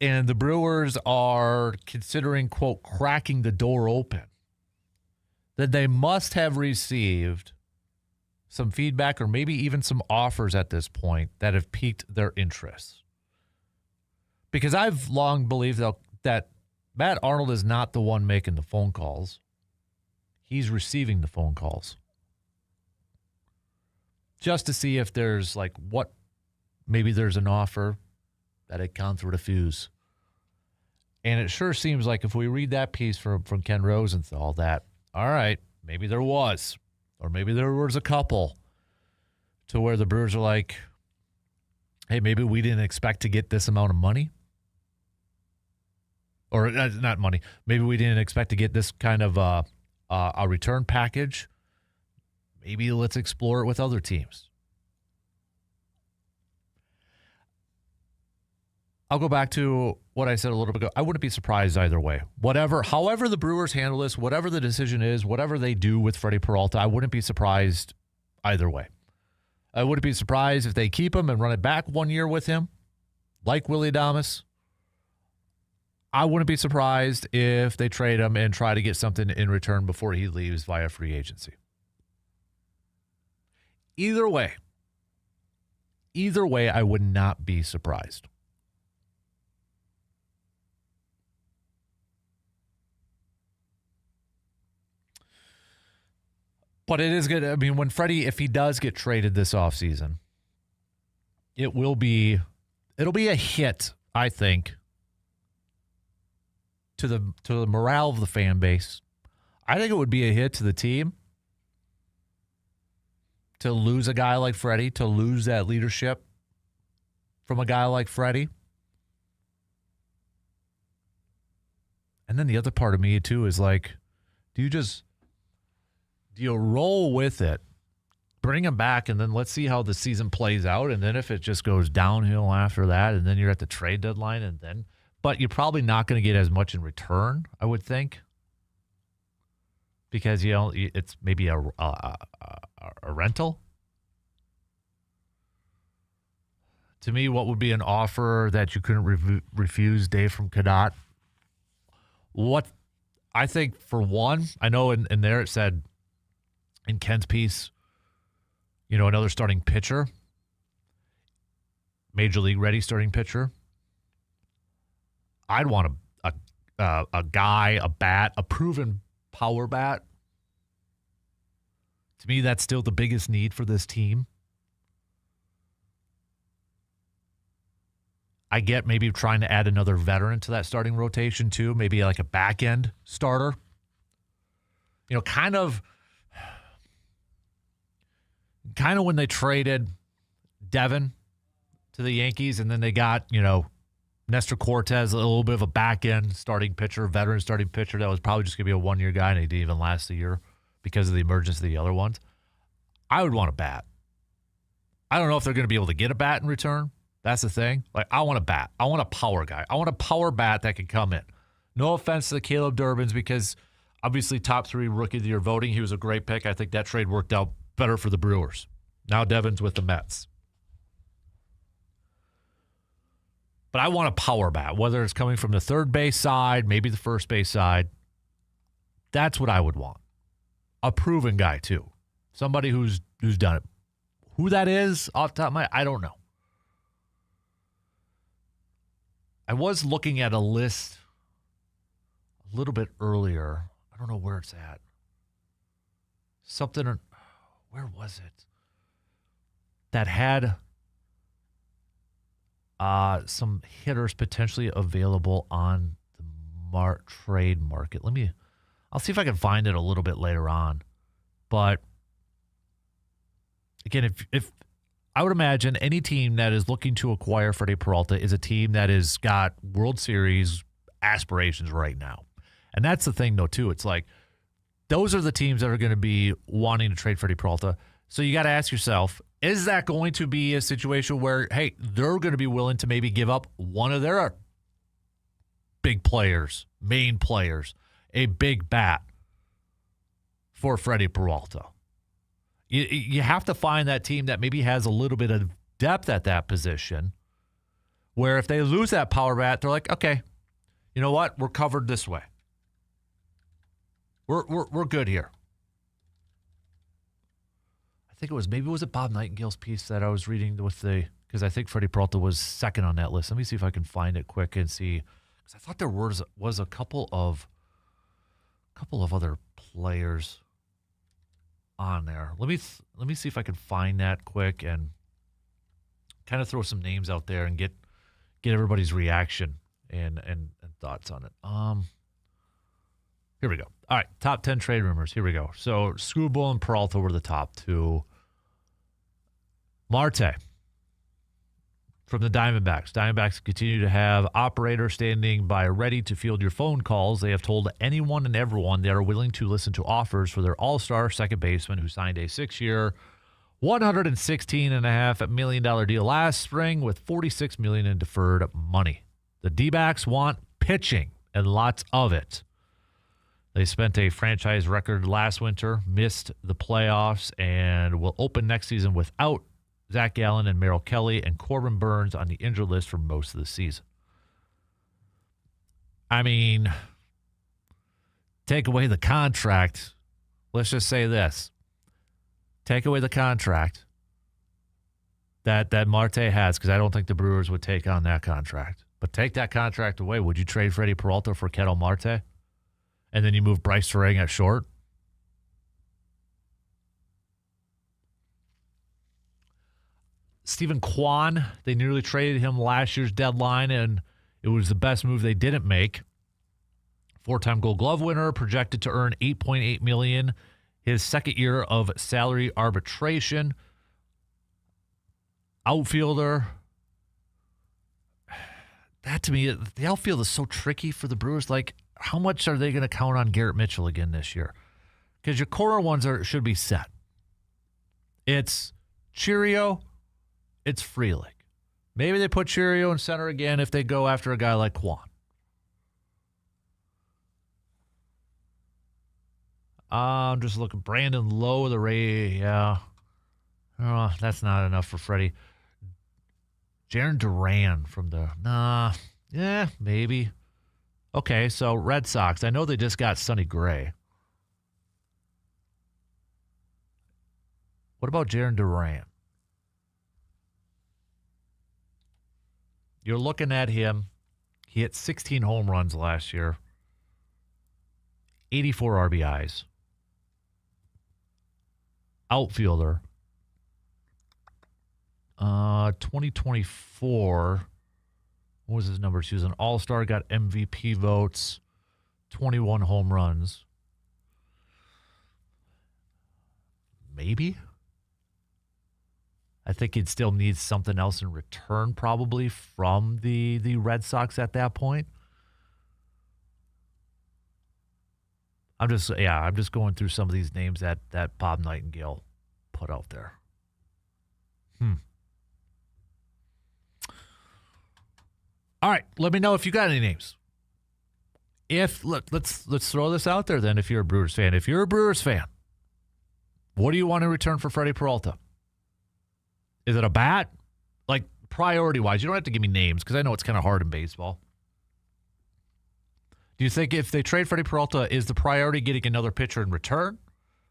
and the Brewers are considering, quote, cracking the door open, then they must have received some feedback or maybe even some offers at this point that have piqued their interest. Because I've long believed that Matt Arnold is not the one making the phone calls. He's receiving the phone calls. Just to see if there's maybe there's an offer that it counts with a fuse. And it sure seems like if we read that piece from Ken Rosenthal that, all right, maybe there was, or maybe there was a couple to where the Brewers are like, hey, maybe we didn't expect to get this amount of money. Or not money. Maybe we didn't expect to get this kind of a return package. Maybe let's explore it with other teams. I'll go back to what I said a little bit ago. I wouldn't be surprised either way. However the Brewers handle this, whatever the decision is, whatever they do with Freddie Peralta, I wouldn't be surprised either way. I wouldn't be surprised if they keep him and run it back 1 year with him, like Willy Adames. I wouldn't be surprised if they trade him and try to get something in return before he leaves via free agency. Either way, I would not be surprised. But it is good. I mean, when Freddie, if he does get traded this offseason, it'll be a hit, I think, to the morale of the fan base. I think it would be a hit to the team to lose a guy like Freddie, to lose that leadership from a guy like Freddie. And then the other part of me, too, is like, do you roll with it, bring him back, and then let's see how the season plays out, and then if it just goes downhill after that, and then you're at the trade deadline, but you're probably not going to get as much in return, I would think, because it's maybe a rental. To me, what would be an offer that you couldn't refuse, Dave from Cadott? What I think, for one, I know in there it said, in Ken's piece, another starting pitcher, major league ready starting pitcher. I'd want a guy, a bat, a proven power bat. To me, that's still the biggest need for this team. I get maybe trying to add another veteran to that starting rotation too, maybe like a back end starter. Kind of when they traded Devin to the Yankees, and then they got, Nestor Cortez, a little bit of a back-end starting pitcher, veteran starting pitcher that was probably just going to be a one-year guy, and he didn't even last a year because of the emergence of the other ones. I would want a bat. I don't know if they're going to be able to get a bat in return. That's the thing. Like, I want a bat. I want a power guy. I want a power bat that can come in. No offense to Caleb Durbins, because obviously top 3 rookie of the year voting, he was a great pick. I think that trade worked out better for the Brewers. Now Devin's with the Mets. But I want a power bat, whether it's coming from the third base side, maybe the first base side. That's what I would want. A proven guy, too. Somebody who's done it. Who that is, off the top of my head, I don't know. I was looking at a list a little bit earlier. I don't know where it's at. Where was it? That had some hitters potentially available on the trade market. I'll see if I can find it a little bit later on. But again, if I would imagine any team that is looking to acquire Freddie Peralta is a team that has got World Series aspirations right now. And that's the thing, though, too. It's like, those are the teams that are going to be wanting to trade Freddie Peralta. So you got to ask yourself, is that going to be a situation where, hey, they're going to be willing to maybe give up one of their big players, main players, a big bat for Freddie Peralta? You have to find that team that maybe has a little bit of depth at that position, where if they lose that power bat, they're like, okay, you know what? We're covered this way. We're good here. I think it was Bob Nightingale's piece that I was reading because I think Freddie Peralta was second on that list. Let me see if I can find it quick and see, because I thought there was a couple of other players on there. Let me see if I can find that quick and kind of throw some names out there and get everybody's reaction and thoughts on it. Here we go. All right, top 10 trade rumors. Here we go. So Skubal and Peralta were the top 2. Marte from the Diamondbacks. Diamondbacks continue to have operators standing by ready to field your phone calls. They have told anyone and everyone they are willing to listen to offers for their all-star second baseman who signed a 6-year, $116.5 million deal last spring with $46 million in deferred money. The D-backs want pitching and lots of it. They spent a franchise record last winter, missed the playoffs, and will open next season without Zach Gallen and Merrill Kelly and Corbin Burns on the injured list for most of the season. I mean, take away the contract. Let's just say this. Take away the contract. that Marte has, because I don't think the Brewers would take on that contract. But take that contract away. Would you trade Freddie Peralta for Ketel Marte? And then you move Bryce Terang at short? Stephen Kwan, they nearly traded him last year's deadline, and it was the best move they didn't make. Four-time Gold Glove winner, projected to earn $8.8 million his second year of salary arbitration. Outfielder. That, to me, the outfield is so tricky for the Brewers. Like, how much are they going to count on Garrett Mitchell again this year? Because your corner ones should be set. It's Cheerio, it's Frelick. Maybe they put Cheerio in center again if they go after a guy like Kwan. I'm just looking. Brandon Lowe, the Ray, yeah. Oh, that's not enough for Freddie. Jaron Duran from the, yeah, maybe. Okay, so Red Sox. I know they just got Sonny Gray. What about Jaron Duran? You're looking at him. He hit 16 home runs last year, 84 RBIs. Outfielder. 2024. What was his number? He was an all-star, got MVP votes, 21 home runs. Maybe. I think he'd still need something else in return, probably, from the Red Sox at that point. I'm just going through some of these names that Bob Nightingale put out there. All right, let me know if you got any names. Let's throw this out there then. If you're a Brewers fan, what do you want in return for Freddie Peralta? Is it a bat? Like, priority-wise, you don't have to give me names because I know it's kind of hard in baseball. Do you think if they trade Freddie Peralta, is the priority getting another pitcher in return?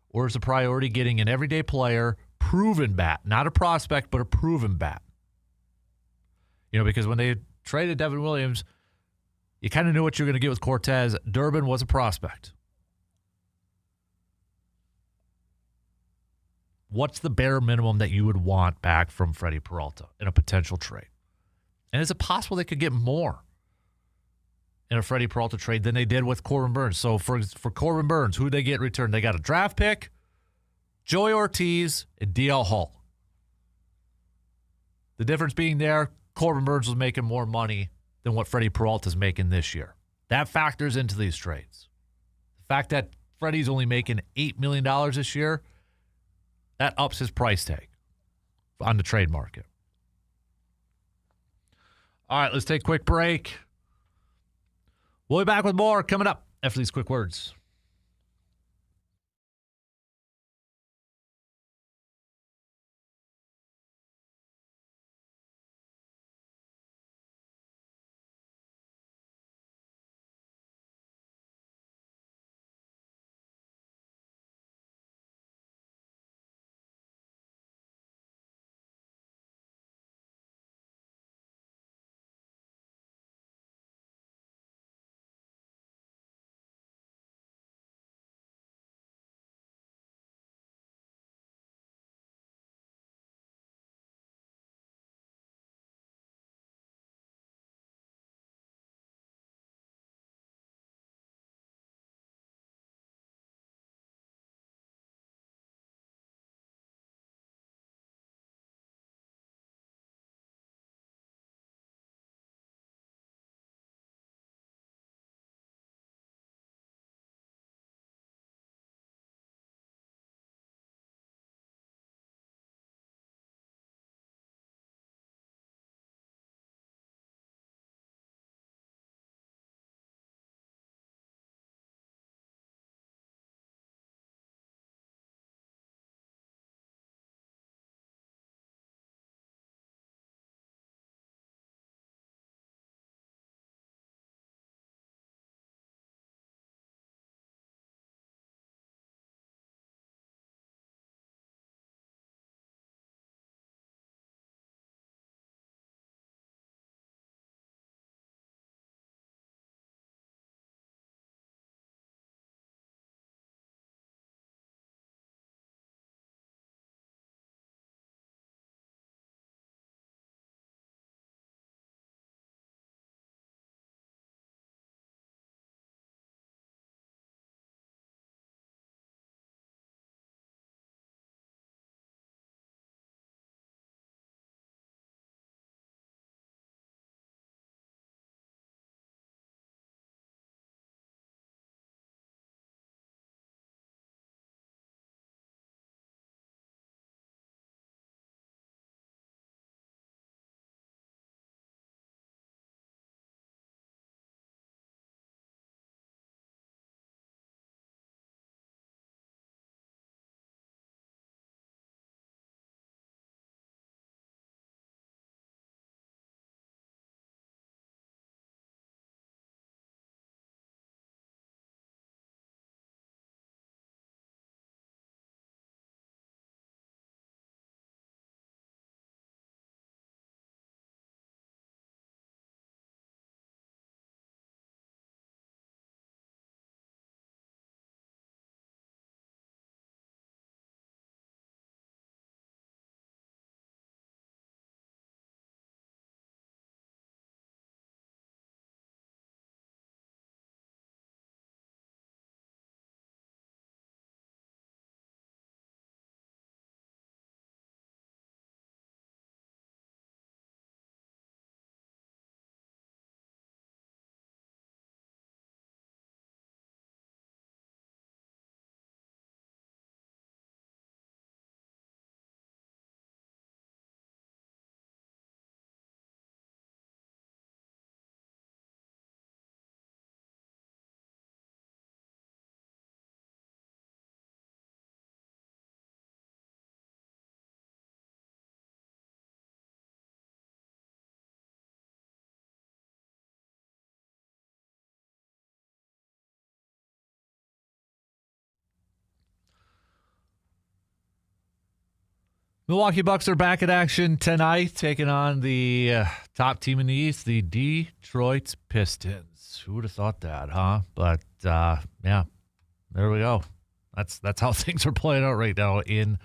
Or is the priority getting an everyday player, proven bat? Not a prospect, but a proven bat. Because when they traded Devin Williams, you kind of knew what you were going to get with Cortez. Durbin was a prospect. What's the bare minimum that you would want back from Freddie Peralta in a potential trade? And is it possible they could get more in a Freddie Peralta trade than they did with Corbin Burns? So for Corbin Burns, who they get in return? They got a draft pick, Joey Ortiz, and DL Hall. The difference being there, Corbin Burns was making more money than what Freddie Peralta's making this year. That factors into these trades. The fact that Freddie's only making $8 million this year, that ups his price tag on the trade market. All right, let's take a quick break. We'll be back with more coming up after these quick words. Milwaukee Bucks are back in action tonight, taking on the top team in the East, the Detroit Pistons. Who would have thought that, huh? But, yeah, there we go. That's how things are playing out right now in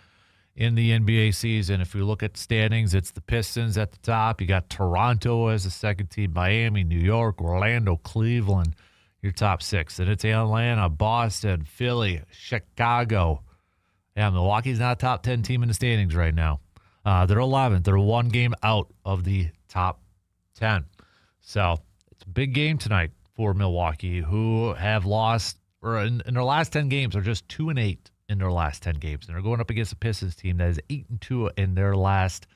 the NBA season. If we look at standings, it's the Pistons at the top. You got Toronto as the second team, Miami, New York, Orlando, Cleveland, your top six. Then it's Atlanta, Boston, Philly, Chicago. Yeah, Milwaukee's not a top 10 team in the standings right now. They're 11th. They're one game out of the top 10. So it's a big game tonight for Milwaukee, who have lost, or in their last 10 games, are just 2-8 in their last 10 games. And they're going up against a Pistons team that is 8-2 in their last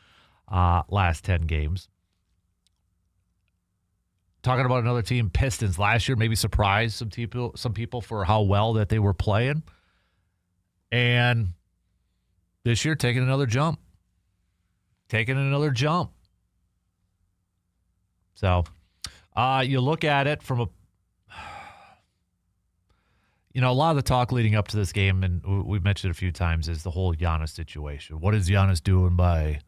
10 games. Talking about another team, Pistons last year maybe surprised some people for how well that they were playing. And this year, taking another jump. So you look at it from a lot of the talk leading up to this game, and we've mentioned it a few times, is the whole Giannis situation. What is Giannis doing by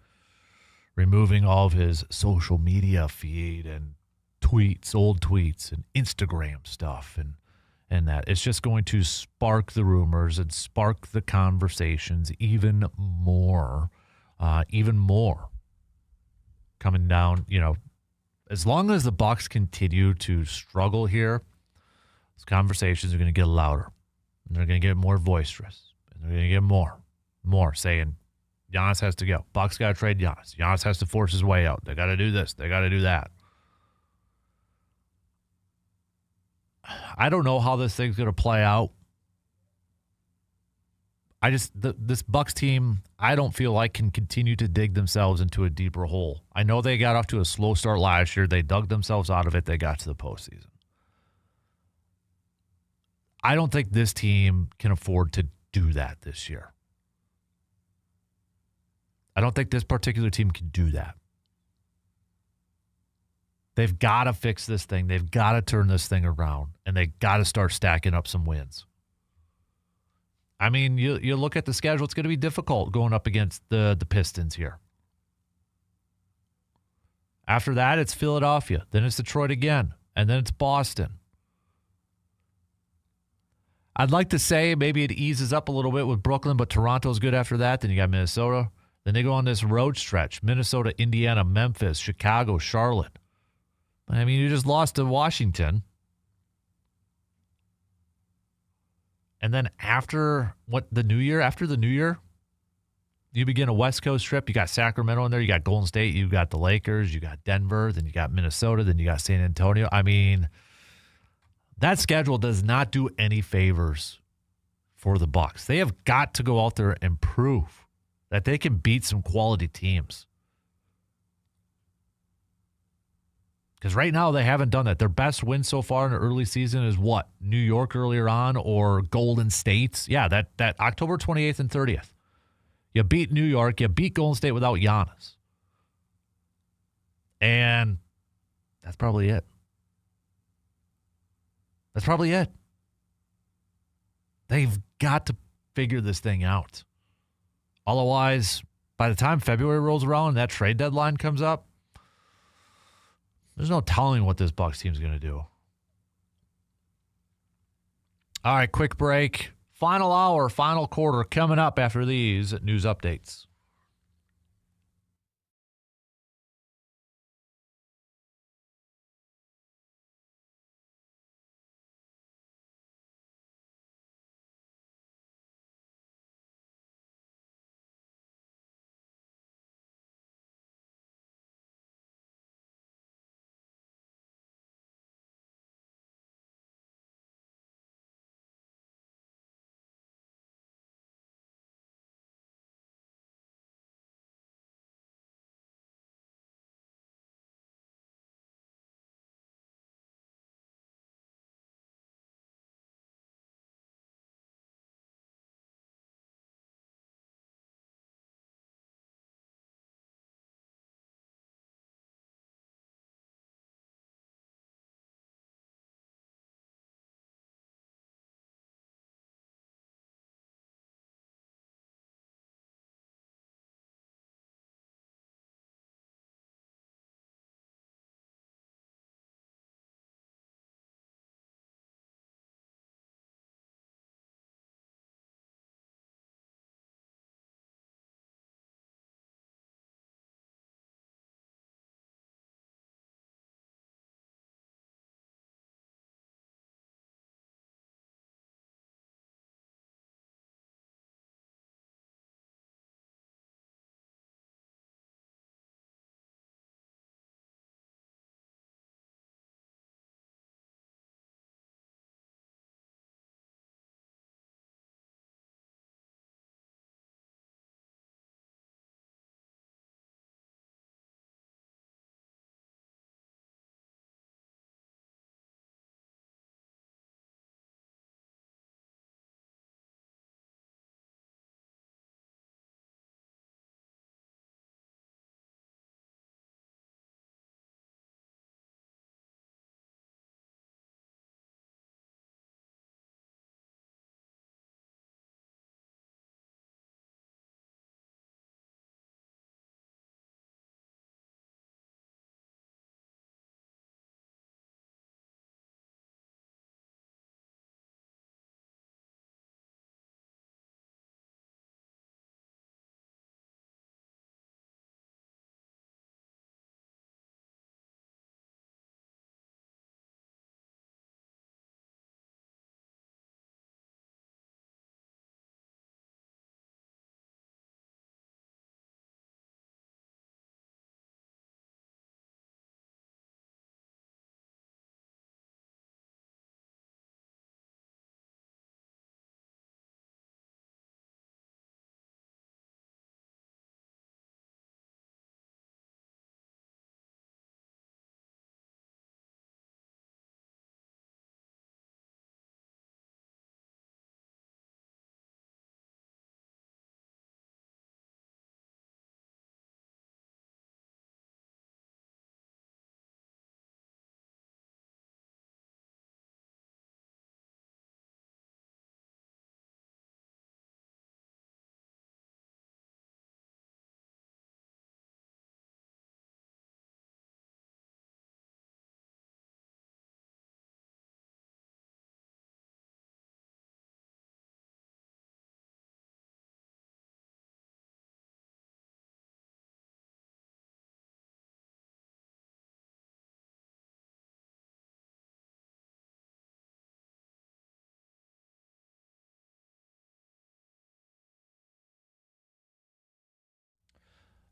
removing all of his social media feed and tweets, old tweets, and Instagram stuff, and that it's just going to spark the rumors and spark the conversations even more coming down. As long as the Bucks continue to struggle here, those conversations are going to get louder, and they're going to get more boisterous, and they're going to get more saying Giannis has to go. Bucks got to trade Giannis. Giannis has to force his way out. They got to do this. They got to do that. I don't know how this thing's going to play out. This Bucks team, I don't feel like can continue to dig themselves into a deeper hole. I know they got off to a slow start last year. They dug themselves out of it. They got to the postseason. I don't think this team can afford to do that this year. I don't think this particular team can do that. They've got to fix this thing. They've got to turn this thing around, and they got to start stacking up some wins. I mean, you look at the schedule, it's going to be difficult going up against the Pistons here. After that, it's Philadelphia. Then it's Detroit again, and then it's Boston. I'd like to say maybe it eases up a little bit with Brooklyn, but Toronto's good after that. Then you got Minnesota. Then they go on this road stretch. Minnesota, Indiana, Memphis, Chicago, Charlotte. I mean, you just lost to Washington. And then after the New Year, you begin a West Coast trip. You got Sacramento in there. You got Golden State. You got the Lakers. You got Denver. Then you got Minnesota. Then you got San Antonio. I mean, that schedule does not do any favors for the Bucks. They have got to go out there and prove that they can beat some quality teams. Because right now they haven't done that. Their best win so far in the early season is what? New York earlier on or Golden State? Yeah, that October 28th and 30th. You beat New York. You beat Golden State without Giannis. And that's probably it. They've got to figure this thing out. Otherwise, by the time February rolls around and that trade deadline comes up, there's no telling what this Bucks team's going to do. All right, quick break. Final hour, final quarter coming up after these news updates.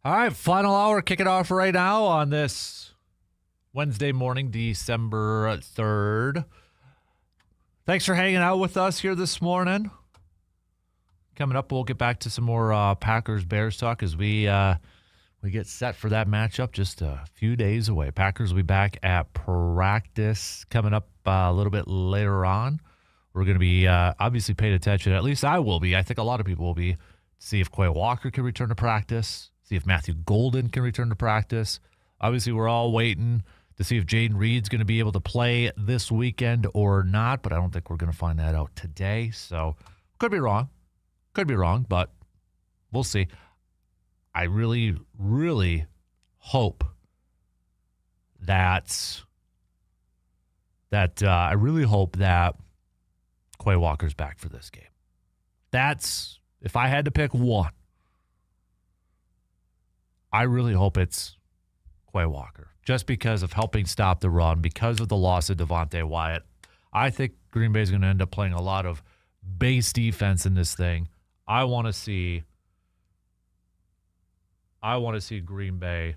All right, final hour, kick it off right now on this Wednesday morning, December 3rd. Thanks for hanging out with us here this morning. Coming up, we'll get back to some more Packers-Bears talk as we get set for that matchup just a few days away. Packers will be back at practice coming up a little bit later on. We're going to be obviously paying attention. At least I will be. I think a lot of people will be. See if Quay Walker can return to practice. See if Matthew Golden can return to practice. Obviously, we're all waiting to see if Jaden Reed's going to be able to play this weekend or not, but I don't think we're going to find that out today. So, could be wrong. Could be wrong, but we'll see. I really, really hope that Quay Walker's back for this game. That's, if I had to pick one, I really hope it's Quay Walker. Just because of helping stop the run, because of the loss of Devontae Wyatt. I think Green Bay is going to end up playing a lot of base defense in this thing. I want to see Green Bay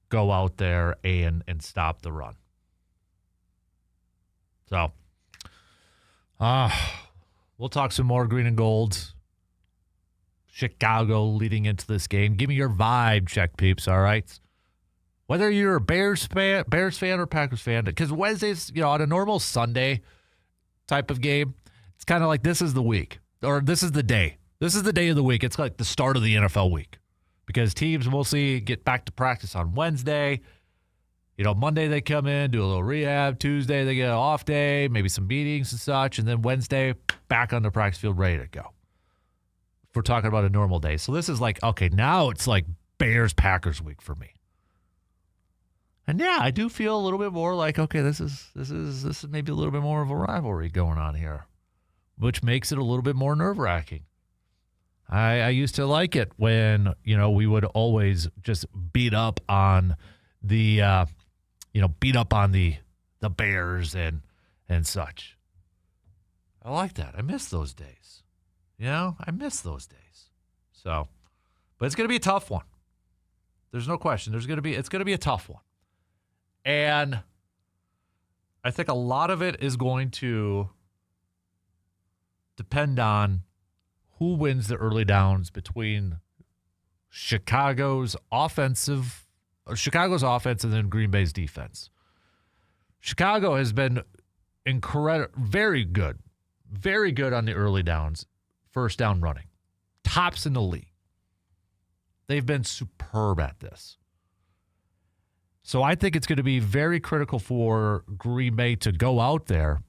go out there and stop the run. So, we'll talk some more green and gold. Chicago leading into this game. Give me your vibe check, peeps, all right? Whether you're a Bears fan or Packers fan, because Wednesdays, on a normal Sunday type of game, it's kind of like this is the week, or this is the day. This is the day of the week. It's like the start of the NFL week because teams mostly get back to practice on Wednesday. Monday they come in, do a little rehab. Tuesday they get an off day, maybe some meetings and such, and then Wednesday back on the practice field ready to go. If we're talking about a normal day. So this is like, okay, now it's like Bears-Packers week for me. And yeah, I do feel a little bit more like, okay, this is maybe a little bit more of a rivalry going on here, which makes it a little bit more nerve-wracking. I used to like it when, we would always just beat up on the Bears and such. I like that. I miss those days. I miss those days. So, but it's going to be a tough one. There's no question. It's going to be a tough one. And I think a lot of it is going to depend on who wins the early downs between Chicago's offense and then Green Bay's defense. Chicago has been very good on the early downs, first down running, tops in the league. They've been superb at this. So I think it's going to be very critical for Green Bay to go out there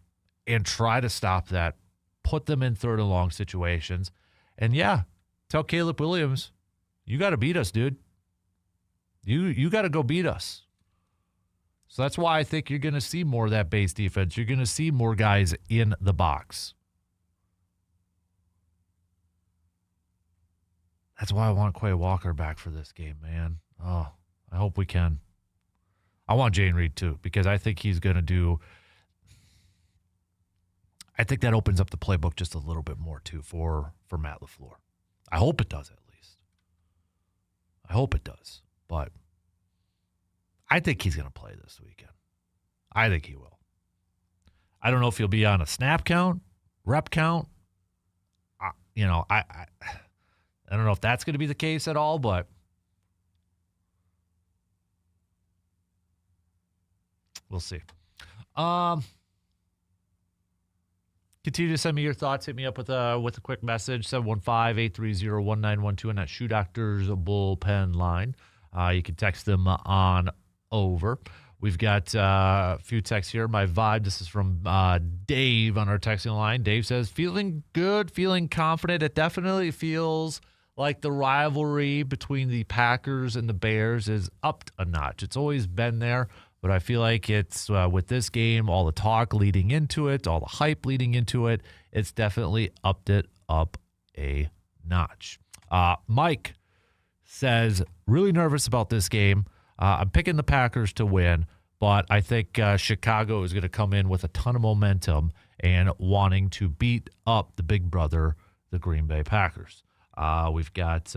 and try to stop that, put them in third and long situations. And yeah, tell Caleb Williams, you got to beat us, dude. You got to go beat us. So that's why I think you're going to see more of that base defense. You're going to see more guys in the box. That's why I want Quay Walker back for this game, man. Oh, I hope we can. I want Jaden Reed too, because I think he's going to do. I think that opens up the playbook just a little bit more too for Matt LaFleur. I hope it does, at least. I hope it does, but I think he's going to play this weekend. I think he will. I don't know if he'll be on a snap count, rep count. I don't know if that's going to be the case at all, but we'll see. Continue to send me your thoughts. Hit me up with a quick message, 715-830-1912 on that Shoe Doctors bullpen line. You can text them on over. We've got a few texts here. My vibe, this is from Dave on our texting line. Dave says, feeling good, feeling confident. It definitely feels like the rivalry between the Packers and the Bears is upped a notch. It's always been there, but I feel like it's with this game, all the talk leading into it, all the hype leading into it, it's definitely upped it up a notch. Mike says, really nervous about this game. I'm picking the Packers to win, but I think Chicago is going to come in with a ton of momentum and wanting to beat up the big brother, the Green Bay Packers. We've got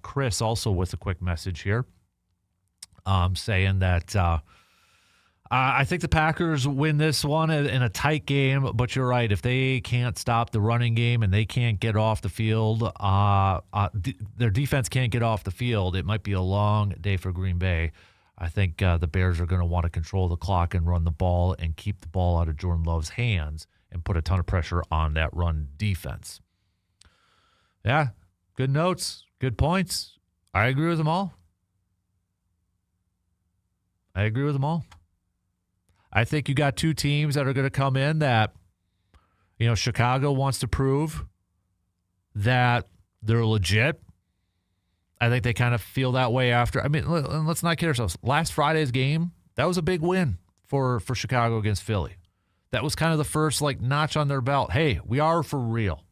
Chris also with a quick message here saying that I think the Packers win this one in a tight game, but you're right. If they can't stop the running game and they can't get off the field, their defense can't get off the field, it might be a long day for Green Bay. I think the Bears are going to want to control the clock and run the ball and keep the ball out of Jordan Love's hands and put a ton of pressure on that run defense. Yeah, good notes, good points. I agree with them all. I think you got two teams that are going to come in that, Chicago wants to prove that they're legit. I think they kind of feel that way after. I mean, let's not kid ourselves. Last Friday's game, that was a big win for Chicago against Philly. That was kind of the first notch on their belt. Hey, we are for real.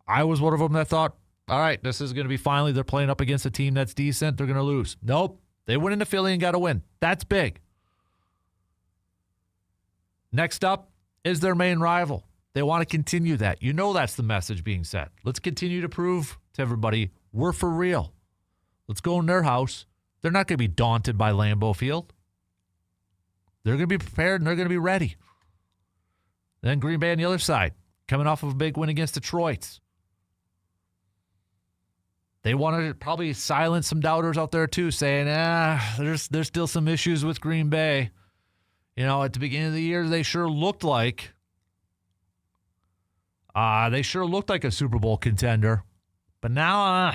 I was one of them that thought, all right, this is going to be finally they're playing up against a team that's decent. They're going to lose. Nope. They went into Philly and got a win. That's big. Next up is their main rival. They want to continue that. That's the message being said. Let's continue to prove to everybody we're for real. Let's go in their house. They're not going to be daunted by Lambeau Field. They're going to be prepared and they're going to be ready. Then Green Bay on the other side, coming off of a big win against Detroit. They want to probably silence some doubters out there too, saying, there's still some issues with Green Bay. At the beginning of the year, they sure looked like a Super Bowl contender. But now,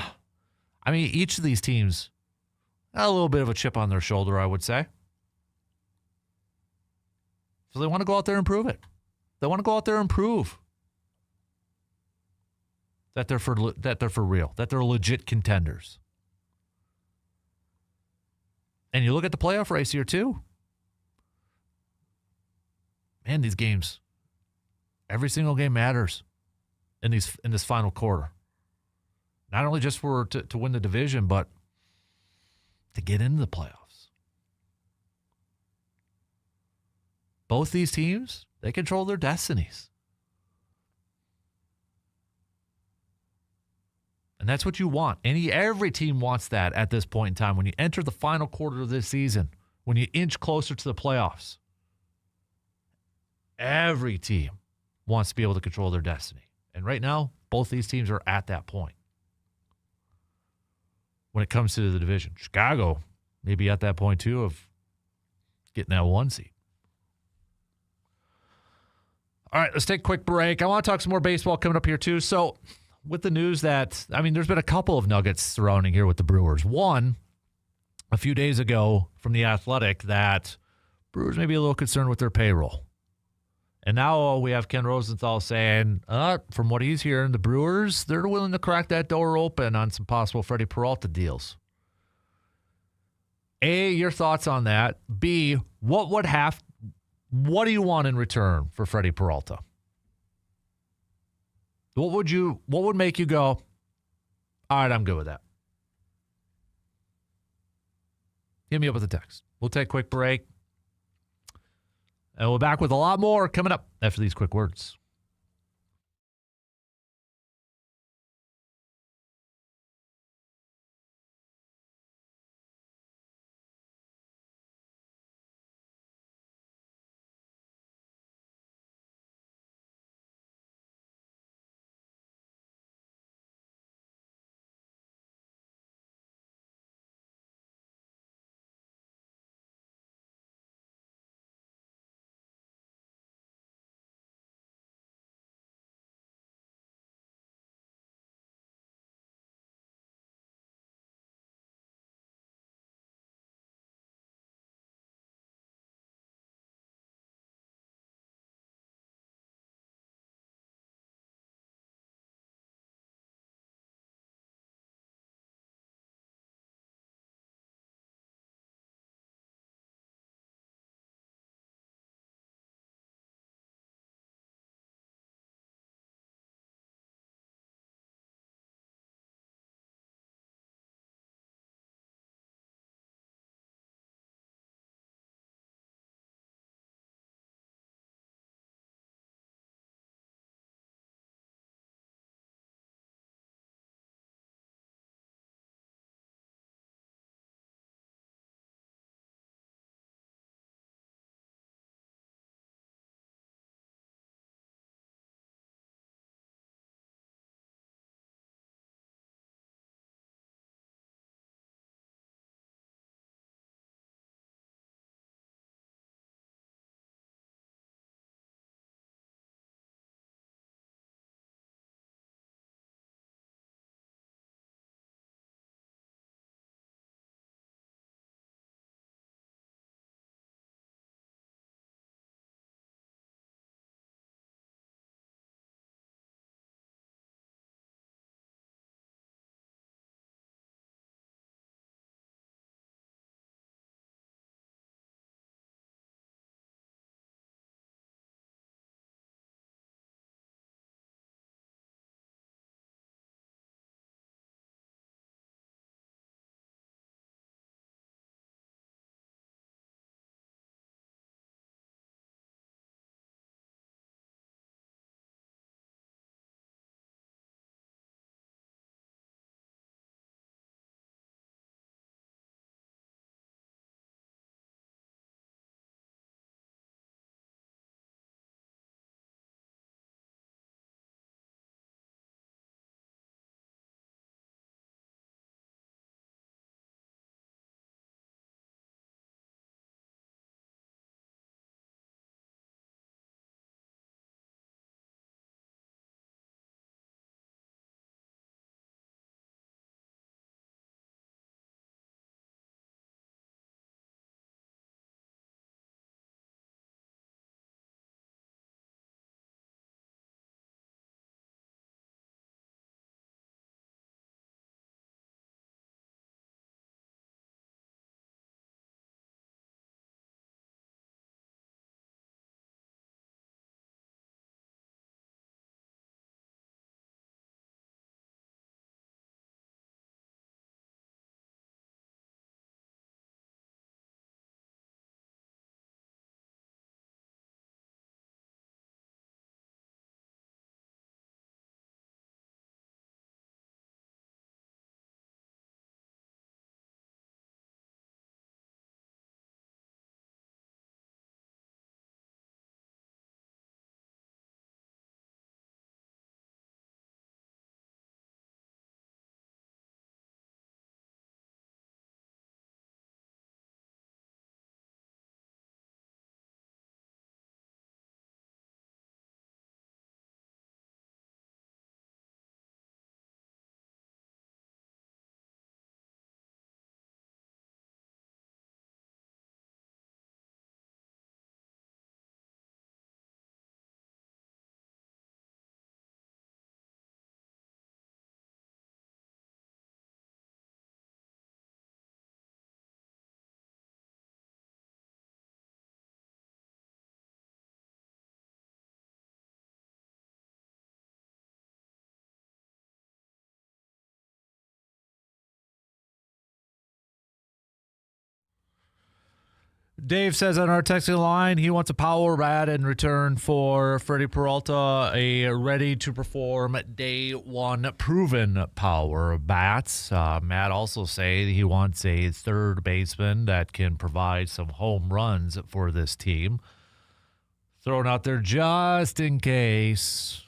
each of these teams got a little bit of a chip on their shoulder, I would say. So they want to go out there and prove it. They want to go out there and prove that they're for real, that they're legit contenders. And you look at the playoff race here too. Man, these games, every single game matters in this final quarter. Not only just to win the division, but to get into the playoffs. Both these teams, they control their destinies. And that's what you want. Every team wants that at this point in time. When you enter the final quarter of this season, when you inch closer to the playoffs, every team wants to be able to control their destiny. And right now, both these teams are at that point. When it comes to the division, Chicago may be at that point too of getting that 1 seed. All right, let's take a quick break. I want to talk some more baseball coming up here too. So with the news that, there's been a couple of nuggets surrounding here with the Brewers. One, a few days ago from The Athletic, that Brewers may be a little concerned with their payroll. And now we have Ken Rosenthal saying, from what he's hearing, the Brewers, they're willing to crack that door open on some possible Freddie Peralta deals. A, your thoughts on that. B, what do you want in return for Freddie Peralta? What would make you go, all right, I'm good with that? Hit me up with a text. We'll take a quick break. And we're back with a lot more coming up after these quick words. Dave says on our texting line he wants a power bat in return for Freddie Peralta, a ready-to-perform day one proven power bats. Matt also say he wants a third baseman that can provide some home runs for this team. Thrown out there just in case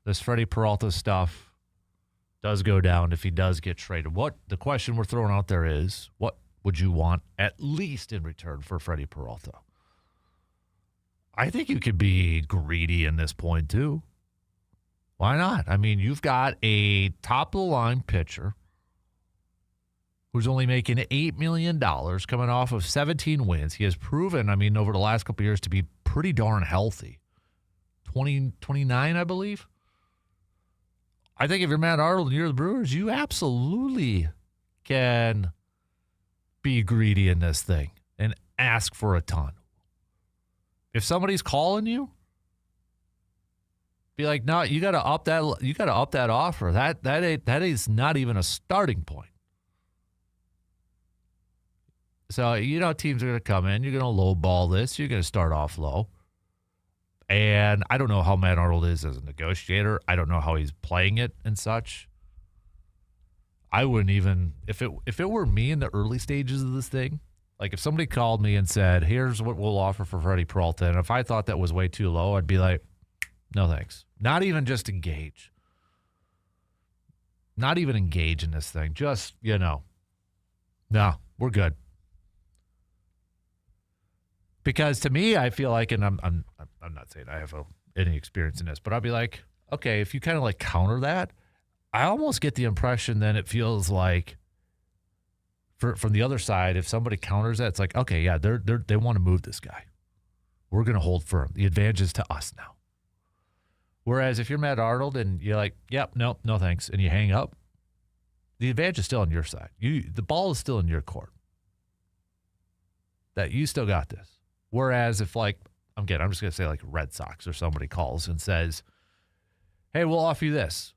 this Freddie Peralta stuff does go down if he does get traded. The question we're throwing out there is, what would you want at least in return for Freddie Peralta? I think you could be greedy in this point too. Why not? I mean, you've got a top-of-the-line pitcher who's only making $8 million coming off of 17 wins. He has proven, over the last couple of years to be pretty darn healthy. 29, I believe. I think if you're Matt Arnold and you're the Brewers, you absolutely can be greedy in this thing and ask for a ton. If somebody's calling you, be like, no, you got to up that. You got to up that offer. That is not even a starting point. So teams are going to come in. You're going to lowball this. You're going to start off low. And I don't know how Matt Arnold is as a negotiator. I don't know how he's playing it and such. I wouldn't even, if it were me in the early stages of this thing, like if somebody called me and said, here's what we'll offer for Freddie Peralta, and if I thought that was way too low, I'd be like, no thanks. Not even just engage. Not even engage in this thing. Just, no, we're good. Because to me, I feel like, and I'm not saying I have any experience in this, but I'll be like, okay, if you kind of like counter that, I almost get the impression then it feels like from the other side, if somebody counters that, it's like, okay, yeah, they want to move this guy. We're going to hold firm. The advantage is to us now. Whereas if you're Matt Arnold and you're like, yep, no thanks, and you hang up, the advantage is still on your side. The ball is still in your court. That you still got this. Whereas if I'm just going to say like Red Sox or somebody calls and says, hey, we'll offer you this.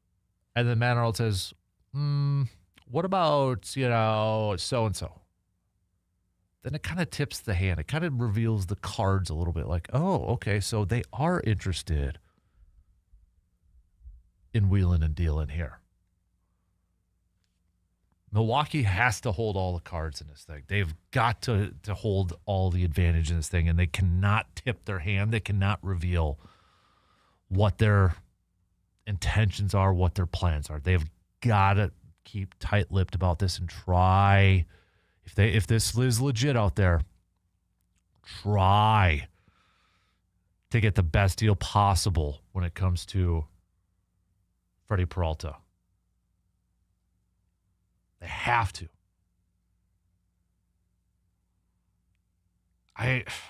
And then Matt Arnold says, what about, so-and-so? Then it kind of tips the hand. It kind of reveals the cards a little bit like, oh, okay, so they are interested in wheeling and dealing here. Milwaukee has to hold all the cards in this thing. They've got to hold all the advantage in this thing, and they cannot tip their hand. They cannot reveal what their intentions are, what their plans are. They've got to keep tight-lipped about this and try, if this is legit out there, try to get the best deal possible when it comes to Freddie Peralta. They have to.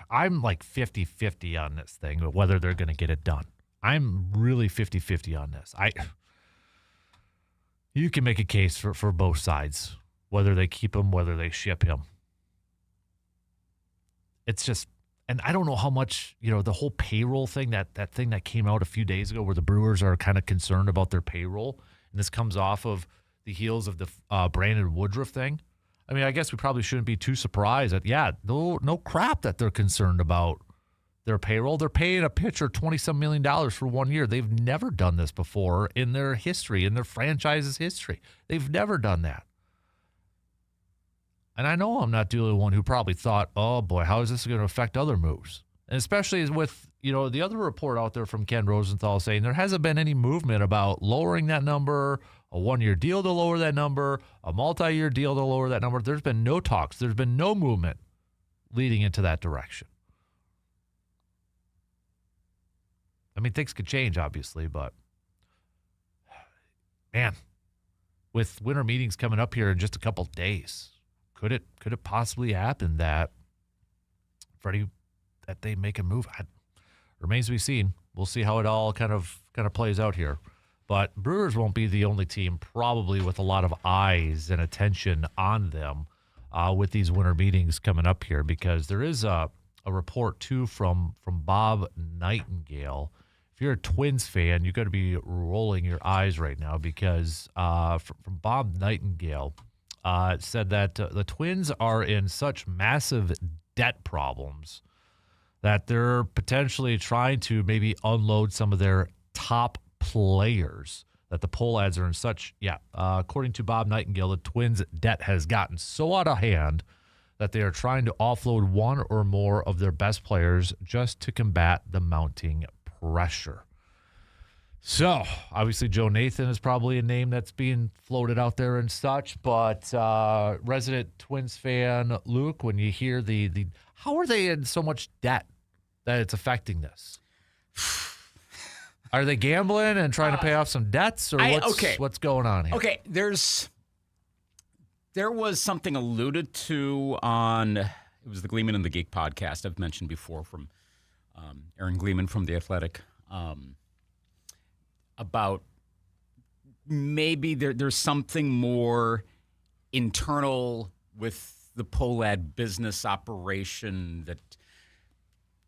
I'm like 50-50 on this thing, but whether they're going to get it done. I'm really 50-50 on this. You can make a case for both sides, whether they keep him, whether they ship him. It's just, and I don't know how much, the whole payroll thing, that thing that came out a few days ago where the Brewers are kind of concerned about their payroll, and this comes off of the heels of the Brandon Woodruff thing. I guess we probably shouldn't be too surprised that, no crap that they're concerned about their payroll. They're paying a pitcher $20-some million for 1 year. They've never done this before in their history, in their franchise's history. They've never done that. And I know I'm not the only one who probably thought, oh boy, how is this going to affect other moves? And especially with, the other report out there from Ken Rosenthal saying there hasn't been any movement about lowering that number, a 1-year deal to lower that number, a multi-year deal to lower that number. There's been no talks. There's been no movement leading into that direction. Things could change, obviously, but man, with winter meetings coming up here in just a couple of days, could it possibly happen that Freddie, that they make a move? Remains to be seen. We'll see how it all kind of plays out here. But Brewers won't be the only team probably with a lot of eyes and attention on them with these winter meetings coming up here, because there is a report too from Bob Nightingale. If you're a Twins fan, you've got to be rolling your eyes right now, because from Bob Nightingale, it said that the Twins are in such massive debt problems that they're potentially trying to maybe unload some of their top players, that the poll ads are in such, according to Bob Nightingale, the Twins' debt has gotten so out of hand that they are trying to offload one or more of their best players just to combat the mounting pressure. So, obviously, Joe Nathan is probably a name that's being floated out there and such, but resident Twins fan Luke, when you hear the how are they in so much debt that it's affecting this? Are they gambling and trying to pay off some debts, or what's going on here? Okay, there was something alluded to on, it was the Gleeman and the Geek podcast I've mentioned before from Aaron Gleeman from The Athletic, about maybe there's something more internal with the Polad business operation, that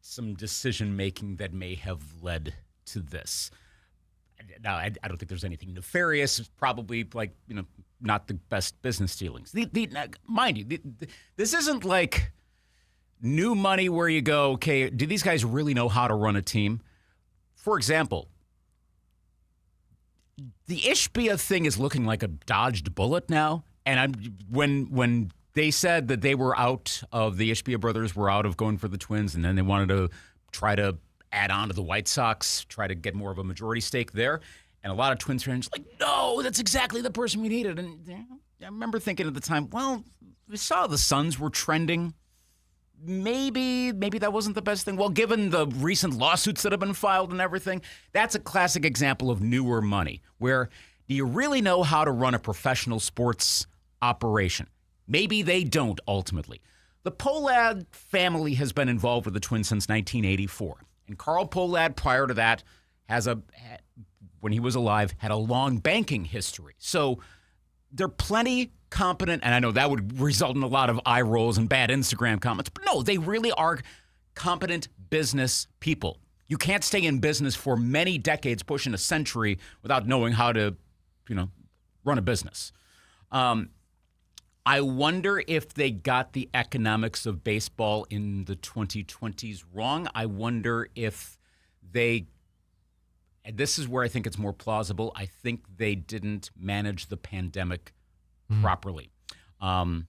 some decision making that may have led to this. Now, I don't think there's anything nefarious. It's probably not the best business dealings. Mind you, this isn't like new money where you go, okay, do these guys really know how to run a team? For example, the Ishbia thing is looking like a dodged bullet now. And when they said that they were out of, the Ishbia brothers were out of going for the Twins, and then they wanted to try to add on to the White Sox, try to get more of a majority stake there. And a lot of Twins fans like, no, that's exactly the person we needed. And I remember thinking at the time, well, we saw the Suns were trending. Maybe that wasn't the best thing. Well, given the recent lawsuits that have been filed and everything, that's a classic example of newer money, where do you really know how to run a professional sports operation? Maybe they don't ultimately. The Polad family has been involved with the Twins since 1984. And Carl Polad, prior to that, when he was alive, had a long banking history. So they're plenty competent, and I know that would result in a lot of eye rolls and bad Instagram comments, but no, they really are competent business people. You can't stay in business for many decades, pushing a century, without knowing how to, run a business. I wonder if they got the economics of baseball in the 2020s wrong. I wonder if and this is where I think it's more plausible, I think they didn't manage the pandemic properly. I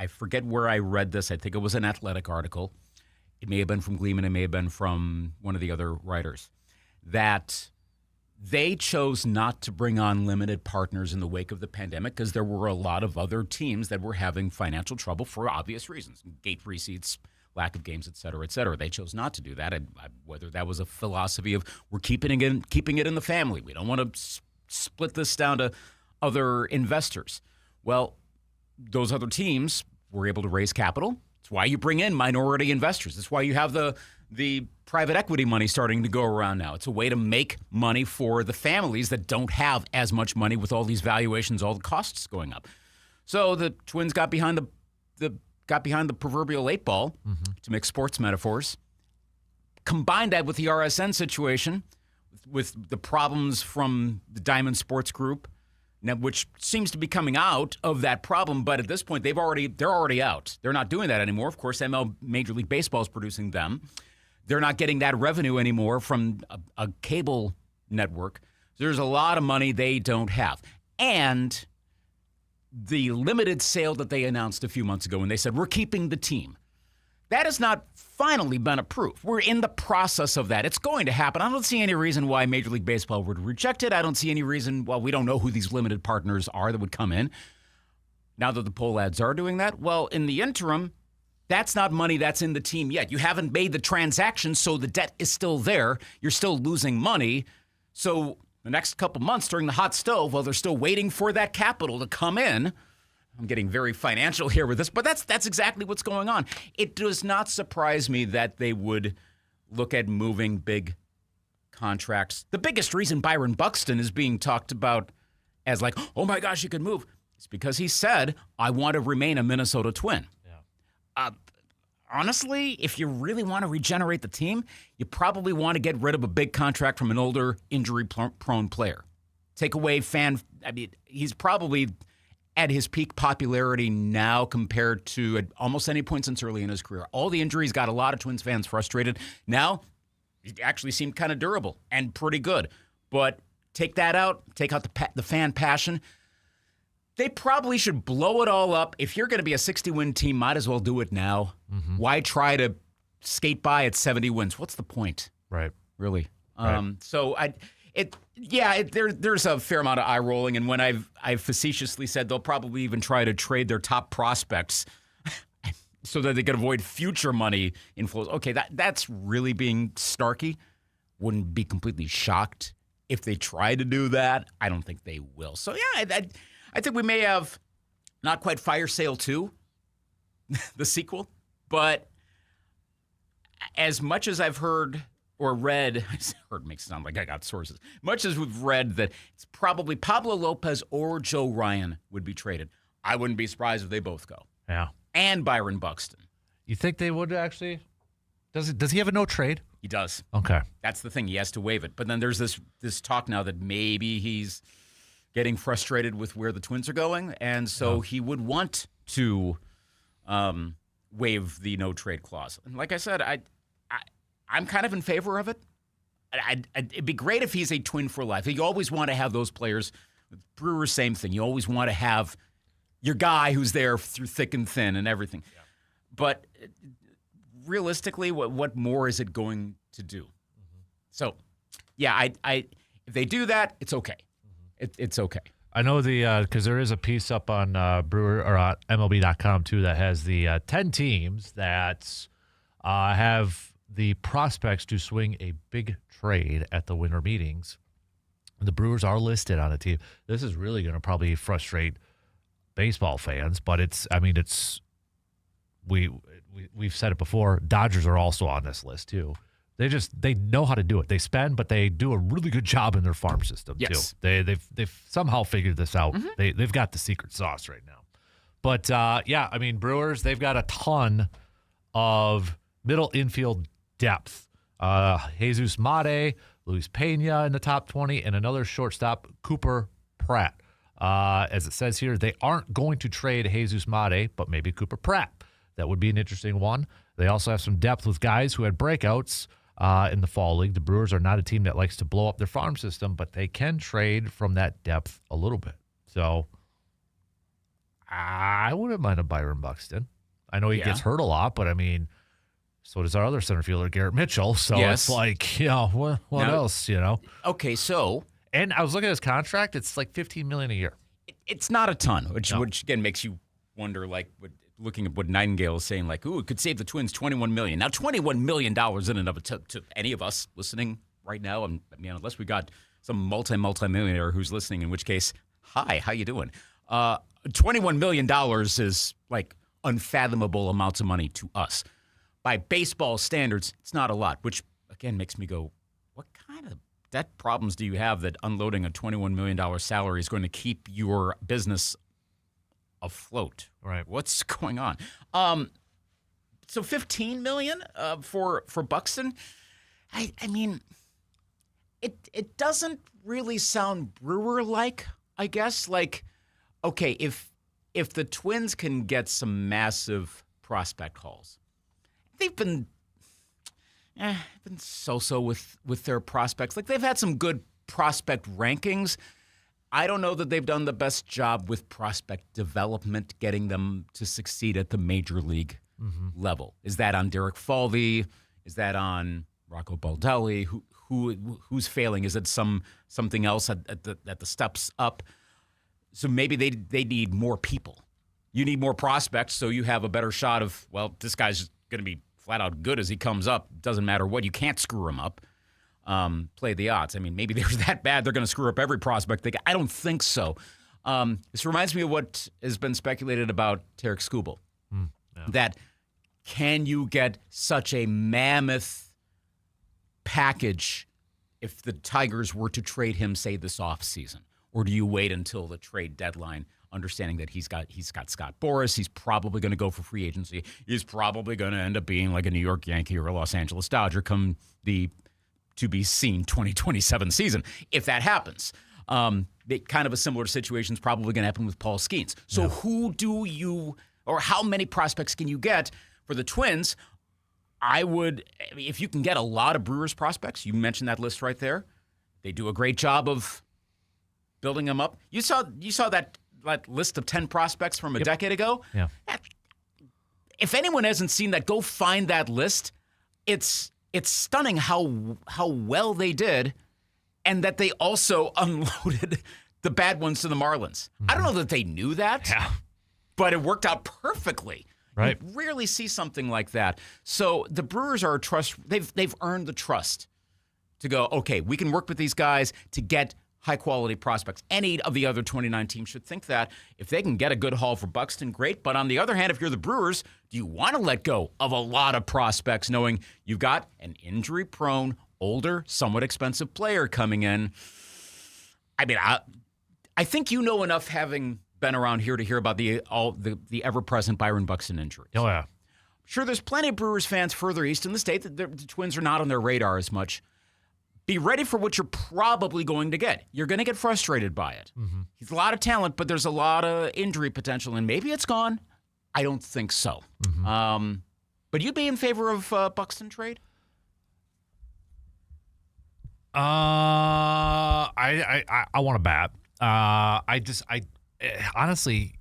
forget where I read this. I think it was an Athletic article. It may have been from Gleeman. It may have been from one of the other writers, that they chose not to bring on limited partners in the wake of the pandemic because there were a lot of other teams that were having financial trouble for obvious reasons. Gate receipts, lack of games, et cetera, et cetera. They chose not to do that. Whether that was a philosophy of we're keeping it in the family. We don't want to split this down to other investors. Well, those other teams were able to raise capital. That's why you bring in minority investors. That's why you have the private equity money starting to go around now. It's a way to make money for the families that don't have as much money with all these valuations, all the costs going up. So the Twins got behind the proverbial 8 ball, to make sports metaphors. Combined that with the RSN situation, with the problems from the Diamond Sports Group, now, which seems to be coming out of that problem, but at this point they're already out. They're not doing that anymore. Of course, Major League Baseball is producing them. They're not getting that revenue anymore from a cable network. There's a lot of money they don't have. And the limited sale that they announced a few months ago when they said, we're keeping the team, that has not finally been approved. We're in the process of that. It's going to happen. I don't see any reason why Major League Baseball would reject it. I don't see any reason, we don't know who these limited partners are that would come in. Now that the Polads are doing that, well, in the interim, that's not money that's in the team yet. You haven't made the transaction, so the debt is still there. You're still losing money. So the next couple months during the hot stove, while they're still waiting for that capital to come in, I'm getting very financial here with this, but that's exactly what's going on. It does not surprise me that they would look at moving big contracts. The biggest reason Byron Buxton is being talked about as like, oh my gosh, you could move, is because he said, I want to remain a Minnesota Twin. Yeah. Honestly, if you really want to regenerate the team, you probably want to get rid of a big contract from an older, injury-prone player. Take away he's probably at his peak popularity now compared to at almost any point since early in his career. All the injuries got a lot of Twins fans frustrated. Now, he actually seemed kind of durable and pretty good. But take that out, take out the fan passion. They probably should blow it all up. If you're going to be a 60-win team, might as well do it now. Mm-hmm. Why try to skate by at 70 wins? What's the point? Right. Really. Right. So there's a fair amount of eye rolling, and when I've facetiously said they'll probably even try to trade their top prospects so that they can avoid future money inflows. Okay, that's really being snarky. Wouldn't be completely shocked if they try to do that. I don't think they will. So yeah, I think we may have not quite Fire Sale 2, the sequel, but as much as I've heard or read, heard makes it sound like I got sources, much as we've read that it's probably Pablo Lopez or Joe Ryan would be traded. I wouldn't be surprised if they both go. Yeah. And Byron Buxton. You think they would actually? Does he have a no trade? He does. Okay. That's the thing. He has to waive it. But then there's this talk now that maybe he's getting frustrated with where the Twins are going, and so he would want to waive the no trade clause. And like I said, I'm kind of in favor of it. It'd be great if he's a Twin for life. You always want to have those players. Brewers, same thing. You always want to have your guy who's there through thick and thin and everything. Yeah. But realistically, what more is it going to do? Mm-hmm. So, yeah, if they do that, it's okay. Mm-hmm. It's okay. I know because there is a piece up on Brewer or MLB.com too that has the 10 teams that have the prospects to swing a big trade at the winter meetings. The Brewers are listed on a team. This is really going to probably frustrate baseball fans, but we've said it before. Dodgers are also on this list too. They know how to do it. They spend, but they do a really good job in their farm system too. They've somehow figured this out. Mm-hmm. They've got the secret sauce right now. But Brewers, they've got a ton of middle infield depth. Jesus Mate, Luis Pena in the top 20, and another shortstop, Cooper Pratt. As it says here, they aren't going to trade Jesus Mate, but maybe Cooper Pratt. That would be an interesting one. They also have some depth with guys who had breakouts in the fall league. The Brewers are not a team that likes to blow up their farm system, but they can trade from that depth a little bit. So I wouldn't mind a Byron Buxton. I know he gets hurt a lot, but so does our other center fielder, Garrett Mitchell. So it's like, what else, Okay, so. And I was looking at his contract. It's like $15 million a year. It's not a ton, which again makes you wonder, looking at what Nightingale is saying, it could save the Twins $21 million. Now, $21 million in and of it to any of us listening right now, unless we got some multi-millionaire who's listening, in which case, hi, how you doing? $21 million is unfathomable amounts of money to us. By baseball standards, it's not a lot, which, again, makes me go, what kind of debt problems do you have that unloading a $21 million salary is going to keep your business afloat? Right. What's going on? So $15 million for Buxton. It doesn't really sound Brewer-like, I guess. Okay, if the Twins can get some massive prospect hauls, they've been so-so with their prospects. They've had some good prospect rankings. I don't know that they've done the best job with prospect development, getting them to succeed at the major league level. Is that on Derek Falvey? Is that on Rocco Baldelli? Who's failing? Is it something else at the steps up? So maybe they need more people. You need more prospects, so you have a better shot of, this guy's going to be flat out good as he comes up. Doesn't matter what. You can't screw him up. Play the odds. maybe they're that bad they're going to screw up every prospect. I don't think so. This reminds me of what has been speculated about Tarek Skubal. That can you get such a mammoth package if the Tigers were to trade him, say, this offseason? Or do you wait until the trade deadline, understanding that he's got Scott Boras, he's probably going to go for free agency, he's probably going to end up being like a New York Yankee or a Los Angeles Dodger come the to-be-seen 2027 season, if that happens. Kind of a similar situation is probably going to happen with Paul Skeens. So how many prospects can you get for the Twins? If you can get a lot of Brewers prospects, you mentioned that list right there. They do a great job of building them up. You saw that list of 10 prospects from a decade ago? Yeah. If anyone hasn't seen that, go find that list. It's stunning how well they did, and that they also unloaded the bad ones to the Marlins. Mm-hmm. I don't know that they knew that, but it worked out perfectly. Right. You rarely see something like that. So the Brewers are a trust. They've earned the trust to go, okay, we can work with these guys to get high-quality prospects. Any of the other 29 teams should think that. If they can get a good haul for Buxton, great. But on the other hand, if you're the Brewers, do you want to let go of a lot of prospects knowing you've got an injury-prone, older, somewhat expensive player coming in? I mean, I think you know enough, having been around here, to hear about the ever-present Byron Buxton injuries. Oh, yeah. Sure, there's plenty of Brewers fans further east in the state that the Twins are not on their radar as much. Be ready for what you're probably going to get. You're going to get frustrated by it. Mm-hmm. He's a lot of talent, but there's a lot of injury potential, and maybe it's gone. I don't think so. Mm-hmm. But you'd be in favor of Buxton trade? I want to bat. Honestly,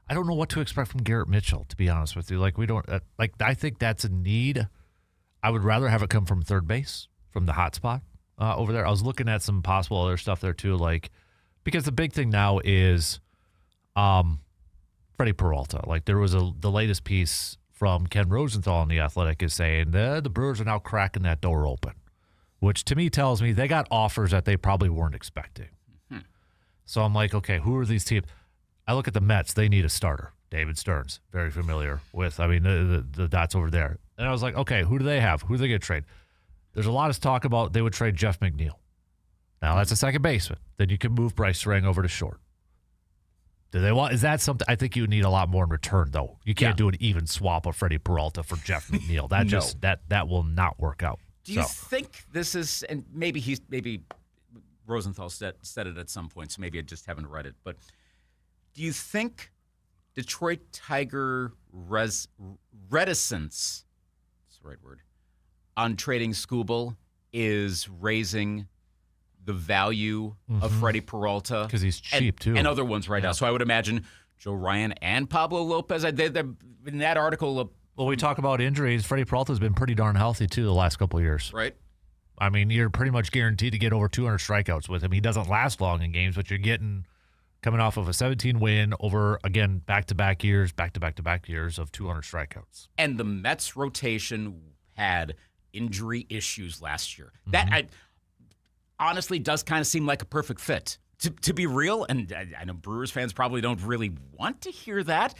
I don't know what to expect from Garrett Mitchell, to be honest with you. I think that's a need. I would rather have it come from third base, from the hot spot over there. I was looking at some possible other stuff there too, because the big thing now is Freddie Peralta. There was the latest piece from Ken Rosenthal in The Athletic is saying the Brewers are now cracking that door open, which to me tells me they got offers that they probably weren't expecting. Mm-hmm. So I'm like, okay, who are these teams? I look at the Mets. They need a starter. David Stearns, very familiar with, the dots over there. And I was like, okay, who do they have? Who are they going to trade? There's a lot of talk about they would trade Jeff McNeil. Now, that's a second baseman. Then you can move Bryce Serang over to short. Is that something? I think you need a lot more in return, though. You can't do an even swap of Freddie Peralta for Jeff McNeil. That will not work out. Do you think this is, and maybe Rosenthal said it at some point, so maybe I just haven't read it, but do you think Detroit Tiger reticence, that's the right word, on trading Skubal is raising the value of Freddie Peralta? Because he's cheap, too. And other ones now. So I would imagine Joe Ryan and Pablo Lopez, in that article. Well, we talk about injuries. Freddie Peralta's been pretty darn healthy, too, the last couple of years. Right. I mean, you're pretty much guaranteed to get over 200 strikeouts with him. He doesn't last long in games, but you're getting coming off of a 17 win over, again, back-to-back years of 200 strikeouts. And the Mets rotation had injury issues last year. That honestly does kind of seem like a perfect fit. To be real, and I know Brewers fans probably don't really want to hear that,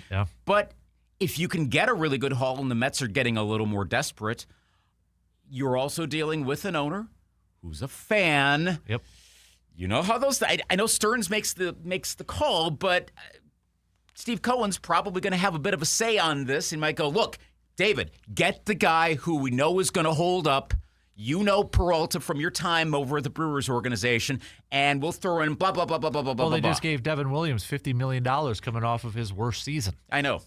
but if you can get a really good haul and the Mets are getting a little more desperate, you're also dealing with an owner who's a fan. Yep. You know how those. I know Stearns makes the call, but Steve Cohen's probably going to have a bit of a say on this. He might go, look, David, get the guy who we know is going to hold up. You know Peralta from your time over at the Brewers organization, and we'll throw in blah, blah, blah, blah, blah, blah, blah. Well, they just gave Devin Williams $50 million coming off of his worst season. I know.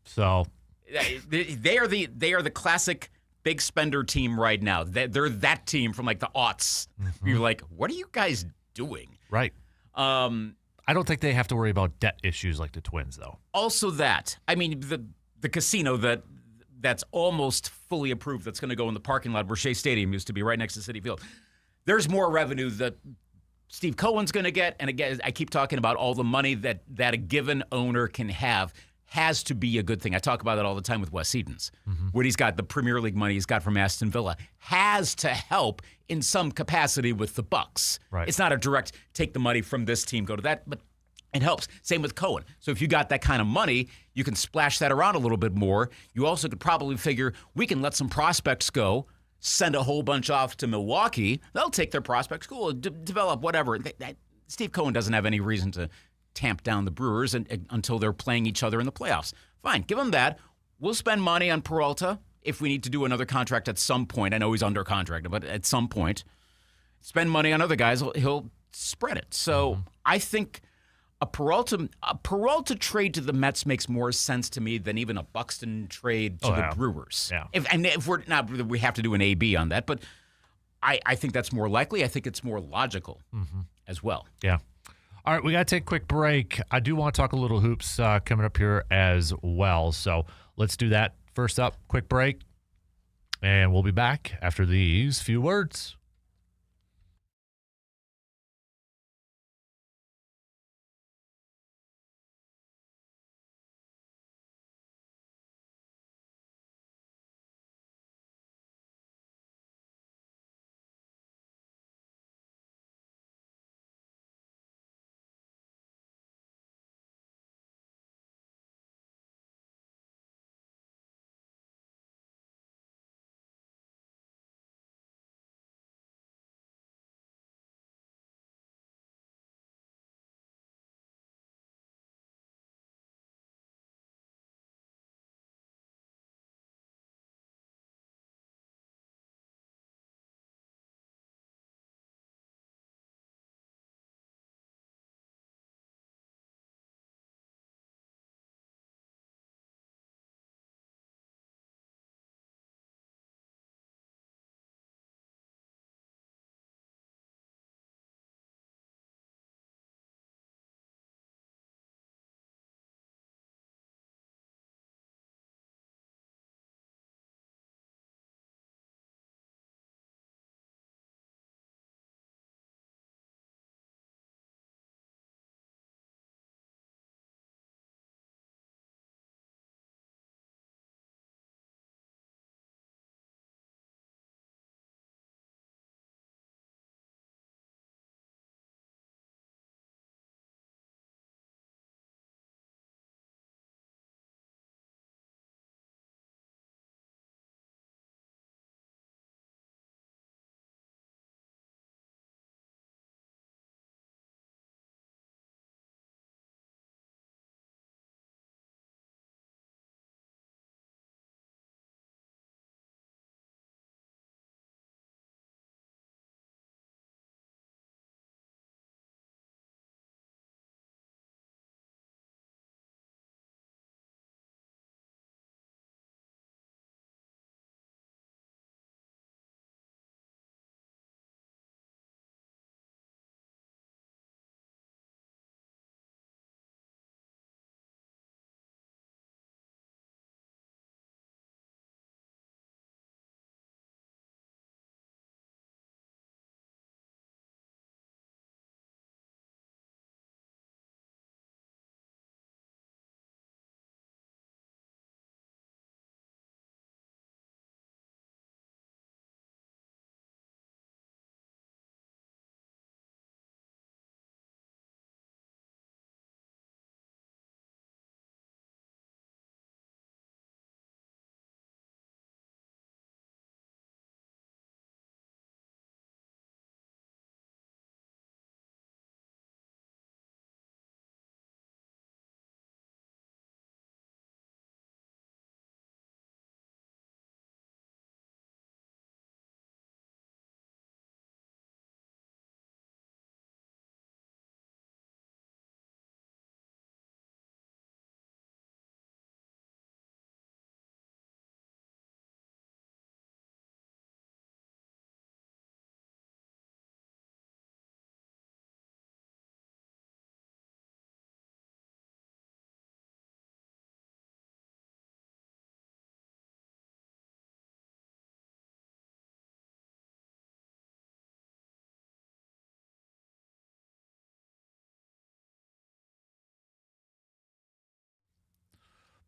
So they are the classic big spender team right now. They're that team from like the aughts. Mm-hmm. You're like, what are you guys doing? Right. I don't think they have to worry about debt issues like the Twins, though. Also that. I mean, the casino that's almost fully approved that's going to go in the parking lot where Shea Stadium used to be, right next to Citi Field. There's more revenue that Steve Cohen's going to get. And again, I keep talking about all the money that a given owner can have has to be a good thing. I talk about that all the time with Wes Edens. Mm-hmm. What he's got, the Premier League money he's got from Aston Villa, has to help in some capacity with the Bucks. Right. It's not a direct take the money from this team, go to that, but it helps. Same with Cohen. So if you got that kind of money, you can splash that around a little bit more. You also could probably figure we can let some prospects go, send a whole bunch off to Milwaukee. They'll take their prospects, cool, develop whatever. Steve Cohen doesn't have any reason to tamp down the Brewers until they're playing each other in the playoffs. Fine, give them that. We'll spend money on Peralta if we need to do another contract at some point. I know he's under contract, but at some point. Spend money on other guys. He'll spread it. So I think a Peralta trade to the Mets makes more sense to me than even a Buxton trade to the Brewers. Yeah. If we're not, we have to do an AB on that, but I think that's more likely. I think it's more logical as well. Yeah. All right, we got to take a quick break. I do want to talk a little hoops coming up here as well. So let's do that. First up, quick break, and we'll be back after these few words.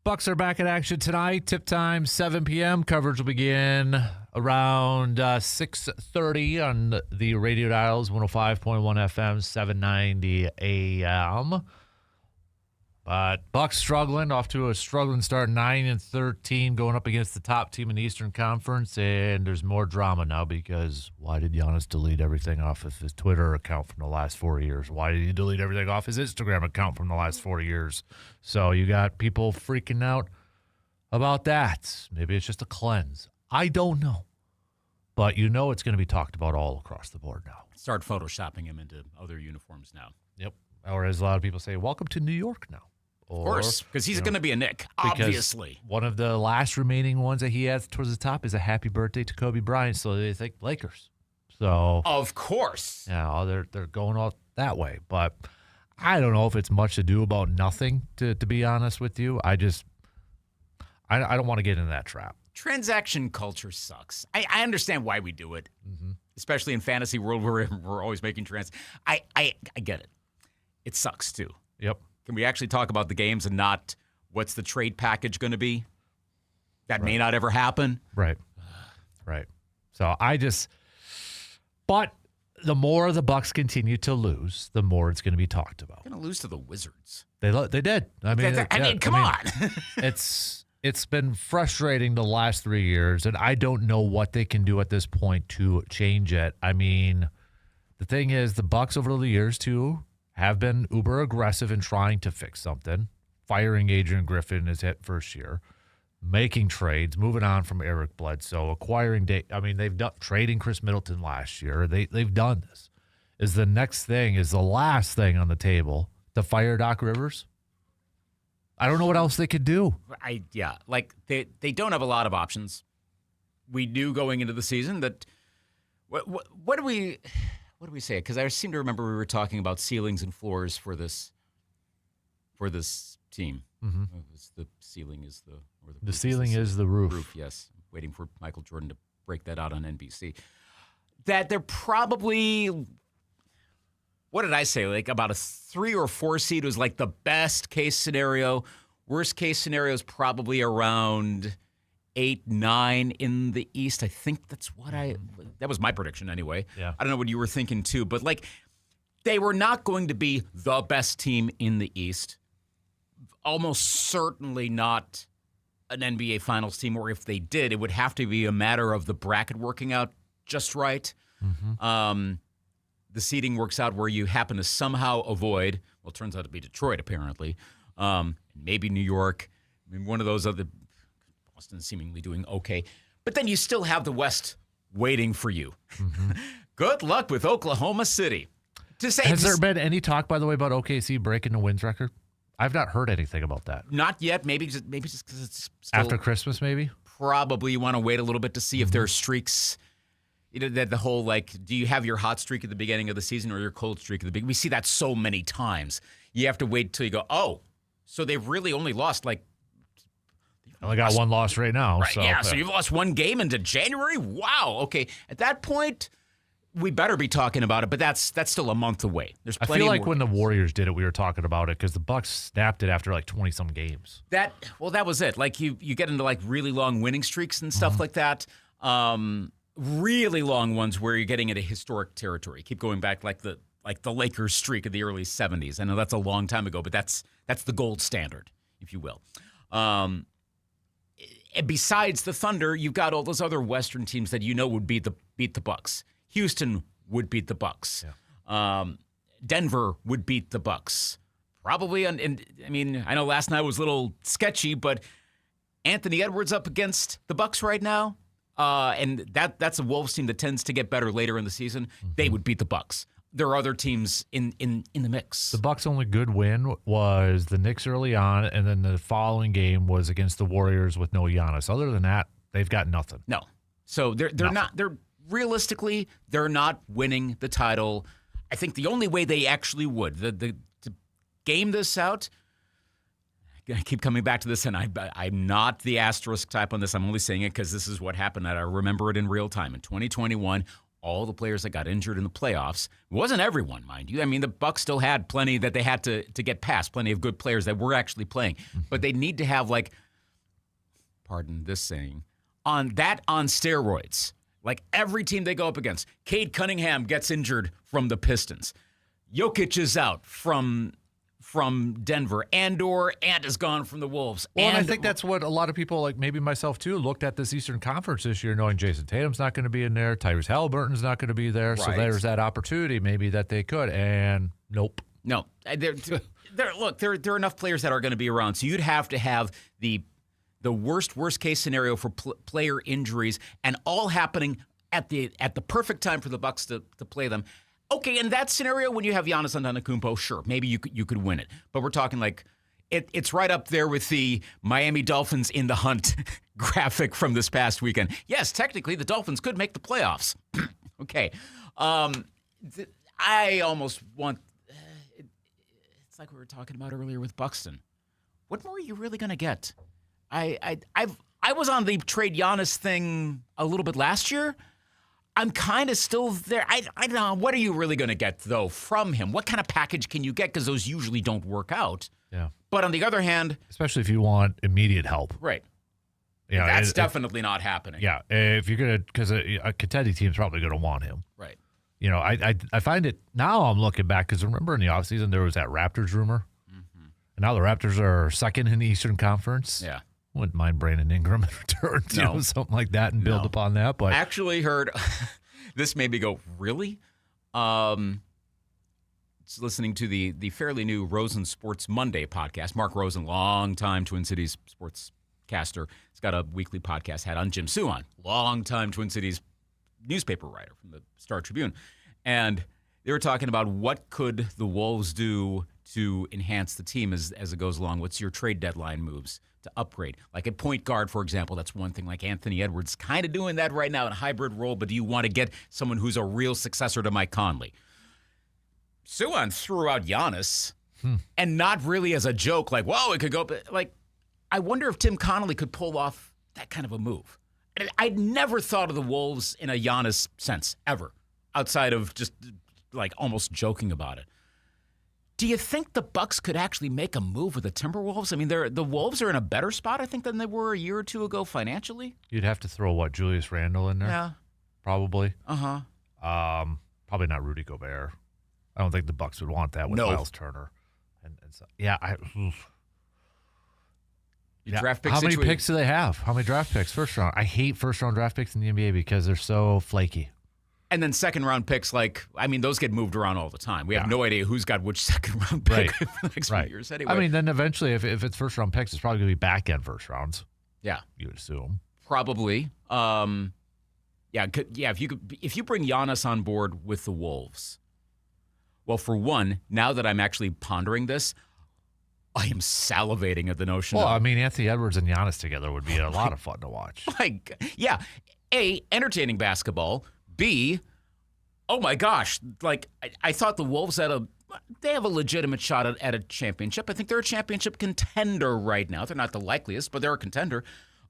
Bucks are back in action tonight. Tip time, 7 p.m. Coverage will begin around 6:30 on the radio dials, 105.1 FM, 790 AM. But Bucks struggling, off to a struggling start, 9-13, going up against the top team in the Eastern Conference. And there's more drama now because why did Giannis delete everything off of his Twitter account from the last 4 years? Why did he delete everything off his Instagram account from the last 4 years? So you got people freaking out about that. Maybe it's just a cleanse. I don't know. but it's going to be talked about all across the board now. Start photoshopping him into other uniforms now. Yep. Or as a lot of people say, welcome to New York now. Of course, because he's going to be a Knick, obviously. One of the last remaining ones that he has towards the top is a happy birthday to Kobe Bryant, so they think Lakers. So of course. Yeah, they're going all that way. But I don't know if it's much to do about nothing, to be honest with you. I don't want to get into that trap. Transaction culture sucks. I understand why we do it, especially in fantasy world where we're always making trans. I get it. It sucks too. Yep. Can we actually talk about the games and not what's the trade package going to be? That may not ever happen. Right. So but the more the Bucks continue to lose, the more it's going to be talked about. Going to lose to the Wizards. They did. I mean, come on. It's been frustrating the last 3 years, and I don't know what they can do at this point to change it. I mean, the thing is, the Bucks over the years too have been uber aggressive in trying to fix something. Firing Adrian Griffin his first year, making trades, moving on from Eric Bledsoe, acquiring they've done trading Chris Middleton last year. They've done this. Is the last thing on the table to fire Doc Rivers? I don't know what else they could do. They don't have a lot of options. We knew going into the season that what do we say? Because I seem to remember we were talking about ceilings and floors for this team. Mm-hmm. The ceiling is the ceiling is the roof. Yes, waiting for Michael Jordan to break that out on NBC. That they're probably, what did I say? Like about a 3 or 4 seed was like the best case scenario. Worst case scenario is probably around 8, 9 in the East. I think that was my prediction anyway. Yeah. I don't know what you were thinking too, but they were not going to be the best team in the East. Almost certainly not an NBA Finals team, or if they did, it would have to be a matter of the bracket working out just right. Mm-hmm. The seeding works out where you happen to somehow avoid, well, it turns out to be Detroit, apparently, maybe New York. I mean, one of those other, Boston seemingly doing okay. But then you still have the West waiting for you. Mm-hmm. Good luck with Oklahoma City. Has there been any talk, by the way, about OKC breaking the wins record? I've not heard anything about that. Not yet. Maybe just because it's still after Christmas, maybe. Probably you want to wait a little bit to see if there are streaks. The whole do you have your hot streak at the beginning of the season or your cold streak at the beginning? We see that so many times. You have to wait till you go, oh, so they've really only lost only got one loss right now. Right, so you've lost one game into January? Wow. Okay. At that point, we better be talking about it, but that's still a month away. There's plenty. I feel like when the Warriors did it, we were talking about it because the Bucks snapped it after 20-some games. That was it. You get into really long winning streaks and stuff like that. Really long ones where you're getting into historic territory. Keep going back the Lakers streak of the early 70s. I know that's a long time ago, but that's the gold standard, if you will. And besides the Thunder, you've got all those other Western teams that would beat the Bucks. Houston would beat the Bucks. Yeah. Denver would beat the Bucks. Probably, I know last night was a little sketchy, but Anthony Edwards up against the Bucks right now, and that's a Wolves team that tends to get better later in the season. Mm-hmm. They would beat the Bucks. There are other teams in the mix. The Bucks' only good win was the Knicks early on, and then the following game was against the Warriors with no Giannis. Other than that, they've got nothing. No, so they're not. They're realistically, they're not winning the title. I think the only way they actually would to game this out. I keep coming back to this, and I'm not the asterisk type on this. I'm only saying it because this is what happened. I remember it in real time. In 2021, all the players that got injured in the playoffs, it wasn't everyone, mind you. I mean, the Bucks still had plenty that they had to get past, plenty of good players that were actually playing. Mm-hmm. But they need to have, pardon this saying, on steroids. Every team they go up against. Cade Cunningham gets injured from the Pistons. Jokic is out from Denver. Ant is gone from the Wolves. Well, and I think that's what a lot of people, maybe myself too, looked at this Eastern Conference this year knowing Jason Tatum's not going to be in there, Tyrese Halliburton's not going to be there, right. So there's that opportunity maybe that they could, and nope. No. There are enough players that are going to be around, so you'd have to have the worst case scenario for player injuries and all happening at the perfect time for the Bucks to play them. Okay, in that scenario, when you have Giannis Antetokounmpo, sure, maybe you could win it. But we're talking like it's right up there with the Miami Dolphins in the hunt graphic from this past weekend. Yes, technically the Dolphins could make the playoffs. Okay, I almost want. It's like we were talking about earlier with Buxton. What more are you really going to get? I was on the trade Giannis thing a little bit last year. I'm kind of still there. I don't know. What are you really going to get, though, from him? What kind of package can you get? Because those usually don't work out. Yeah. But on the other hand... Especially if you want immediate help. Right. Yeah, that's definitely not happening. Yeah. If you're going to... Because a contending team's probably going to want him. Right. You know, I find it... Now I'm looking back, because remember in the offseason there was that Raptors rumor? Mm-hmm. And now the Raptors are second in the Eastern Conference. Yeah. Wouldn't mind Brandon Ingram in return, something like that, and build upon that. But I actually heard this made me go, really? Listening to the fairly new Rosen Sports Monday podcast. Mark Rosen, longtime Twin Cities sportscaster, has got a weekly podcast. Had on Jim Suon, longtime Twin Cities newspaper writer from the Star Tribune, and they were talking about what could the Wolves do to enhance the team as it goes along. What's your trade deadline moves to upgrade? Like a point guard, for example, that's one thing. Like Anthony Edwards kind of doing that right now in a hybrid role, but do you want to get someone who's a real successor to Mike Conley? Suon threw out Giannis, and not really as a joke, like, whoa, it could go. But like, I wonder if Tim Connolly could pull off that kind of a move. And I'd never thought of the Wolves in a Giannis sense, ever, outside of just like almost joking about it. Do you think the Bucks could actually make a move with the Timberwolves? I mean, the Wolves are in a better spot, I think, than they were a year or two ago financially. You'd have to throw, Julius Randle in there? Yeah. Probably. Uh-huh. Probably not Rudy Gobert. I don't think the Bucks would want that with Miles Turner. And so, yeah, draft picks. How many picks do they have? How many draft picks? First round. I hate first-round draft picks in the NBA because they're so flaky. And then second-round picks, those get moved around all the time. We have no idea who's got which second-round pick for the next few years anyway. I mean, then eventually, if it's first-round picks, it's probably going to be back-end first rounds. Yeah. You would assume. Probably. If you bring Giannis on board with the Wolves, well, for one, now that I'm actually pondering this, I am salivating at the notion of... Well, I mean, Anthony Edwards and Giannis together would be a lot of fun to watch. A, entertaining basketball. B, oh my gosh, I thought the Wolves they have a legitimate shot at a championship. I think they're a championship contender right now. They're not the likeliest, but they're a contender.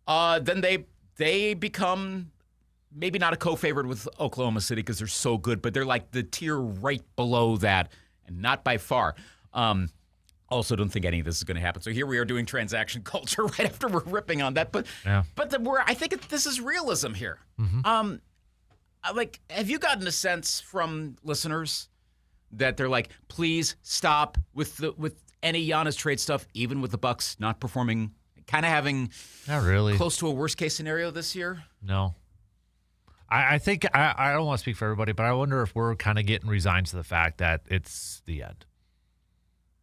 Then they become maybe not a co-favorite with Oklahoma City because they're so good, but they're like the tier right below that, and not by far. Also, don't think any of this is going to happen. So here we are doing transaction culture right after we're ripping on that. But I think this is realism here. Mm-hmm. Have you gotten a sense from listeners that they're like, please stop with any Giannis trade stuff, even with the Bucks not performing, kind of having not really close to a worst case scenario this year? No. I think I don't want to speak for everybody, but I wonder if we're kind of getting resigned to the fact that it's the end.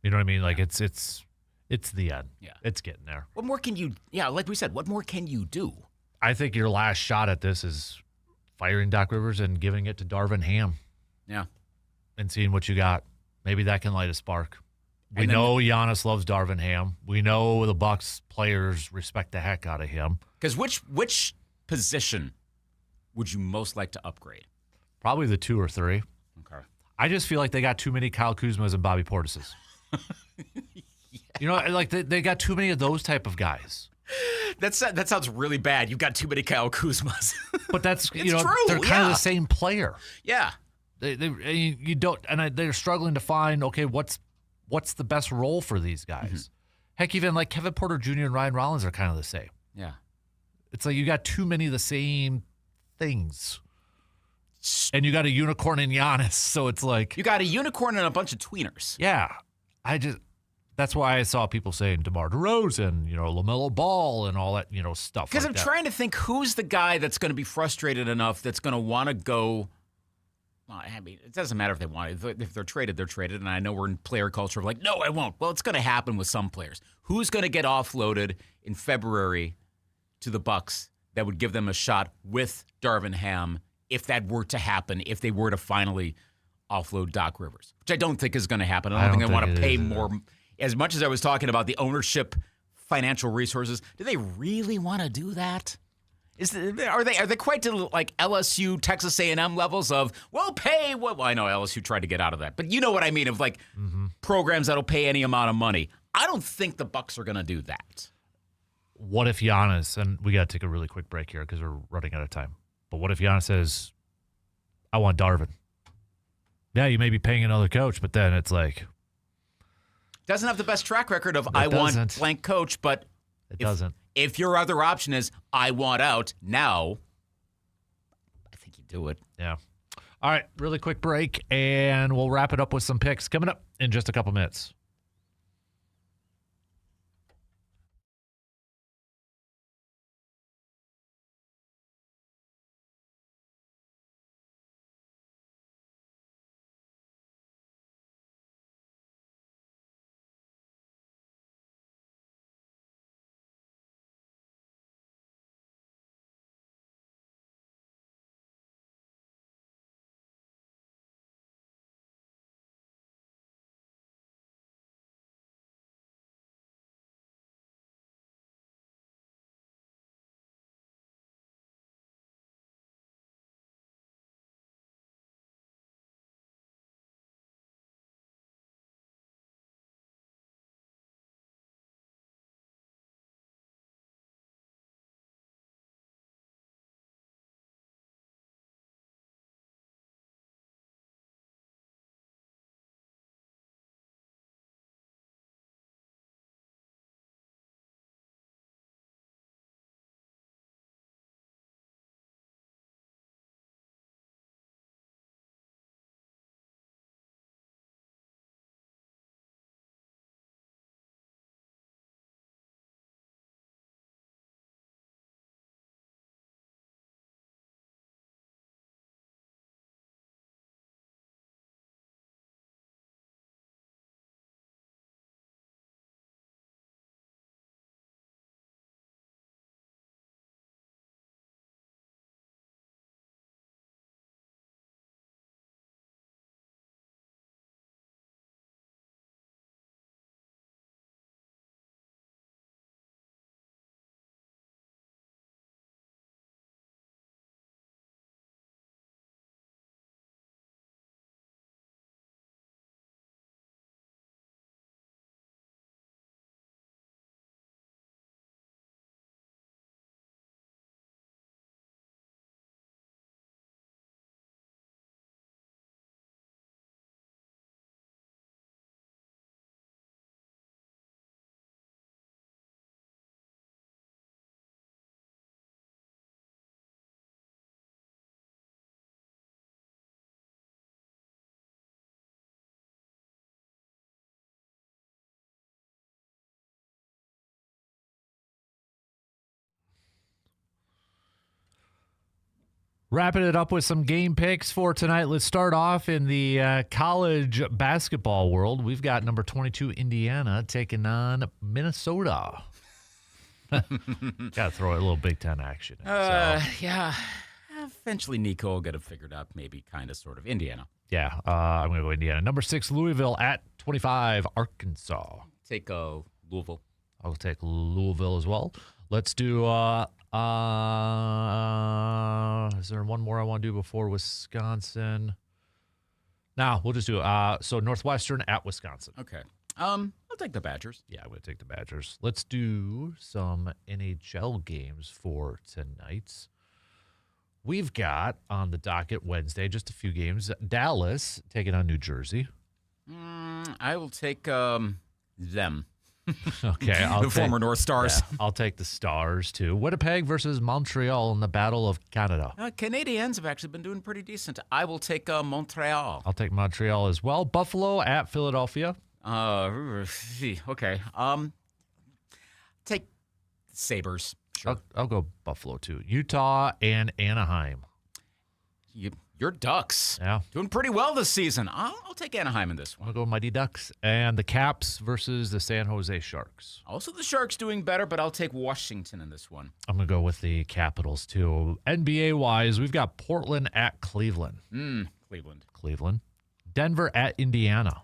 You know what I mean? Like it's the end. Yeah, it's getting there. What more can you? Yeah, like we said, what more can you do? I think your last shot at this is firing Doc Rivers and giving it to Darvin Ham. Yeah. And seeing what you got. Maybe that can light a spark. We know Giannis loves Darvin Ham. We know the Bucks players respect the heck out of him. Because which position would you most like to upgrade? Probably the 2 or 3. Okay. I just feel like they got too many Kyle Kuzmas and Bobby Portises. You know, like they got too many of those type of guys. That sounds really bad. You've got too many Kyle Kuzmas. But that's true, they're kind of the same player. Yeah. You don't, and they're struggling to find what's the best role for these guys. Mm-hmm. Heck, even like Kevin Porter Jr. and Ryan Rollins are kind of the same. Yeah. It's like you got too many of the same things. And you got a unicorn in Giannis, so it's like... You got a unicorn and a bunch of tweeners. Yeah. That's why I saw people saying DeMar DeRozan, LaMelo Ball and all that, stuff. Because I'm trying to think who's the guy that's going to be frustrated enough that's going to want to go... Well, I mean, it doesn't matter if they want it. If they're traded, they're traded. And I know we're in player culture of like, no, I won't. Well, it's going to happen with some players. Who's going to get offloaded in February to the Bucks that would give them a shot with Darvin Ham if that were to happen, if they were to finally offload Doc Rivers, which I don't think is going to happen. I don't think they want to pay more. As much as I was talking about the ownership, financial resources, do they really want to do that? Are they quite to like LSU, Texas A&M levels of, we'll pay what? Well, I know LSU tried to get out of that, but you know what I mean, of like programs that'll pay any amount of money. I don't think the Bucks are going to do that. What if Giannis, and we got to take a really quick break here because we're running out of time, but what if Giannis says, I want Darvin? Yeah, you may be paying another coach, but then it's like. Doesn't have the best track record of I want blank coach, but it doesn't. If your other option is I want out now, I think you do it. Yeah. All right, really quick break, and we'll wrap it up with some picks coming up in just a couple minutes. Wrapping it up with some game picks for tonight. Let's start off in the college basketball world. We've got number 22 Indiana taking on Minnesota. Got to throw a little Big Ten action in. Yeah. Eventually Nico will get it figured out, maybe, kind of, sort of. Indiana. Yeah, I'm going to go Indiana. Number 6 Louisville at 25 Arkansas. Take Louisville. I'll take Louisville as well. Let's do is there one more I want to do before Wisconsin? No, we'll just do so Northwestern at Wisconsin. Okay. I'll take the Badgers. Yeah, I'm going to take the Badgers. Let's do some NHL games for tonight. We've got on the docket Wednesday just a few games. Dallas taking on New Jersey. I will take them. Okay, the former North Stars. Yeah, I'll take the Stars, too. Winnipeg versus Montreal in the Battle of Canada. Canadiens have actually been doing pretty decent. I will take Montreal. I'll take Montreal as well. Buffalo at Philadelphia. Okay. Take Sabres. Sure. I'll go Buffalo, too. Utah and Anaheim. You Your Ducks. Yeah. Doing pretty well this season. I'll take Anaheim in this one. I'll go Mighty Ducks. And the Caps versus the San Jose Sharks. Also, the Sharks doing better, but I'll take Washington in this one. I'm going to go with the Capitals, too. NBA-wise, we've got Portland at Cleveland. Cleveland. Denver at Indiana.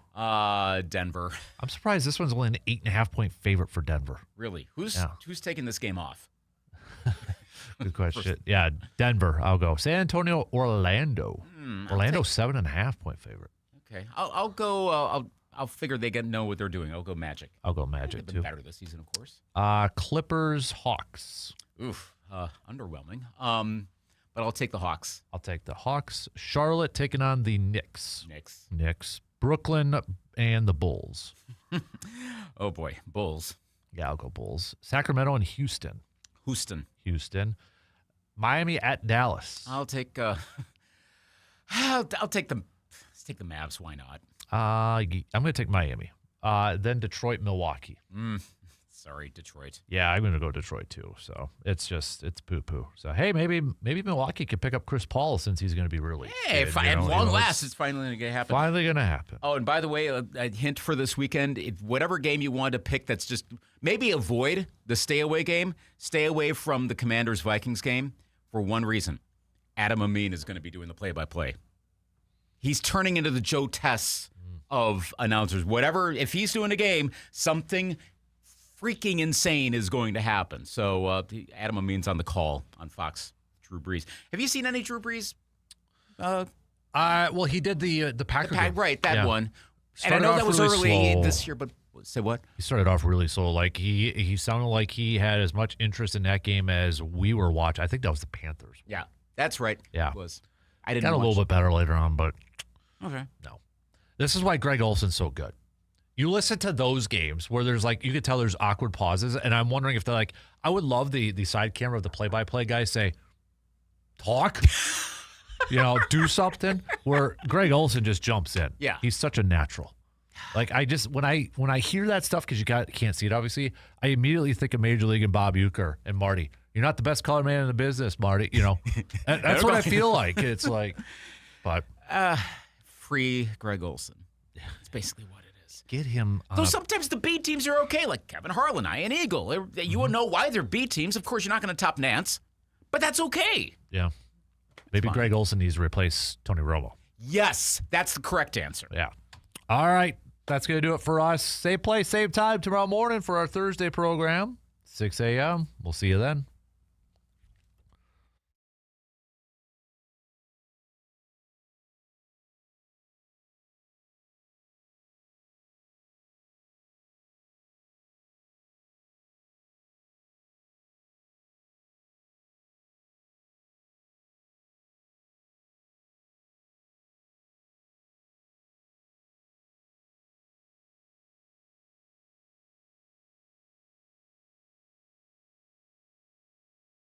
Denver. I'm surprised this one's only an 8.5-point favorite for Denver. Really? Who's taking this game off? Good question. Yeah, Denver. I'll go. San Antonio, Orlando. Orlando 7.5-point favorite. Okay, I'll go. I'll figure they know what they're doing. I'll go Magic. I'll go Magic They've too. been better this season, of course. Clippers, Hawks. Oof, underwhelming. But I'll take the Hawks. I'll take the Hawks. Charlotte taking on the Knicks. Knicks. Brooklyn and the Bulls. Oh boy, Bulls. Yeah, I'll go Bulls. Sacramento and Houston. Houston. Miami at Dallas. I'll take. I'll take the. Let's take the Mavs. Why not? I'm going to take Miami. Then Detroit, Milwaukee. Sorry, Detroit. Yeah, I'm going to go Detroit too. So it's poo-poo. So, hey, maybe Milwaukee could pick up Chris Paul since he's going to be really Hey, at long last, it's finally going to happen. Finally going to happen. Oh, and by the way, a hint for this weekend, whatever game you want to pick that's just maybe avoid the stay-away game, stay away from the Commanders-Vikings game for one reason. Adam Amin is going to be doing the play-by-play. He's turning into the Joe Tess of announcers. Whatever, if he's doing a game, something freaking insane is going to happen. So Adam Amin's on the call on Fox. Drew Brees. Have you seen any Drew Brees? Well, he did the Packer game. Right, that one. Started and I know off that was really early slow. this year, but say what? He started off really slow. Like he sounded like he had as much interest in that game as we were watching. I think that was the Panthers. Yeah, that's right. Yeah. It was. I didn't Got a watch. little bit better later on, but Okay. no. This is why Greg Olson's so good. You listen to those games where there's like, you could tell there's awkward pauses, and I'm wondering if they're like, I would love the side camera of the play-by-play guy say, talk, do something, where Greg Olson just jumps in. Yeah. He's such a natural. Like, I just, when I hear that stuff, because you can't see it, obviously, I immediately think of Major League and Bob Uecker and Marty. You're not the best color man in the business, Marty. That's what I feel like. It's like, but. Free Greg Olson. That's basically what it is. Get him. Though sometimes the B teams are okay, like Kevin Harlan, Ian Eagle. You won't know why they're B teams. Of course, you're not going to top Nance, but that's okay. Yeah. Maybe fine. Greg Olson needs to replace Tony Romo. Yes, that's the correct answer. Yeah. All right. That's going to do it for us. Same place, same time tomorrow morning for our Thursday program, 6 a.m. We'll see you then.